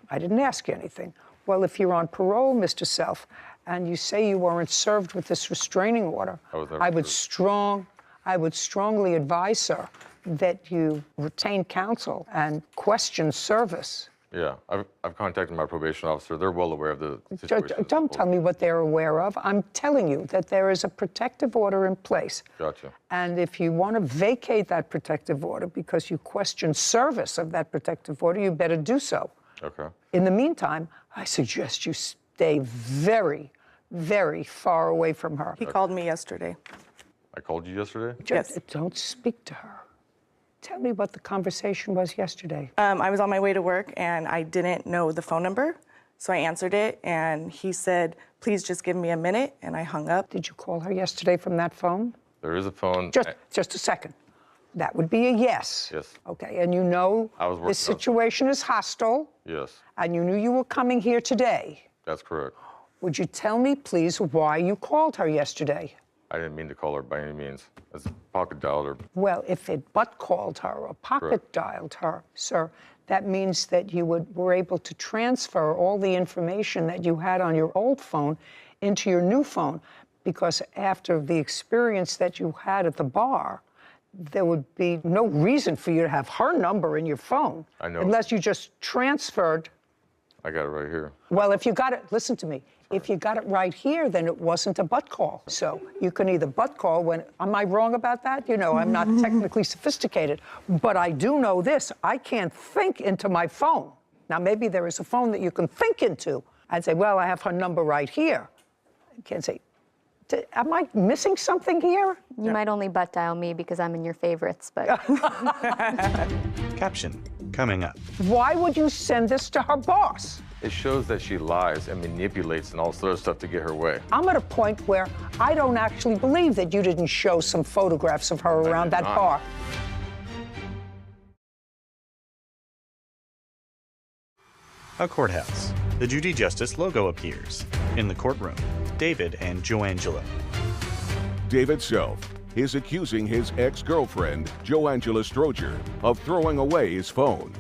I didn't ask you anything. Well, if you're on parole, Mr. Self, and you say you weren't served with this restraining order, I would strongly advise, sir, that you retain counsel and question service. Yeah, I've contacted my probation officer. They're well aware of the situation. Don't tell me what they're aware of. I'm telling you that there is a protective order in place. Gotcha. And if you want to vacate that protective order because you question service of that protective order, you better do so. Okay. In the meantime, I suggest you stay very, very far away from her. He called me yesterday. I called you yesterday? Yes. Don't speak to her. Tell me what the conversation was yesterday. I was on my way to work, and I didn't know the phone number, so I answered it, and he said, please just give me a minute, and I hung up. Did you call her yesterday from that phone? There is a phone. Just a second. That would be a yes. Yes. Okay, and you know this situation is hostile. Yes. And you knew you were coming here today. That's correct. Would you tell me, please, why you called her yesterday? I didn't mean to call her by any means. It's pocket dialed her. Well, if it but called her or pocket dialed her, sir, that means that you were able to transfer all the information that you had on your old phone into your new phone, because after the experience that you had at the bar, there would be no reason for you to have her number in your phone. I know. Unless you just transferred. I got it right here. Well, if you got it, listen to me. If you got it right here, then it wasn't a butt call. So you can either butt call when, am I wrong about that? You know, I'm not technically sophisticated, but I do know this. I can't think into my phone. Now, maybe there is a phone that you can think into. I'd say, well, I have her number right here. You can't say, am I missing something here? You might only butt dial me because I'm in your favorites, but... Caption coming up. Why would you send this to her boss? It shows that she lies and manipulates and all sort of stuff to get her way. I'm at a point where I don't actually believe that you didn't show some photographs of her around that bar. A courthouse. The Judy Justice logo appears. In the courtroom, David and Joangela. David Self is accusing his ex-girlfriend, Joangela Stroger, of throwing away his phone.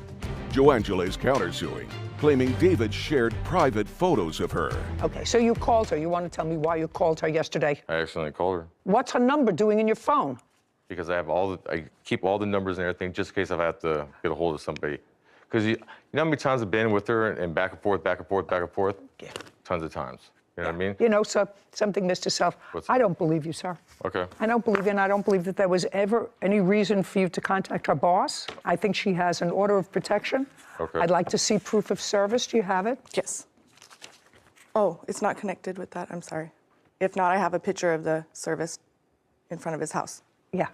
Joangela is countersuing, claiming David shared private photos of her. Okay, so you called her. You want to tell me why you called her yesterday? I accidentally called her. What's her number doing in your phone? Because I keep all the numbers and everything just in case I have to get a hold of somebody. Because you know how many times I've been with her and back and forth, back and forth, back and forth? Yeah. Tons of times. You know what I mean? You know, sir, something, Mr. Self. I don't believe you, sir. Okay. I don't believe you, and I don't believe that there was ever any reason for you to contact her boss. I think she has an order of protection. Okay. I'd like to see proof of service. Do you have it? Yes. Oh, it's not connected with that. I'm sorry. If not, I have a picture of the service in front of his house. Yeah.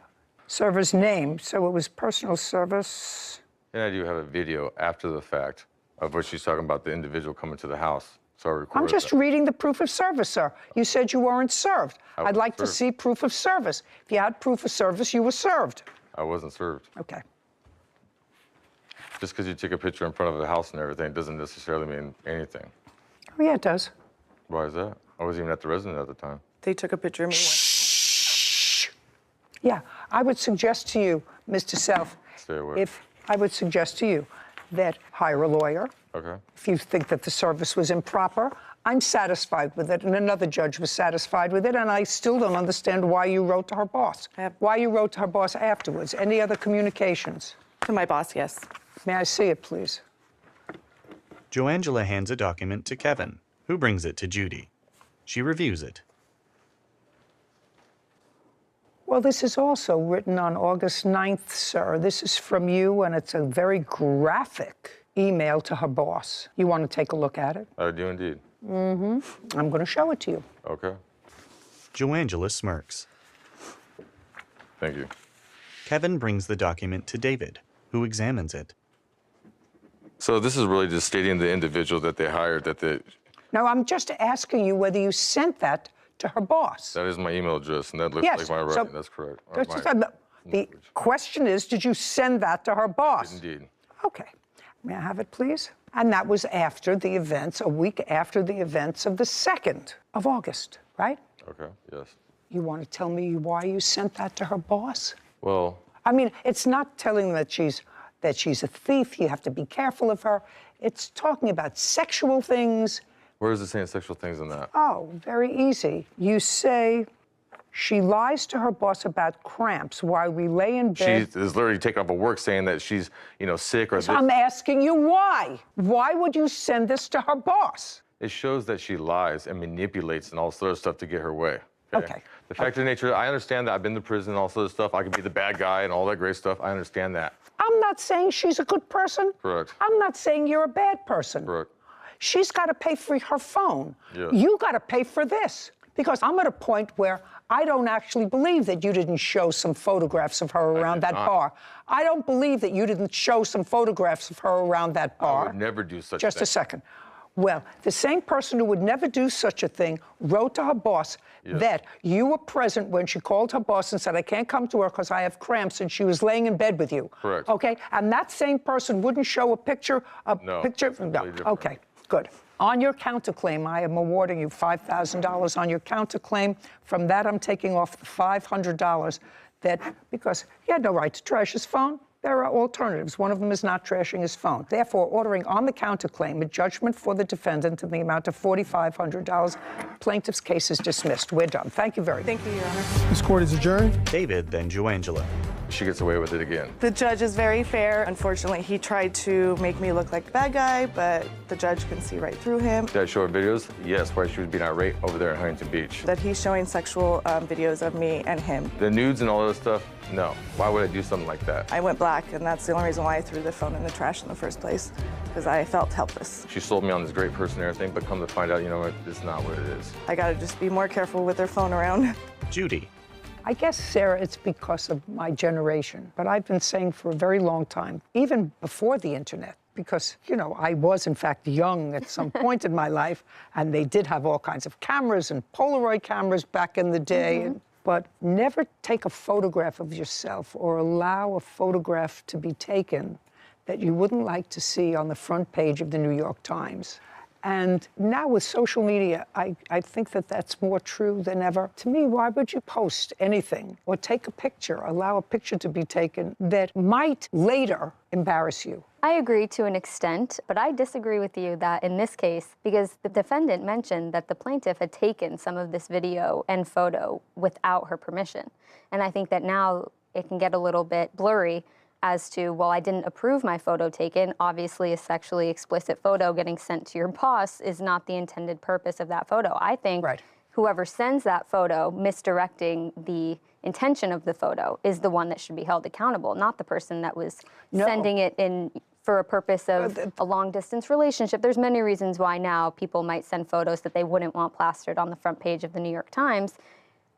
Server's name, so it was personal service. And I do have a video after the fact of what she's talking about, the individual coming to the house. So I recorded I'm just reading the proof of service, sir. You said you weren't served. I I'd like wasn't to served. see proof of service. If you had proof of service, you were served. I wasn't served. Okay. Just because you take a picture in front of the house and everything doesn't necessarily mean anything. Oh, yeah, it does. Why is that? I wasn't even at the residence at the time. They took a picture of me. Yeah, I would suggest to you, Mr. Self, Stay away. I would suggest to you that hire a lawyer. Okay. If you think that the service was improper, I'm satisfied with it, and another judge was satisfied with it, and I still don't understand why you wrote to her boss. Why you wrote to her boss afterwards. Any other communications? To my boss, yes. May I see it, please? Joangela hands a document to Kevin, who brings it to Judy. She reviews it. Well, this is also written on August 9th, sir. This is from you, and it's a very graphic email to her boss. You want to take a look at it? I do indeed. Mm-hmm. I'm going to show it to you. Okay. Joangela smirks. Thank you. Kevin brings the document to David, who examines it. So this is really just stating the individual that they hired, that they... Now, I'm just asking you whether you sent that to her boss. That is my email address, and that looks Yes, like my so- writing. That's correct. Or Just- my- The question is, did you send that to her boss? Indeed. Okay. May I have it, please? And that was after the events, a week after the events of the 2nd of August, right? Okay, yes. You want to tell me why you sent that to her boss? Well, I mean, it's not telling them that she's a thief. You have to be careful of her. It's talking about sexual things. where is it saying sexual things in that? Oh, very easy. You say she lies to her boss about cramps while we lay in She bed. is literally taking off of work saying that she's, sick or So I'm asking you why. Why would you send this to her boss? It shows that she lies and manipulates and all sort of stuff to get her way. Okay. The fact of nature, I understand that. I've been to prison and all sort of stuff. I could be the bad guy and all that great stuff. I understand that. I'm not saying she's a good person. Correct. I'm not saying you're a bad person. Correct. She's got to pay for her phone. Yes. You got to pay for this. Because I'm at a point where I don't actually believe that you didn't show some photographs of her around that bar. I don't believe that you didn't show some photographs of her around that bar. I would never do such Just a thing. a second. Well, the same person who would never do such a thing wrote to her boss that you were present when she called her boss and said, I can't come to her because I have cramps, and she was laying in bed with you. Correct. Okay? And that same person wouldn't show a picture, No, No. different. Okay, good. On your counterclaim, I am awarding you $5,000 on your counterclaim. From that, I'm taking off the $500 because he had no right to trash his phone. There are alternatives. One of them is not trashing his phone. Therefore, ordering on the counterclaim a judgment for the defendant in the amount of $4,500. Plaintiff's case is dismissed. We're done. Thank you very much. Thank you, Your Honor. This court is adjourned. David, then Joangela. She gets away with it again. The judge is very fair. Unfortunately, he tried to make me look like the bad guy, but the judge can see right through him. Did I show her videos? Yes, why she was being irate over there in Huntington Beach. That he's showing sexual videos of me and him. The nudes and all that stuff, no. Why would I do something like that? I went black, and that's the only reason why I threw the phone in the trash in the first place, because I felt helpless. She sold me on this great person and everything, but come to find out, you know what, it's not what it is. I gotta just be more careful with their phone around. Judy. I guess, Sarah, it's because of my generation. But I've been saying for a very long time, even before the internet, because, I was, in fact, young at some point in my life, and they did have all kinds of cameras and Polaroid cameras back in the day. But never take a photograph of yourself or allow a photograph to be taken that you wouldn't like to see on the front page of the New York Times. And now with social media, I think that that's more true than ever. To me, why would you post anything or take a picture, allow a picture to be taken that might later embarrass you? I agree to an extent, but I disagree with you that in this case, because the defendant mentioned that the plaintiff had taken some of this video and photo without her permission. And I think that now it can get a little bit blurry as to, well, I didn't approve my photo taken. Obviously, a sexually explicit photo getting sent to your boss is not the intended purpose of that photo. I think whoever sends that photo, misdirecting the intention of the photo, is the one that should be held accountable, not the person that was sending it in for a purpose of a long-distance relationship. There's many reasons why now people might send photos that they wouldn't want plastered on the front page of the New York Times.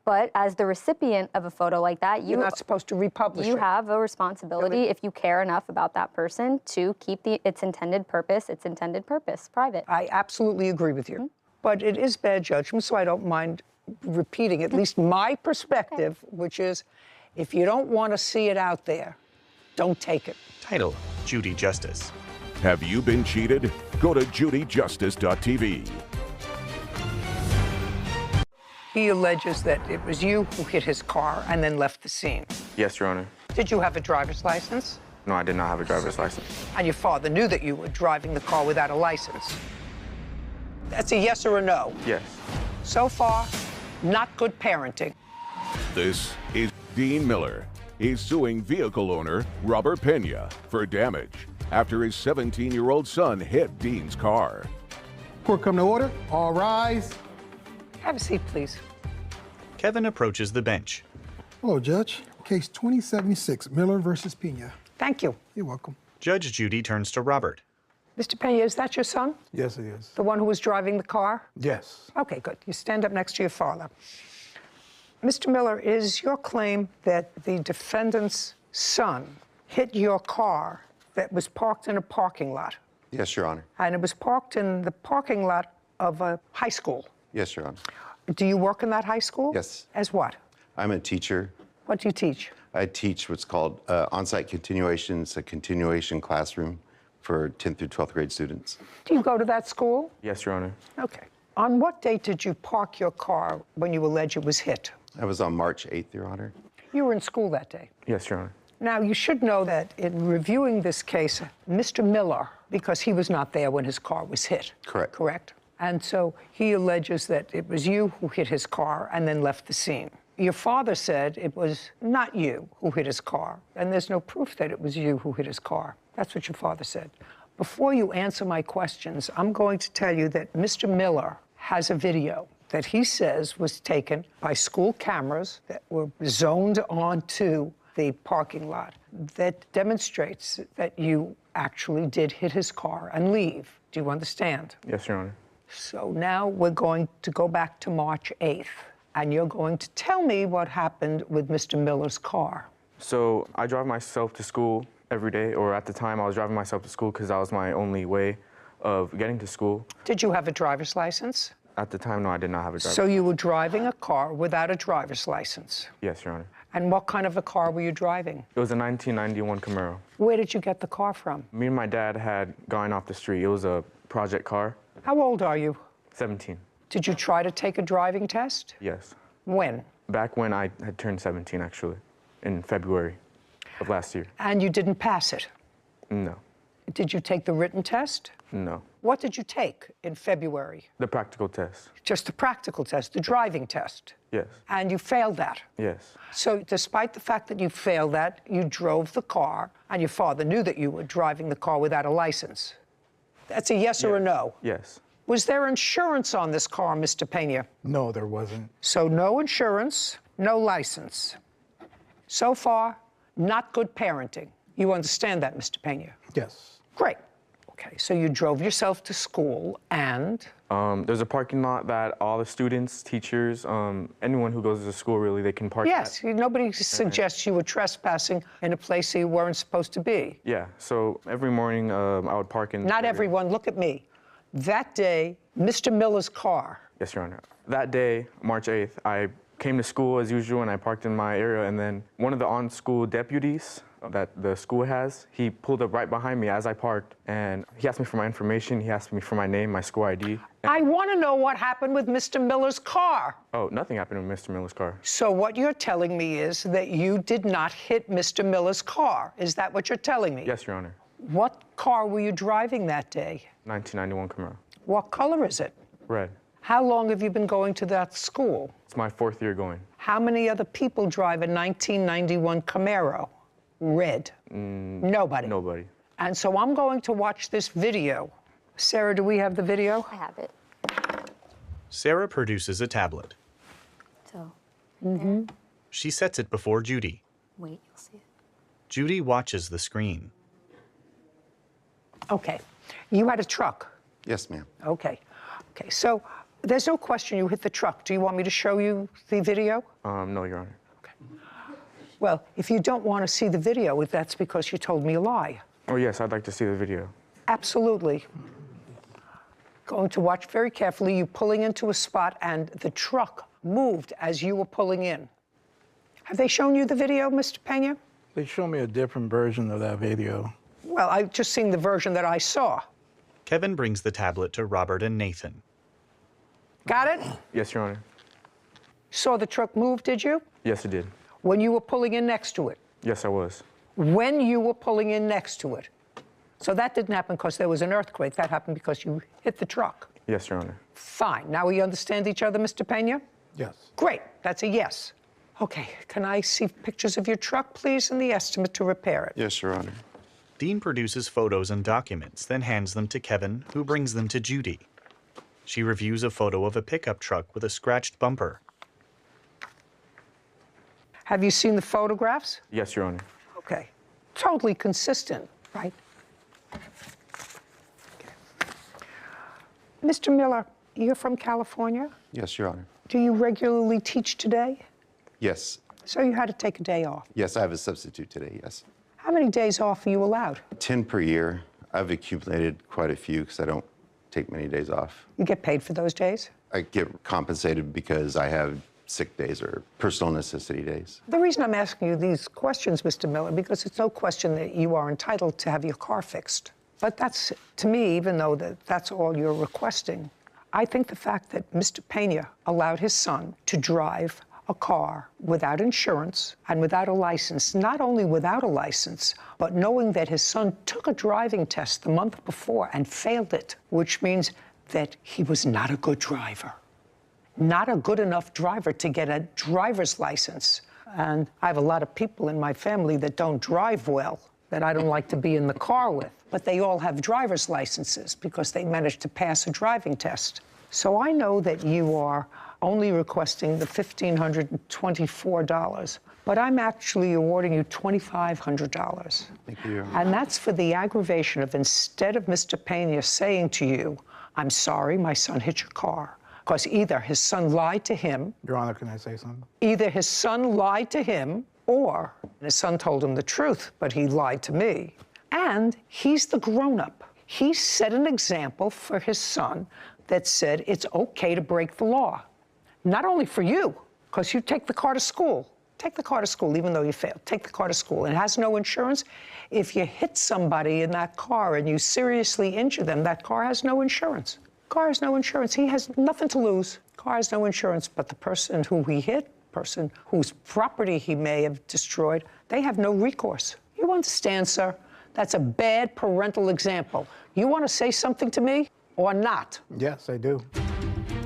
But as the recipient of a photo like that, You're not supposed to republish you it. have a responsibility, if you care enough about that person, to keep its intended purpose private. I absolutely agree with you. But it is bad judgment, so I don't mind repeating at least my perspective, which is if you don't want to see it out there, don't take it. Title: Judy Justice. Have you been cheated? Go to judyjustice.tv. He alleges that it was you who hit his car and then left the scene. Yes, Your Honor. Did you have a driver's license? No, I did not have a driver's license. And your father knew that you were driving the car without a license? That's a yes or a no? Yes. So far, not good parenting. This is Dean Miller. He's suing vehicle owner Robert Pena for damage after his 17-year-old son hit Dean's car. Court come to order. All rise. Have a seat, please. Kevin approaches the bench. Hello, Judge. Case 2076, Miller versus Pena. Thank you. You're welcome. Judge Judy turns to Robert. Mr. Pena, is that your son? Yes, it is. The one who was driving the car? Yes. Okay, good. You stand up next to your father. Mr. Miller, is your claim that the defendant's son hit your car that was parked in a parking lot? Yes, Your Honor. And it was parked in the parking lot of a high school? Yes, Your Honor. Do you work in that high school? Yes. As what? I'm a teacher. What do you teach? I teach what's called on-site continuation. It's a continuation classroom for 10th through 12th grade students. Do you go to that school? Yes, Your Honor. Okay. On what date did you park your car when you allege it was hit? That was on March 8th, Your Honor. You were in school that day. Yes, Your Honor. Now, you should know that in reviewing this case, Mr. Miller, because he was not there when his car was hit. Correct. Correct? And so he alleges that it was you who hit his car and then left the scene. Your father said it was not you who hit his car, and there's no proof that it was you who hit his car. That's what your father said. Before you answer my questions, I'm going to tell you that Mr. Miller has a video that he says was taken by school cameras that were zoned onto the parking lot that demonstrates that you actually did hit his car and leave. Do you understand? Yes, Your Honor. So now we're going to go back to March 8th, and you're going to tell me what happened with Mr. Miller's car. So I drive myself to school every day, or at the time I was driving myself to school because that was my only way of getting to school. Did you have a driver's license? At the time, no, I did not have a driver's So you were driving a car without a driver's license. Yes, Your Honor. And what kind of a car were you driving? It was a 1991 Camaro. Where did you get the car from? Me and my dad had gone off the street. It was a project car. How old are you? 17. Did you try to take a driving test? Yes. When? Back when I had turned 17, actually, in February of last year. And you didn't pass it? No. Did you take the written test? No. What did you take in February? The practical test. Just the practical test, the driving test? Yes. And you failed that? Yes. So despite the fact that you failed that, you drove the car, and your father knew that you were driving the car without a license? That's a yes or a no? Yes. Was there insurance on this car, Mr. Pena? No, there wasn't. So no insurance, no license. So far, not good parenting. You understand that, Mr. Pena? Yes. Great. Okay, so you drove yourself to school and? There's a parking lot that all the students, teachers, anyone who goes to school, really, they can park Yes, nobody suggests you were trespassing in a place you weren't supposed to be. Yeah, so every morning I would park in... Not everyone, look at me. That day, Mr. Miller's car. Yes, Your Honor. That day, March 8th, I came to school as usual and I parked in my area, and then one of the on-school deputies that the school has, he pulled up right behind me as I parked, and he asked me for my information, he asked me for my name, my school ID. I want to know what happened with Mr. Miller's car. Oh, nothing happened with Mr. Miller's car. So what you're telling me is that you did not hit Mr. Miller's car. Is that what you're telling me? Yes, Your Honor. What car were you driving that day? 1991 Camaro. What color is it? Red. How long have you been going to that school? It's my 4th year going. How many other people drive a 1991 Camaro? Red. Nobody. Nobody. And so I'm going to watch this video. Sarah, do we have the video? I have it. Sarah produces a tablet. So, She sets it before Judy. wait, you'll see it. Judy watches the screen. Okay. You had a truck. Yes, ma'am. Okay. Okay. So There's no question you hit the truck. Do you want me to show you the video? No, Your Honor. Well, if you don't want to see the video, that's because you told me a lie. Oh, yes, I'd like to see the video. Absolutely. Going to watch very carefully, you pulling into a spot and the truck moved as you were pulling in. Have they shown you the video, Mr. Pena? They showed me a different version of that video. Well, I've just seen the version that I saw. Kevin brings the tablet to Robert and Nathan. Got it? Yes, Your Honor. Saw the truck move, did you? Yes, it did. When you were pulling in next to it? Yes, I was. When you were pulling in next to it? So that didn't happen because there was an earthquake. That happened because you hit the truck. Yes, Your Honor. Fine. Now we understand each other, Mr. Pena? Yes. Great. That's a yes. Okay. Can I see pictures of your truck, please, and the estimate to repair it? Yes, Your Honor. Dean produces photos and documents, then hands them to Kevin, who brings them to Judy. She reviews a photo of a pickup truck with a scratched bumper. Have you seen the photographs? Yes, Your Honor. Okay. Totally consistent, right? Okay. Mr. Miller, you're from California? Yes, Your Honor. Do you regularly teach today? Yes. So you had to take a day off. Yes, I have a substitute today, yes. How many days off are you allowed? 10 per year. I've accumulated quite a few because I don't take many days off. You get paid for those days? I get compensated because I have sick days or personal necessity days. The reason I'm asking you these questions, Mr. Miller, because it's no question that you are entitled to have your car fixed. But that's, to me, even though that's all you're requesting, I think the fact that Mr. Pena allowed his son to drive a car without insurance and without a license, not only without a license, but knowing that his son took a driving test the month before and failed it, which means that he was not a good driver. Not a good enough driver to get a driver's license. And I have a lot of people in my family that don't drive well, that I don't like to be in the car with. But they all have driver's licenses because they managed to pass a driving test. So I know that you are only requesting the $1,524, but I'm actually awarding you $2,500. Thank you. And that's for the aggravation of, instead of Mr. Pena saying to you, I'm sorry, my son hit your car, because either his son lied to him. Your Honor, can I say something? Either his son lied to him, or his son told him the truth, but he lied to me. And he's the grown-up. He set an example for his son that said it's okay to break the law. Not only for you, because you take the car to school. Take the car to school, even though you failed. Take the car to school. It has no insurance. If you hit somebody in that car and you seriously injure them, that car has no insurance. Car has no insurance. He has nothing to lose. Car has no insurance, but the person who he hit, person whose property he may have destroyed, they have no recourse. You understand, sir? That's a bad parental example. You want to say something to me or not? Yes, I do.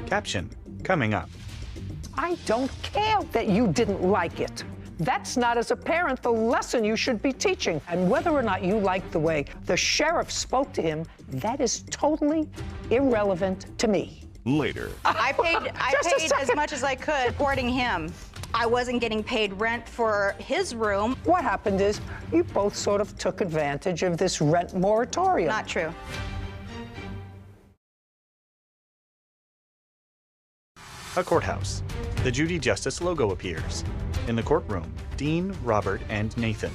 Caption coming up. I don't care that you didn't like it. That's not, as a parent, the lesson you should be teaching. And whether or not you like the way the sheriff spoke to him, that is totally irrelevant to me. Later. I paid as much as I could supporting him. I wasn't getting paid rent for his room. What happened is you both sort of took advantage of this rent moratorium. Not true. A courthouse. The Judy Justice logo appears. In the courtroom, Dean, Robert, and Nathan.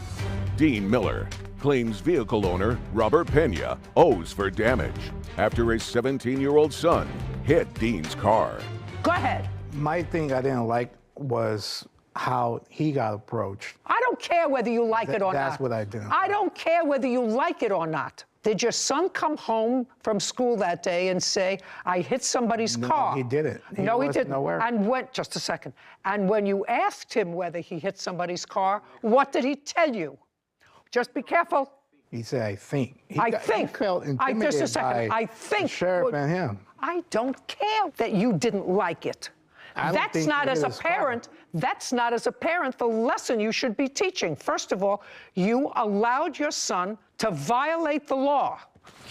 Dean Miller claims vehicle owner Robert Pena owes for damage after his 17-year-old son hit Dean's car. Go ahead. My thing I didn't like was how he got approached. I don't care whether you like it or not. That's what I didn't. I don't care whether you like it or not. Did your son come home from school that day and say, I hit somebody's car? No, he didn't. No, he didn't. Nowhere. And just a second. And when you asked him whether he hit somebody's car, what did he tell you? Just be careful. He said, I think. He felt intimidated just a second. by I think. the sheriff and him. I don't care that you didn't like it. That's not, as a parent, that's not, as a parent, the lesson you should be teaching. First of all, you allowed your son to violate the law.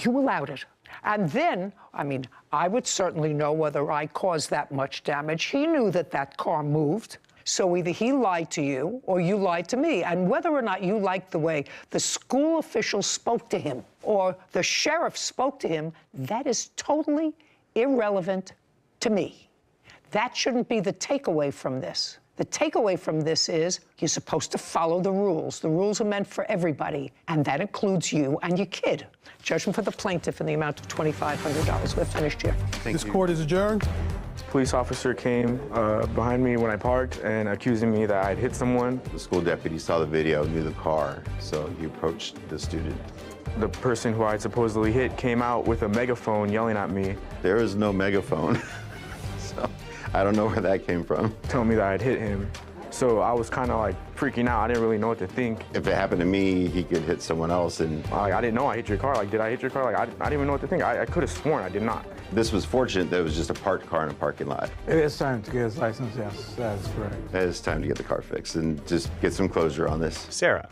You allowed it. And then, I mean, I would certainly know whether I caused that much damage. He knew that that car moved. So either he lied to you or you lied to me. And whether or not you liked the way the school official spoke to him or the sheriff spoke to him, that is totally irrelevant to me. That shouldn't be the takeaway from this. The takeaway from this is you're supposed to follow the rules. The rules are meant for everybody, and that includes you and your kid. Judgment for the plaintiff in the amount of $2,500. We're finished here. This court is adjourned. Police officer came behind me when I parked and accusing me that I'd hit someone. The school deputy saw the video, knew the car, so he approached the student. The person who I supposedly hit came out with a megaphone yelling at me. There is no megaphone, so I don't know where that came from. Telling me that I'd hit him. So I was kind of like freaking out. I didn't really know what to think. If it happened to me, he could hit someone else. And I didn't know I hit your car. Like, did I hit your car? Like, I didn't even know what to think. I could have sworn I did not. This was fortunate that it was just a parked car in a parking lot. It is time to get his license, yes, that is correct. It is time to get the car fixed and just get some closure on this. Sarah.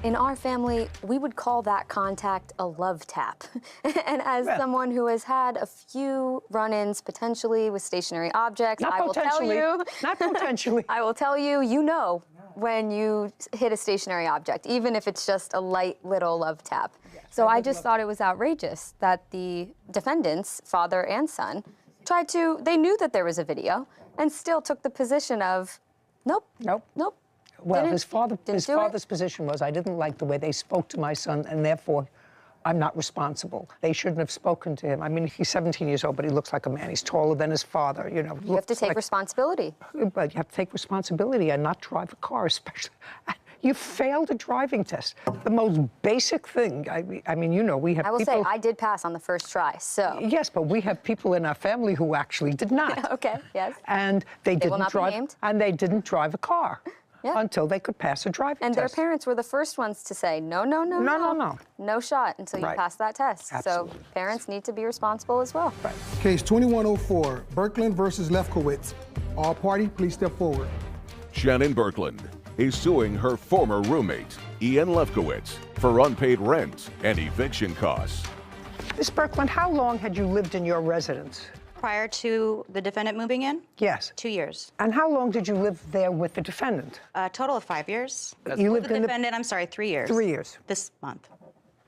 In our family, we would call that contact a love tap. And as someone who has had a few run-ins potentially with stationary objects, I will tell you. Not potentially. I will tell you, you know when you hit a stationary object, even if it's just a light little love tap. So I just thought it was outrageous that the defendants, father and son, they knew that there was a video and still took the position of, nope, nope, nope. Well, his father's position was, I didn't like the way they spoke to my son, and therefore, I'm not responsible. They shouldn't have spoken to him. I mean, he's 17 years old, but he looks like a man. He's taller than his father, you know. You have to take responsibility. But you have to take responsibility and not drive a car, especially. You failed a driving test. The most basic thing. I mean, you know, we have I will people... say, I did pass on the first try, so... Yes, but we have people in our family who actually did not. Okay, yes. And they will didn't not be drive... named. And they didn't drive a car. Yeah. Until they could pass a driving and test. their parents were the first ones to say, no, no, no, no. No shot until you pass that test. Absolutely. So parents need to be responsible as well. Right. Case 2104, Birkeland versus Lefkowitz. All party, please step forward. Shannon Birkeland is suing her former roommate, Ian Lefkowitz, for unpaid rent and eviction costs. Ms. Birkeland, how long had you lived in your residence? Prior to the defendant moving in? Yes. 2 years. And how long did you live there with the defendant? A total of 5 years. You lived the in defendant, I'm sorry, 3 years. 3 years. This month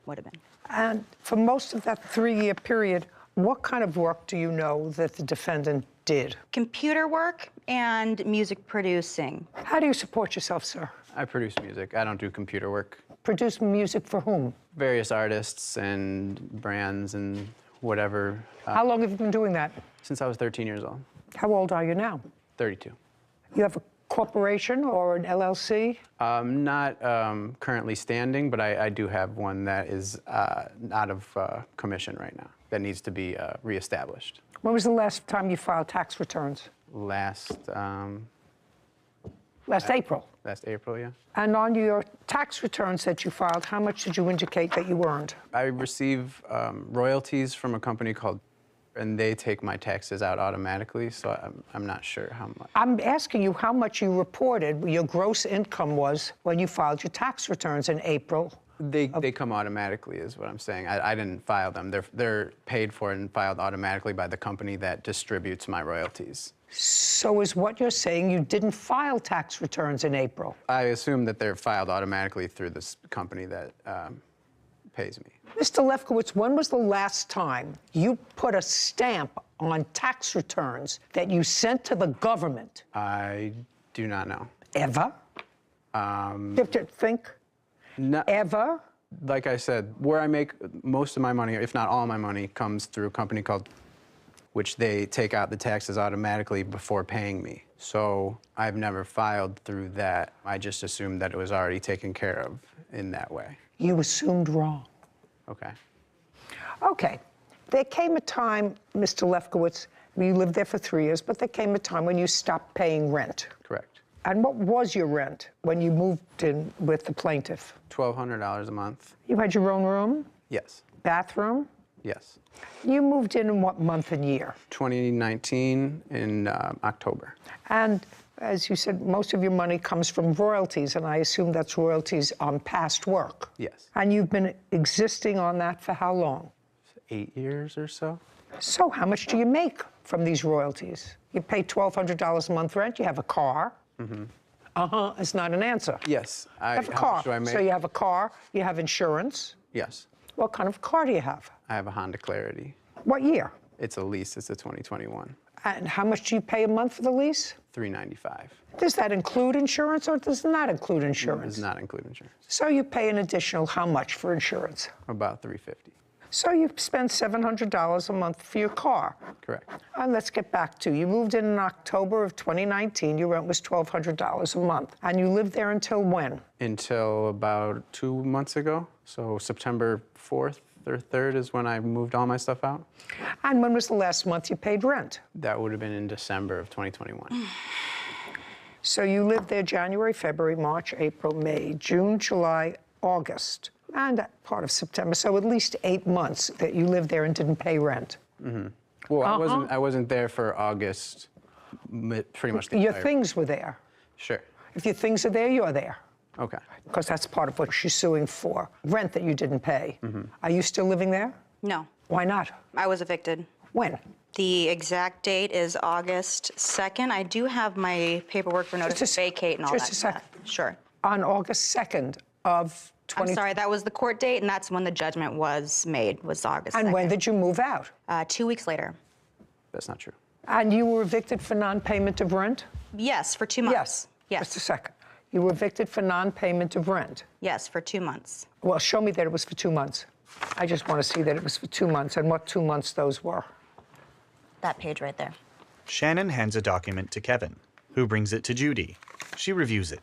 would have been. And for most of that 3-year period, what kind of work do you know that the defendant did? Computer work and music producing. How do you support yourself, sir? I produce music. I don't do computer work. Produce music for whom? Various artists and brands and whatever. How long have you been doing that? Since I was 13 years old. How old are you now? 32. You have a corporation or an LLC? Not currently standing, but I do have one that is out of commission right now that needs to be reestablished. When was the last time you filed tax returns? Last April. Last April, yeah. And on your tax returns that you filed, how much did you indicate that you earned? I receive royalties from a company called, and they take my taxes out automatically, so I'm not sure how much. I'm asking you how much you reported your gross income was when you filed your tax returns in April. They come automatically, is what I'm saying. I didn't file them. They're paid for and filed automatically by the company that distributes my royalties. So is what you're saying you didn't file tax returns in April? I assume that they're filed automatically through this company that pays me. Mr. Lefkowitz, when was the last time you put a stamp on tax returns that you sent to the government? I do not know. Ever? You have to think. No, ever? Like I said, where I make most of my money, if not all my money, comes through a company called, which they take out the taxes automatically before paying me. So I've never filed through that. I just assumed that it was already taken care of in that way. You assumed wrong. Okay. Okay. There came a time, Mr. Lefkowitz, you lived there for 3 years, but there came a time when you stopped paying rent. Correct. And what was your rent when you moved in with the plaintiff? $1,200 a month. You had your own room? Yes. Bathroom? Yes. You moved in what month and year? 2019 in October. And as you said, most of your money comes from royalties, and I assume that's royalties on past work. Yes. And you've been existing on that for how long? 8 years or so. So how much do you make from these royalties? You pay $1,200 a month rent, you have a car. Mm-hmm. Uh-huh, it's not an answer. Yes. You have a how car. much do I make? So you have a car, you have insurance. Yes. What kind of car do you have? I have a Honda Clarity. What year? It's a lease. It's a 2021. And how much do you pay a month for the lease? $395. Does that include insurance or does it not include insurance? Does not include insurance. So you pay an additional how much for insurance? About $350. So you spend $700 a month for your car. Correct. And let's get back to, you moved in October of 2019, your rent was $1,200 a month. And you lived there until when? Until about 2 months ago. So September 4th or 3rd is when I moved all my stuff out. And when was the last month you paid rent? That would have been in December of 2021. So you lived there January, February, March, April, May, June, July, August, and part of September. So at least 8 months that you lived there and didn't pay rent. Mm-hmm. Well, I wasn't there for August, pretty much the Your entire... things were there. Sure. If your things are there, you're there. Okay. Because that's part of what she's suing for. Rent that you didn't pay. Mm-hmm. Are you still living there? No. Why not? I was evicted. When? The exact date is August 2nd. I do have my paperwork for notice to vacate and all that. Just a second. Sure. On August 2nd of 20... I'm sorry, that was the court date, and that's when the judgment was made, was August 2nd. And when did you move out? 2 weeks later. That's not true. And you were evicted for non-payment of rent? Yes, for 2 months. Yes. Yes. Just a second. You were evicted for non-payment of rent? Yes, for 2 months. Well, show me that it was for 2 months. I just want to see that it was for 2 months and what 2 months those were. That page right there. Shannon hands a document to Kevin, who brings it to Judy. She reviews it.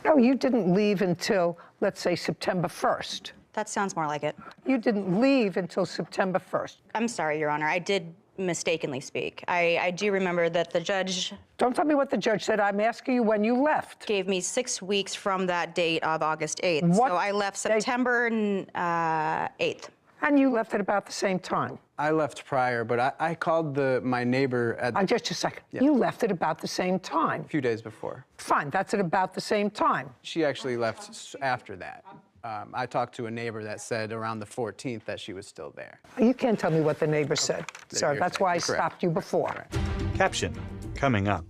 No, you didn't leave until, let's say, September 1st. That sounds more like it. You didn't leave until September 1st. I'm sorry, Your Honor. I did mistakenly speak. I do remember that the judge... Don't tell me what the judge said. I'm asking you when you left. Gave me 6 weeks from that date of August 8th. What so I left September 8th. And you left at about the same time. I left prior, but I called my neighbor at... Just a second. Yeah. You left at about the same time. A few days before. Fine, that's at about the same time. She actually left after that. I talked to a neighbor that said around the 14th that she was still there. You can't tell me what the neighbor said, sir. That's why I stopped you before. Caption, coming up.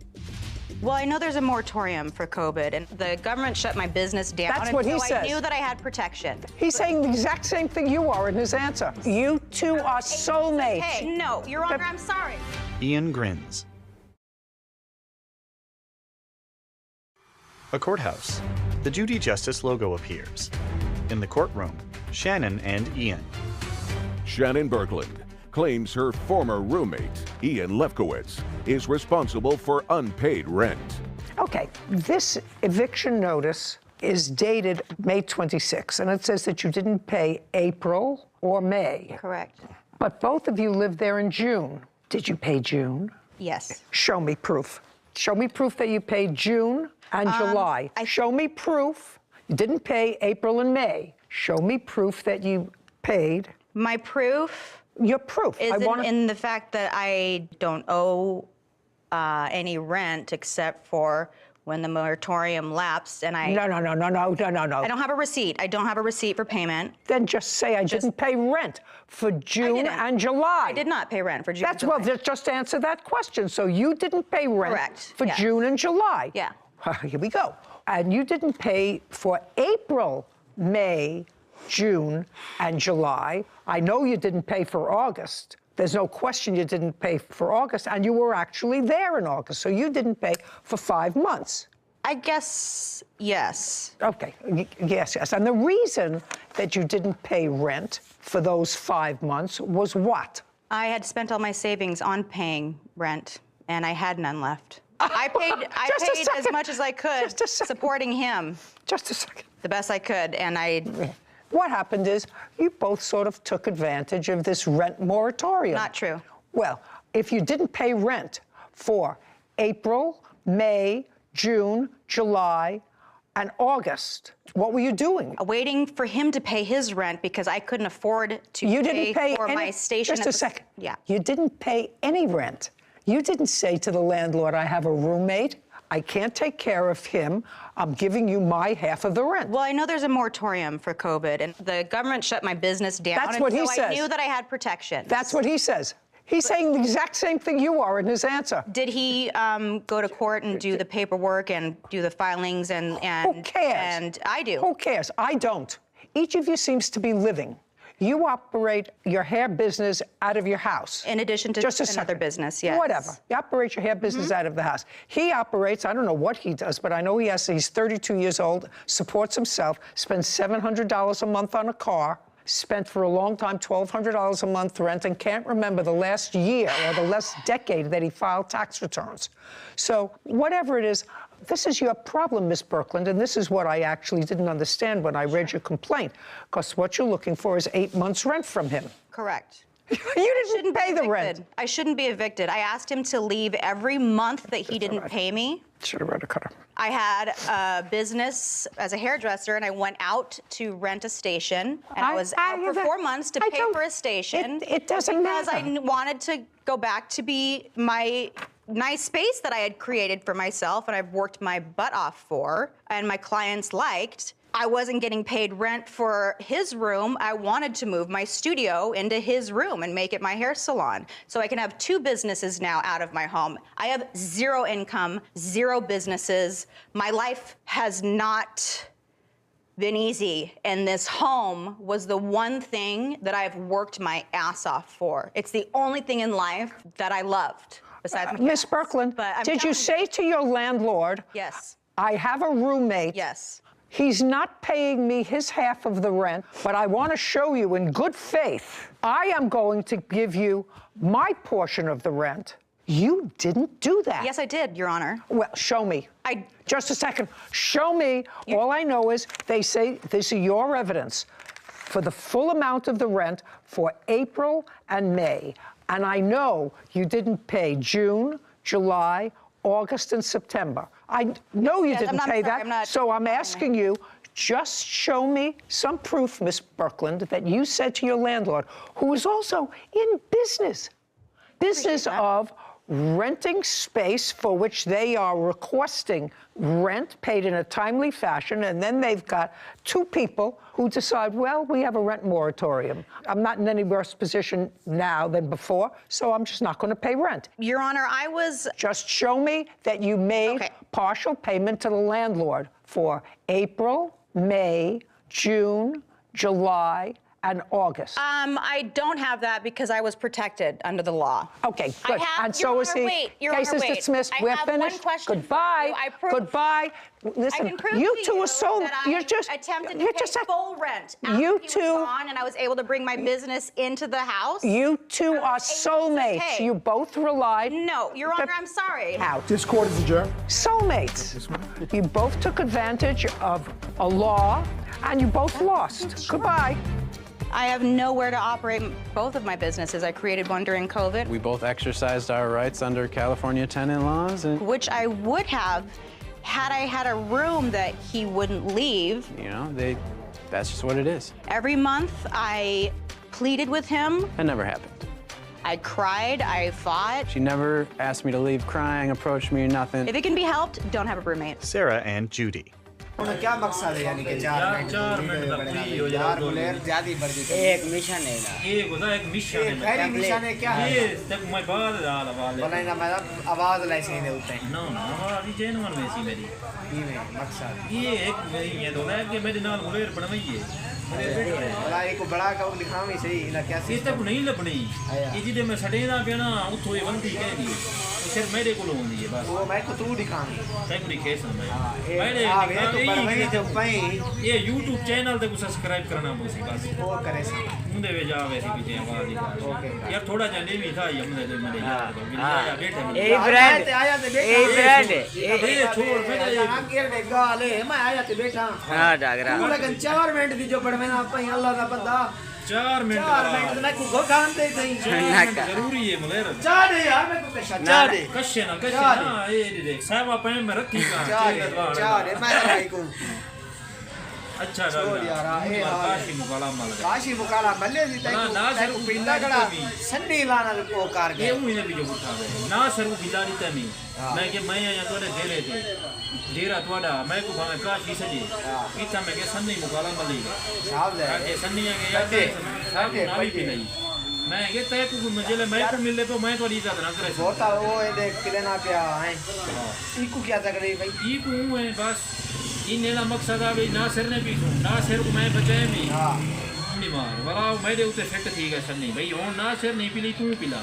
Well, I know there's a moratorium for COVID, and the government shut my business down. That's what he so says. I knew that I had protection. He's saying the exact same thing you are in his answer. You two are soulmates. Hey, no, Your Honor, I'm sorry. Ian grins. A courthouse. The Judy Justice logo appears. In the courtroom, Shannon and Ian. Shannon Berkland claims her former roommate, Ian Lefkowitz, is responsible for unpaid rent. Okay, this eviction notice is dated May 26, and it says that you didn't pay April or May. Correct. But both of you lived there in June. Did you pay June? Yes. Show me proof. Show me proof that you paid June and July. Show me proof you didn't pay April and May. Show me proof that you paid. My proof? Your proof. Is in the fact that I don't owe any rent except for when the moratorium lapsed, and I... No. I don't have a receipt. I don't have a receipt for payment. Then just say I didn't pay rent for June and July. I did not pay rent for June and Well, July. just answer that question. So you didn't pay rent for yes. June and July. Yeah. Here we go. And you didn't pay for April, May, June, and July. I know you didn't pay for August. There's no question you didn't pay for August, and you were actually there in August, so you didn't pay for 5 months. I guess, yes. Okay, yes. And the reason that you didn't pay rent for those 5 months was what? I had spent all my savings on paying rent, and I had none left. I paid as much as I could, supporting him. Just a second. The best I could, and I... What happened is you both sort of took advantage of this rent moratorium. Not true. Well, if you didn't pay rent for April, May, June, July, and August, what were you doing? Waiting for him to pay his rent because I couldn't afford to pay for my station. Just a second. Yeah. You didn't pay any rent. You didn't say to the landlord, I have a roommate. I can't take care of him. I'm giving you my half of the rent. Well, I know there's a moratorium for COVID, and the government shut my business down. That's what he says. I knew that I had protection. That's what he says. He's saying the exact same thing you are in his answer. Did he go to court and do the paperwork and do the filings and Who cares? And I do. Who cares? I don't. Each of you seems to be living. You operate your hair business out of your house. In addition to another business, yes. Whatever. You operate your hair business out of the house. He operates, I don't know what he does, but I know he's 32 years old, supports himself, spends $700 a month on a car, spent for a long time $1,200 a month rent, and can't remember the last year or the last decade that he filed tax returns. So whatever it is, this is your problem, Miss Birkeland, and this is what I actually didn't understand when I read your complaint, because what you're looking for is 8 months' rent from him. Correct. You didn't pay the rent. I shouldn't be evicted. I asked him to leave every month that he didn't pay me. Should have read a cutter. I had a business as a hairdresser, and I went out to rent a station, and I was out for 4 months to pay for a station. It doesn't because matter. I wanted to go back to be my nice space that I had created for myself, and I've worked my butt off for, and my clients liked. I wasn't getting paid rent for his room. I wanted to move my studio into his room and make it my hair salon. So I can have 2 businesses now out of my home. I have 0 income, 0 businesses. My life has not been easy, and this home was the one thing that I've worked my ass off for. It's the only thing in life that I loved, besides my Miss Birkeland, did you say to your landlord, yes, I have a roommate. Yes. He's not paying me his half of the rent, but I want to show you in good faith, I am going to give you my portion of the rent. You didn't do that. Yes, I did, Your Honor. Well, show me. Just a second. Show me. All I know is they say this is your evidence for the full amount of the rent for April and May. And I know you didn't pay June, July, August, and September. I know you didn't pay that, so I'm asking you, just show me some proof, Miss Birkeland, that you said to your landlord, who is also in business of renting space for which they are requesting rent paid in a timely fashion, and then they've got 2 people who decide, well, we have a rent moratorium. I'm not in any worse position now than before, so I'm just not going to pay rent. Your Honor, I was... Just show me that you made partial payment to the landlord for April, May, June, July, and August. I don't have that because I was protected under the law. Okay, good. And so is he. Case is dismissed. We're finished. Goodbye. Goodbye. Listen, you two are so. You're just. Attempted to pay full rent. You two. And I was able to bring my business into the house. You two are soulmates. You both relied. No, Your Honor, I'm sorry. How? This court is adjourned. Soulmates. You both took advantage of a law, and you both lost. Goodbye. I have nowhere to operate both of my businesses. I created one during COVID. We both exercised our rights under California tenant laws. Which I would have had I had a room that he wouldn't leave. You know, that's just what it is. Every month I pleaded with him. That never happened. I cried, I fought. She never asked me to leave crying, approached me, or nothing. If it can be helped, don't have a roommate. Sarah and Judy. क्या मकसद है यानी कि 4 minute एक mission है ना ये गुदा एक मिशन है पहली मिशन है क्या है ये तक मैं बाद डाला वाले बोला ना मैं आवाज लाइसी दे उते ना ना आवाज ही जेन वन में सी मेरी ये मकसद ये एक ये तो है कि मेरे नाल मुलेर बनवाई है बोला एक बड़ा का लिखावी सही ना क्या ये तक नहीं लबनी ये जिदे मैं सड़े ना पे ना उतो ये बंदी कह दी सिर्फ मेरे को होंदी है बस वो मैं को तू दिखाऊंगी तक दिखे समय मैंने ये YouTube चैनल ते को सब्सक्राइब करना बोसी बस वो करे सा मुंडे वे जावे सी पीछे आवाज ओके यार थोड़ा जने भी था ये हमने मेरे यार बैठे ए ब्रांड आया ते बैठा ये छोड़ मेरे आगे ने गाले मैं आया ते बैठा हां डागरा तू लगन 4 मिनट दी जो पड़वे ना पई अल्लाह दा बंदा 4 मिनट मैं को गोगान दे सही जरूरी है मुलेर चाह दे यार मैं को कशा चाह दे कशे ना ये देख साहब पे में रखी का चाह दे मैं भाई को अच्छा यार काशी मुकाला मल्ले दी तई ना सर को पिंडा कड़ा सन्नी लाना को कार ये मुझे भी जो उठा ना सर को बिला दी तमी मैं के मैं या तोरे डेरे थे डेरा तोड़ा मैं को भावे काशी सजे इतना मैं के सन्नी मुकाला मल्ली साहब ले के सन्नी के यार साहब नाली भी नहीं मैं के तय को मुझे मैं को मिले तो मैं तो इज्जत ना करे होता वो ये देख किले ना पिया है इको क्या तकलीफ भाई इको है बस इन्हें ना मकसद आ भाई ना सिर ने पीछू ना सिर को मैं बचाए मी नहीं मार वाला मेरे उते फिट थी गए सन्नी भाई हुन ना सिर नहीं पीली तू पीला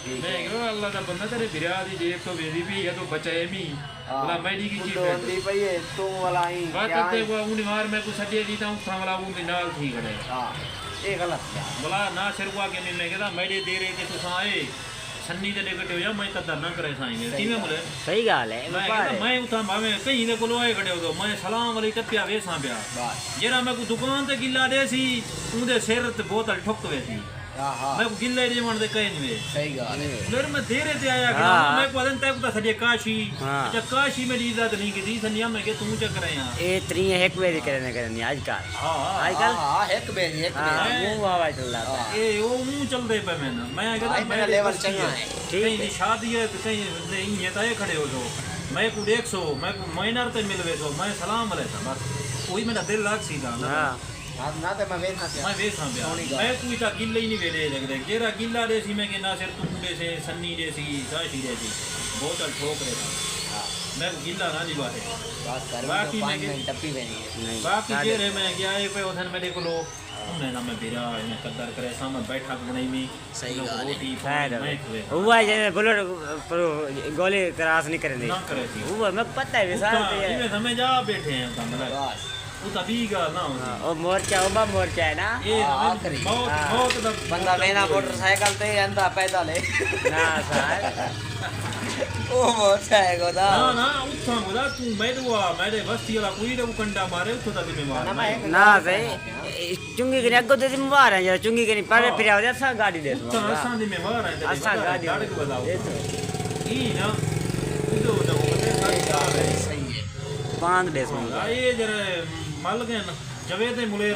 मैं कहो अल्लाह दा बंदा तेरे बिरा दी जेब तो वेदी भी है तो बचाए मी वाला मेरी की चीज होंदी पई है तू वाला ही बात करते वो उन मार मैं को सजे दी ता उठा वाला वो नाल थी खड़े हां ये गलत है वाला ना सिर हुआ के मैं कहदा मेरे दे रहे के तू आए सन्नी दे निकटे हो जा मैं कदर ना करे साईं किवें बोले सही गाल है मैं उठा भावे कहीं दे कोलो आए खड़े हो तो मैं सलाम वाली टप्पिया वेसा पिया जेरा मैं को दुकान ते गिल्ला दे सी उदे सिर ते बोतल ठुक वे सी मैं को गिल्ले जे मन दे कहीं वे सही गाल है फिर मैं देरे ते आया कि मैं को अदन तक तो सजे काशी अच्छा काशी में इज्जत नहीं की दी सनिया में के तू चक रहे हैं ए त्री एक बेरी करने आजकल आजकल एक बेरी मुंह वावा चल रहा है ए वो मुंह चल दे पे मैं कहता मेरा लेवल चंगा है कहीं दी शादी है तो कहीं ये ताए खड़े हो जो मैं को 100 मैं को माइनर ते मिलवे तो मैं सलाम वाले था बस कोई मेरा दिल लाग सीधा हां ना तो मैं वेखा मैं कोई ता गिल्ले ही नहीं वेले लग दे जेरा गिल्ला दे सी मैं के ना सिर तू दे से सन्नी दे सी साशी दे सी बोतल ठोक रहे था मैं को गिल्ला ना नहीं बात है बाकी मैं टप्पी वेनी है बाकी जेरे मैं गया ए पे उधर मेरे को लो मैं ना मैं बिरा मैं कदर करे सामने बैठा बनाई में सही रोटी मैं हुआ जे बोलो गोली क्रॉस नहीं करने ना करे थी हुआ मैं पता है विशाल ये हमें जा बैठे हैं मतलब वो तभी का ना ओ मोर्चा ओबा मोर्चा है ना ये आखिरी मौत दा बंदा मेना मोटरसाइकिल ते अंदा पैदल है ना साहब ओ मोर्चा है गोदा ना ना उठा मुदा तू मेरे बस्ती वाला कोई रे कंडा मारे उठो ता में मार ना सही चुंगी के अगो ते मार है जरा चुंगी के पर फिर आ जा गाड़ी दे असा दी में मार है असा गाड़ी को बताओ ई ना उदो तो बते सही है बांध दे सुन ये जरा मल गए ना जवे ते मुले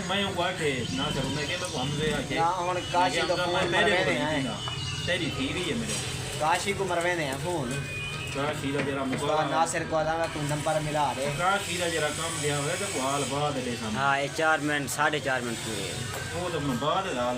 मैं वाटे ना करूं मैं के मैं हमसे आके ना हुन काशी तो फोन मेरे हैं तेरी थी रही है मेरे काशी को मरवे ने फोन काशी दा जरा मुका नासिर को आदा तू नंबर मिला दे काशी दा जरा काम दिया है तो हाल बाद दे सामने हां 4 मिनट 4.5 मिनट पूरे वो तो बाद हाल